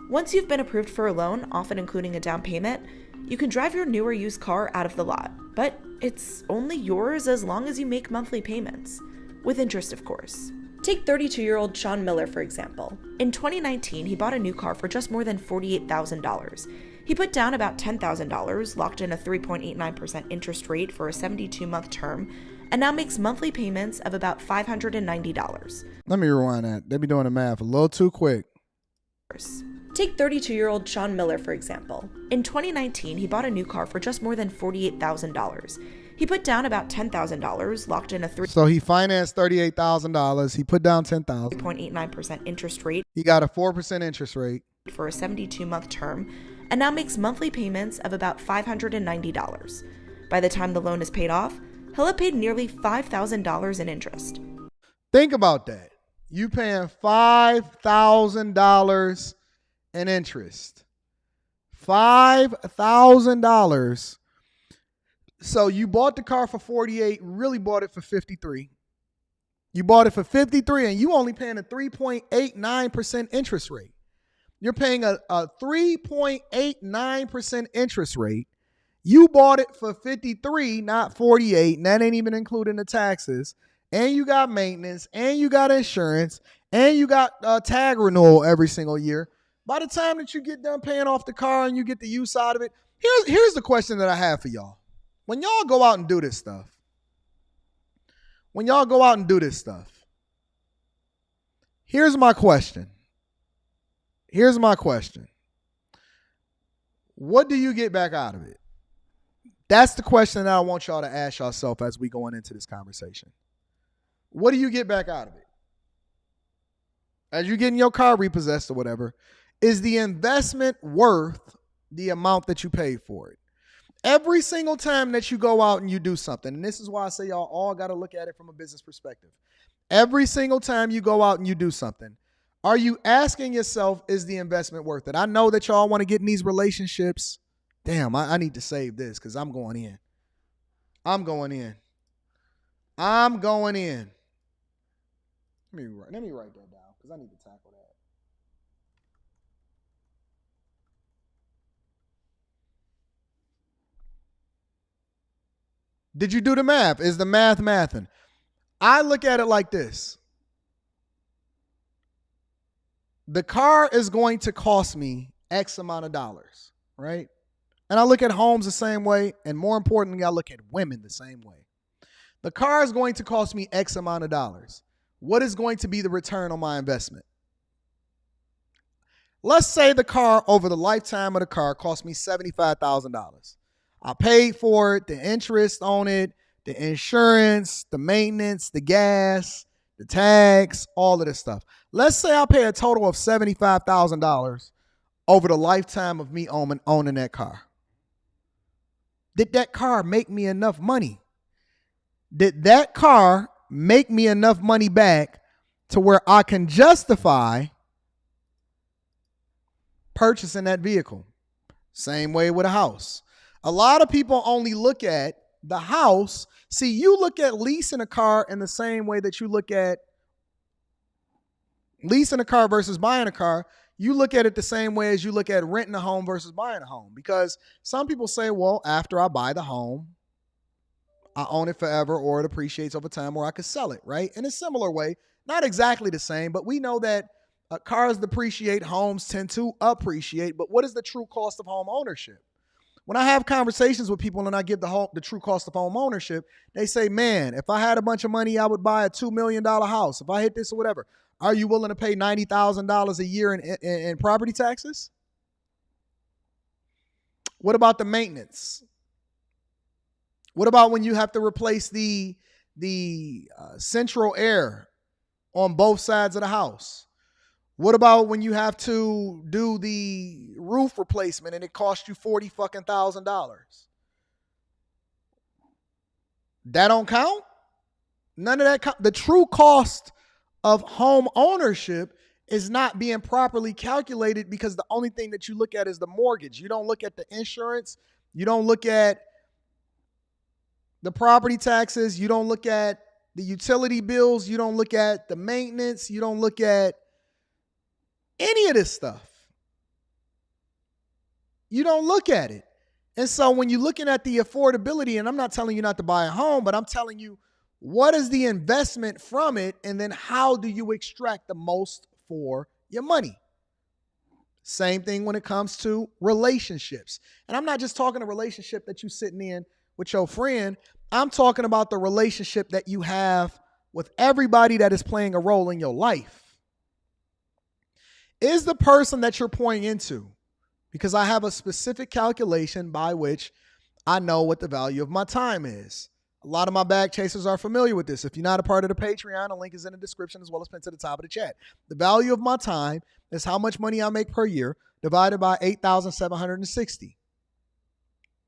Speaker 13: Once you've been approved for a loan, often including a down payment, you can drive your new or used car out of the lot. But it's only yours as long as you make monthly payments. With interest, of course. Take 32-year-old Sean Miller, for example. In 2019, he bought a new car for just more than $48,000. He put down about $10,000, locked in a 3.89% interest rate for a 72-month term, and now makes monthly payments of about $590.
Speaker 1: Let me rewind that. They be doing the math a little too quick.
Speaker 13: Take 32-year-old Sean Miller, for example. In 2019, he bought a new car for just more than $48,000. He put down about $10,000, locked in a
Speaker 1: So he financed $38,000. He put down $10,000.
Speaker 13: 3.89% interest rate.
Speaker 1: He got a 4% interest rate
Speaker 13: for a 72-month term, and now makes monthly payments of about $590. By the time the loan is paid off, he'll have paid nearly $5,000 in interest.
Speaker 1: Think about that. You paying $5,000 in interest. $5,000 So you bought the car for 48, really bought it for 53. You bought it for 53 and you only paying a 3.89% interest rate. You're paying a 3.89% interest rate. You bought it for 53, not 48, and that ain't even including the taxes. And you got maintenance, and you got insurance, and you got tag renewal every single year. By the time that you get done paying off the car and you get the use out of it, here's the question that I have for y'all. When y'all go out and do this stuff, here's my question. What do you get back out of it? That's the question that I want y'all to ask yourself as we going into this conversation. What do you get back out of it? As you're getting your car repossessed or whatever, is the investment worth the amount that you paid for it? Every single time that you go out and you do something, and this is why I say y'all all got to look at it from a business perspective. Every single time you go out and you do something, are you asking yourself, is the investment worth it? I know that y'all want to get in these relationships. Damn, I need to save this because I'm going in. Let me write that down because I need to tackle that. Did you do the math? Is the math mathing? I look at it like this. The car is going to cost me X amount of dollars, right? And I look at homes the same way, and more importantly, I look at women the same way. The car is going to cost me X amount of dollars. What is going to be the return on my investment? Let's say the car over the lifetime of the car cost me $75,000. I paid for it, the interest on it, the insurance, the maintenance, the gas, the tags, all of this stuff. Let's say I pay a total of $75,000 over the lifetime of me owning that car. Did that car make me enough money? Did that car make me enough money back to where I can justify purchasing that vehicle? Same way with a house. A lot of people only look at the house. See, you look at leasing a car in the same way that you look at leasing a car versus buying a car. You look at it the same way as you look at renting a home versus buying a home. Because some people say, well, after I buy the home, I own it forever, or it appreciates over time, or I could sell it, right? In a similar way, not exactly the same, but we know that cars depreciate, homes tend to appreciate. But what is the true cost of home ownership? When I have conversations with people and I give the true cost of home ownership, they say, man, if I had a bunch of money, I would buy a $2 million house. If I hit this or whatever, are you willing to pay $90,000 a year in property taxes? What about the maintenance? What about when you have to replace the central air on both sides of the house? What about when you have to do the roof replacement and it costs you $40,000? That don't count? None of that count. The true cost of home ownership is not being properly calculated because the only thing that you look at is the mortgage. You don't look at the insurance. You don't look at the property taxes. You don't look at the utility bills. You don't look at the maintenance. You don't look at any of this stuff. You don't look at it. And so when you're looking at the affordability, and I'm not telling you not to buy a home, but I'm telling you what is the investment from it, and then how do you extract the most for your money? Same thing when it comes to relationships. And I'm not just talking a relationship that you're sitting in with your friend. I'm talking about the relationship that you have with everybody that is playing a role in your life. Is the person that you're pouring into, because I have a specific calculation by which I know what the value of my time is. A lot of my bag chasers are familiar with this. If you're not a part of the Patreon, a link is in the description as well as pinned to the top of the chat. The value of my time is how much money I make per year divided by 8,760.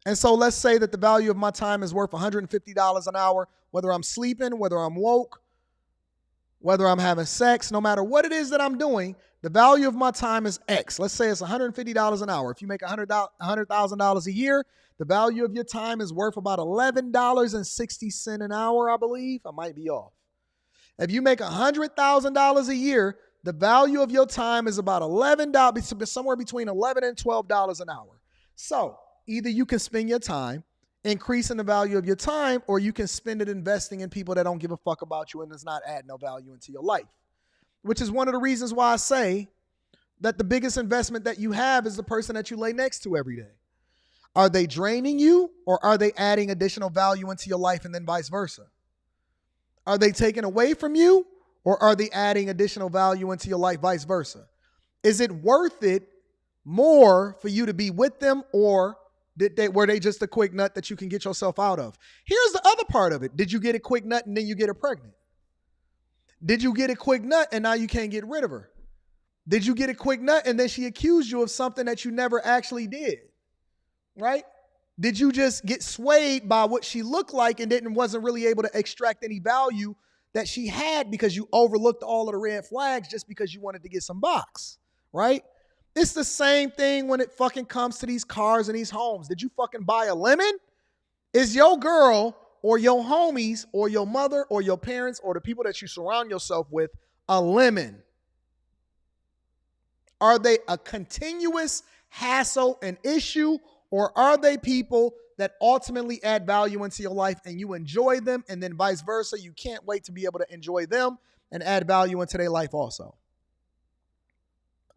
Speaker 1: And so let's say that the value of my time is worth $150 an hour, whether I'm sleeping, whether I'm woke, whether I'm having sex, no matter what it is that I'm doing, the value of my time is X. Let's say it's $150 an hour. If you make $100,000 a year, the value of your time is worth about $11.60 an hour, I believe. I might be off. If you make $100,000 a year, the value of your time is about $11, somewhere between $11 and $12 an hour. So either you can spend your time increasing the value of your time, or you can spend it investing in people that don't give a fuck about you and does not add no value into your life. Which is one of the reasons why I say that the biggest investment that you have is the person that you lay next to every day. Are they draining you, or are they adding additional value into your life, and then vice versa? Are they taking away from you, or are they adding additional value into your life, vice versa? Is it worth it more for you to be with them, or were they just a quick nut that you can get yourself out of? Here's the other part of it. Did you get a quick nut and then you get her pregnant? Did you get a quick nut and now you can't get rid of her? Did you get a quick nut and then she accused you of something that you never actually did? Right? Did you just get swayed by what she looked like and wasn't really able to extract any value that she had because you overlooked all of the red flags just because you wanted to get some box? Right? It's the same thing when it fucking comes to these cars and these homes. Did you fucking buy a lemon? Is your girl or your homies or your mother or your parents or the people that you surround yourself with a lemon? Are they a continuous hassle and issue, or are they people that ultimately add value into your life and you enjoy them, and then vice versa, you can't wait to be able to enjoy them and add value into their life also?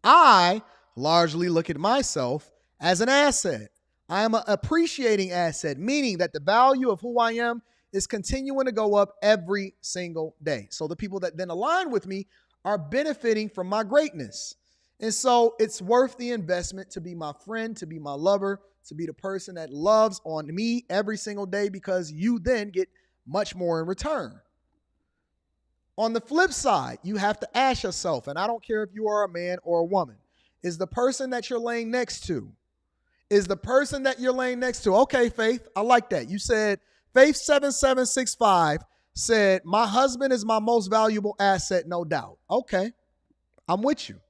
Speaker 1: I largely look at myself as an asset. I am an appreciating asset, meaning that the value of who I am is continuing to go up every single day. So the people that then align with me are benefiting from my greatness. And so it's worth the investment to be my friend, to be my lover, to be the person that loves on me every single day, because you then get much more in return. On the flip side, you have to ask yourself, and I don't care if you are a man or a woman, is the person that you're laying next to, okay, Faith, I like that. You said, Faith7765 said, my husband is my most valuable asset, no doubt. Okay, I'm with you.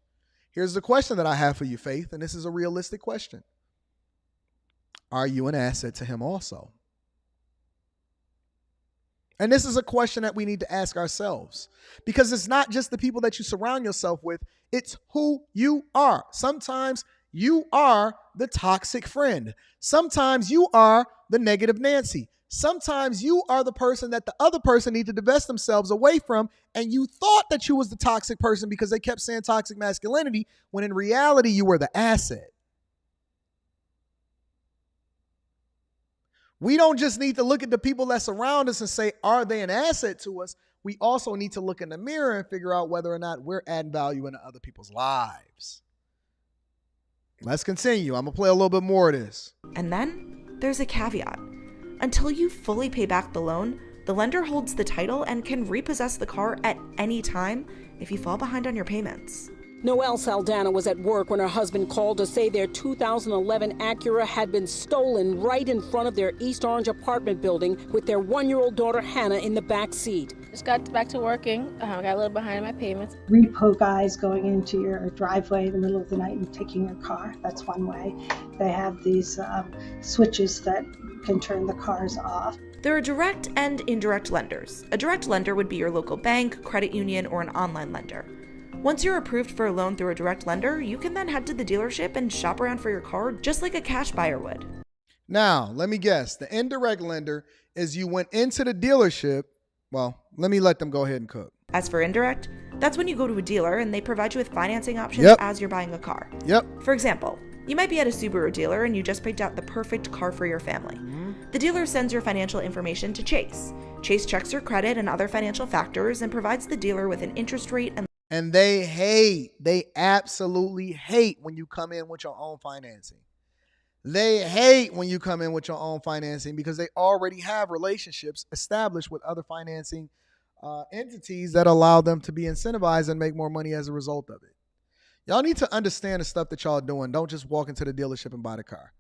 Speaker 1: Here's the question that I have for you, Faith, and this is a realistic question. Are you an asset to him also? And this is a question that we need to ask ourselves, because it's not just the people that you surround yourself with, it's who you are. Sometimes you are the toxic friend. Sometimes you are the negative Nancy. Sometimes you are the person that the other person needs to divest themselves away from, and you thought that you was the toxic person because they kept saying toxic masculinity, when in reality you were the asset. We don't just need to look at the people that surround us and say, are they an asset to us? We also need to look in the mirror and figure out whether or not we're adding value into other people's lives. Let's continue. I'm going to play a little bit more of this.
Speaker 13: And then there's a caveat. Until you fully pay back the loan, the lender holds the title and can repossess the car at any time if you fall behind on your payments.
Speaker 18: Noelle Saldana was at work when her husband called to say their 2011 Acura had been stolen right in front of their East Orange apartment building with their 1-year-old daughter Hannah in the back seat.
Speaker 19: Just got back to working. Got a little behind on my payments.
Speaker 14: Repo guys going into your driveway in the middle of the night and taking your car. That's one way. They have these switches that can turn the cars off.
Speaker 13: There are direct and indirect lenders. A direct lender would be your local bank, credit union, or an online lender. Once you're approved for a loan through a direct lender, you can then head to the dealership and shop around for your car just like a cash buyer would.
Speaker 1: Now, let me guess. The indirect lender is you went into the dealership. Well, let me let them go ahead and cook.
Speaker 13: As for indirect, that's when you go to a dealer and they provide you with financing options as you're buying a car. For example, you might be at a Subaru dealer and you just picked out the perfect car for your family. The dealer sends your financial information to Chase. Chase checks your credit and other financial factors and provides the dealer with an interest rate
Speaker 1: and they absolutely hate when you come in with your own financing. They hate when you come in with your own financing because they already have relationships established with other financing entities that allow them to be incentivized and make more money as a result of it. Y'all need to understand the stuff that y'all doing. Don't just walk into the dealership and buy the car.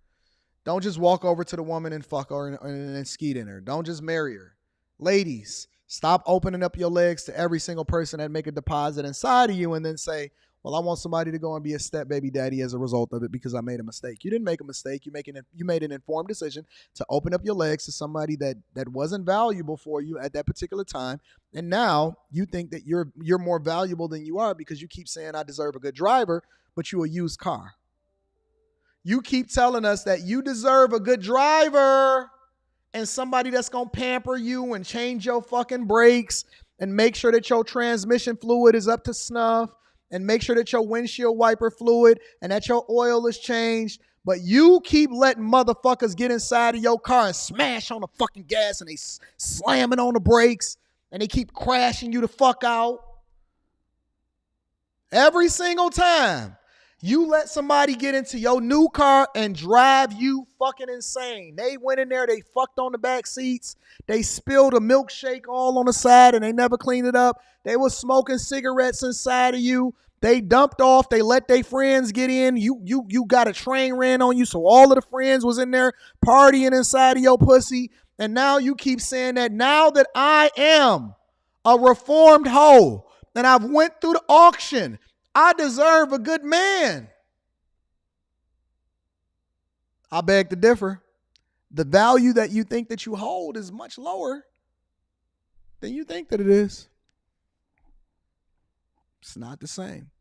Speaker 1: Don't just walk over to the woman and fuck her and skeet in her. Don't just marry her. Ladies, Stop opening up your legs to every single person that make a deposit inside of you and then say, well, I want somebody to go and be a step baby daddy as a result of it because I made a mistake. You didn't make a mistake. You made an informed decision to open up your legs to somebody that wasn't valuable for you at that particular time. And now you think that you're more valuable than you are because you keep saying I deserve a good driver, but you a used car. You keep telling us that you deserve a good driver and somebody that's going to pamper you and change your fucking brakes and make sure that your transmission fluid is up to snuff and make sure that your windshield wiper fluid and that your oil is changed. But you keep letting motherfuckers get inside of your car and smash on the fucking gas and they slamming on the brakes and they keep crashing you the fuck out. Every single time you let somebody get into your new car and drive you fucking insane. They went in there, they fucked on the back seats. They spilled a milkshake all on the side and they never cleaned it up. They was smoking cigarettes inside of you. They dumped off. They let their friends get in. You got a train ran on you, so all of the friends was in there partying inside of your pussy. And now you keep saying that now that I am a reformed hoe and I've went through the auction, I deserve a good man. I beg to differ. The value that you think that you hold is much lower than you think that it is. It's not the same.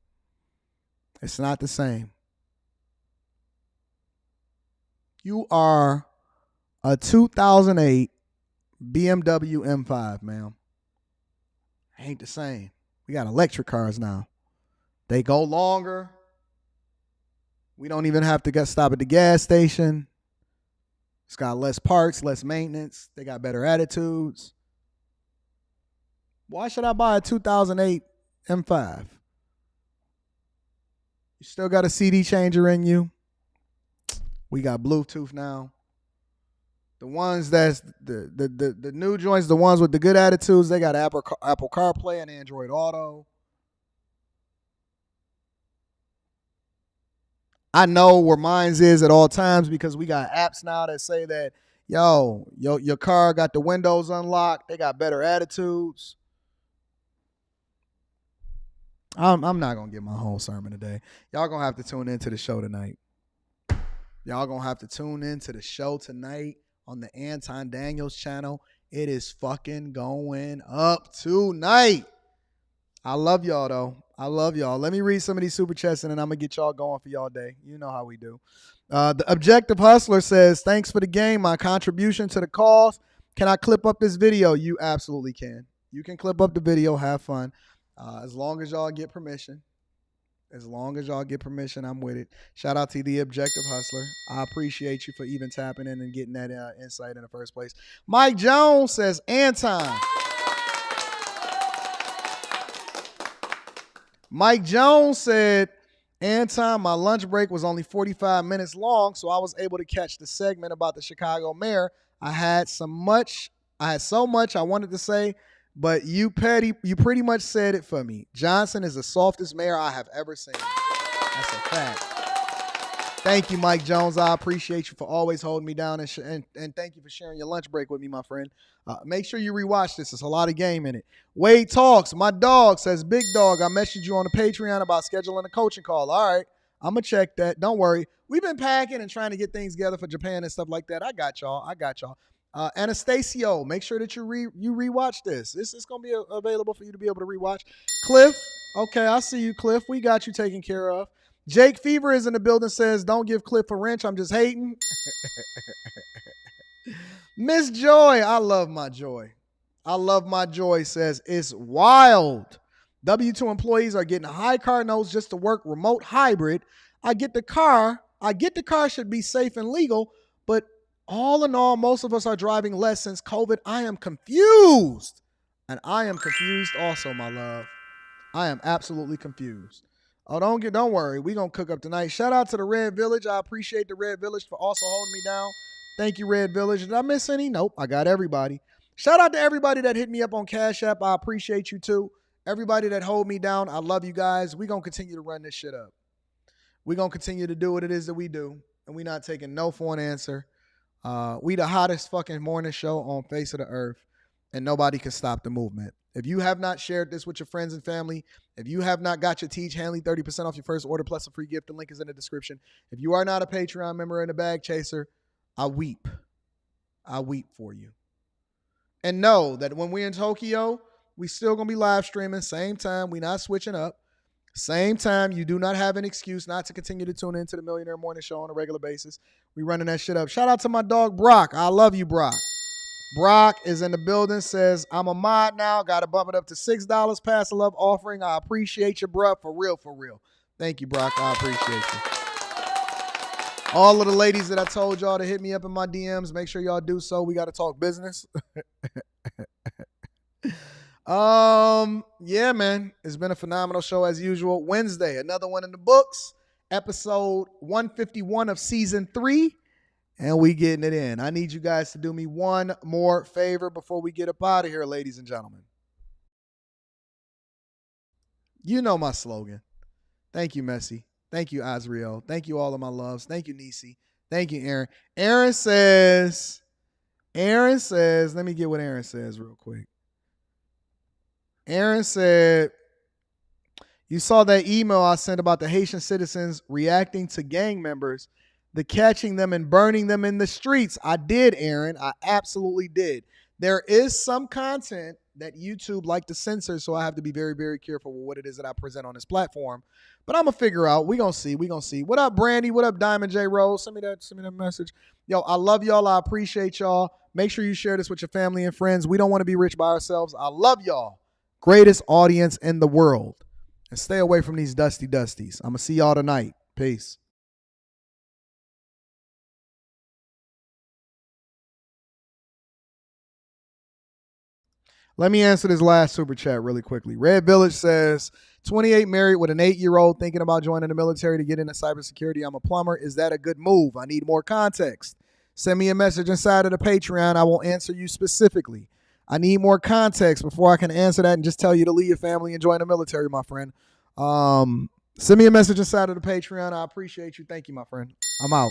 Speaker 1: It's not the same. You are a 2008 BMW M5, ma'am. Ain't the same. We got electric cars now. They go longer. We don't even have to stop at the gas station. It's got less parts, less maintenance. They got better attitudes. Why should I buy a 2008 M5? You still got a CD changer in you. We got Bluetooth now. The ones that's the new joints, the ones with the good attitudes, they got Apple CarPlay and Android Auto. I know where mine's is at all times because we got apps now that say that, your car got the windows unlocked. They got better attitudes. I'm not going to get my whole sermon today. Y'all going to have to tune into the show tonight. Y'all going to have to tune into the show tonight on the Anton Daniels channel. It is fucking going up tonight. I love y'all, though. I love y'all. Let me read some of these super chats and then I'm going to get y'all going for y'all day. You know how we do. The Objective Hustler says, thanks for the game. My contribution to the cause. Can I clip up this video? You absolutely can. You can clip up the video. Have fun. As long as y'all get permission. As long as y'all get permission, I'm with it. Shout out to the Objective Hustler. I appreciate you for even tapping in and getting that insight in the first place. Mike Jones says, Anton. Mike Jones said, Anton, my lunch break was only 45 minutes long, so I was able to catch the segment about the Chicago mayor. I had so much I wanted to say, but you pretty much said it for me. Johnson is the softest mayor I have ever seen. That's a fact. Thank you, Mike Jones. I appreciate you for always holding me down, and thank you for sharing your lunch break with me, my friend. Make sure you rewatch this. There's a lot of game in it. Wade Talks. My dog says, Big Dog, I messaged you on the Patreon about scheduling a coaching call. All right. I'm going to check that. Don't worry. We've been packing and trying to get things together for Japan and stuff like that. I got y'all. Anastasio, make sure that you rewatch this. This is going to be available for you to be able to rewatch. Cliff, okay, I see you, Cliff. We got you taken care of. Jake Fever is in the building, says, don't give Cliff a wrench. I'm just hating. Miss Joy, I love my Joy. I love my Joy, says, it's wild. W-2 employees are getting high car notes just to work remote hybrid. I get the car should be safe and legal, but all in all, most of us are driving less since COVID. I am confused. And I am confused also, my love. I am absolutely confused. Oh, don't worry. We're going to cook up tonight. Shout out to the Red Village. I appreciate the Red Village for also holding me down. Thank you, Red Village. Did I miss any? Nope. I got everybody. Shout out to everybody that hit me up on Cash App. I appreciate you too. Everybody that hold me down. I love you guys. We're going to continue to run this shit up. We're going to continue to do what it is that we do. And we're not taking no for an answer. We the hottest fucking morning show on face of the earth. and nobody can stop the movement. If you have not shared this with your friends and family, if you have not got your Teach Hanley 30% off your first order plus a free gift, the link is in the description. If you are not a Patreon member and a bag chaser, I weep. I weep for you. And know that when we're in Tokyo, we still going to be live streaming. Same time. We're not switching up. Same time. You do not have an excuse not to continue to tune into the Millionaire Morning Show on a regular basis. We running that shit up. Shout out to my dog, Brock. I love you, Brock. Brock is in the building, says, I'm a mod now. Got to bump it up to $6 pass a love offering. I appreciate you, bro. For real, for real. Thank you, Brock. I appreciate you. All of the ladies that I told y'all to hit me up in my DMs, make sure y'all do so. We got to talk business. Yeah, man. It's been a phenomenal show as usual. Wednesday, another one in the books. Episode 151 of season 3. And we getting it in. I need you guys to do me one more favor before we get up out of here, ladies and gentlemen. You know my slogan. Thank you, Messi. Thank you, Azriel. Thank you, all of my loves. Thank you, Nisi. Thank you, Aaron. Aaron says, let me get what Aaron says real quick. Aaron said, you saw that email I sent about the Haitian citizens reacting to gang members, the catching them and burning them in the streets. I did, Aaron. I absolutely did. There is some content that YouTube like to censor, so I have to be very, very careful with what it is that I present on this platform. But I'm going to figure out. We're going to see. We're going to see. What up, Brandy? What up, Diamond J. Rose? Send me that message. Yo, I love y'all. I appreciate y'all. Make sure you share this with your family and friends. We don't want to be rich by ourselves. I love y'all. Greatest audience in the world. And stay away from these dusty dusties. I'm going to see y'all tonight. Peace. Let me answer this last super chat really quickly. Red Village says, 28 married with an 8-year-old thinking about joining the military to get into cybersecurity. I'm a plumber. Is that a good move? I need more context. Send me a message inside of the Patreon. I will answer you specifically. I need more context before I can answer that and just tell you to leave your family and join the military, my friend. Send me a message inside of the Patreon. I appreciate you. Thank you, my friend. I'm out.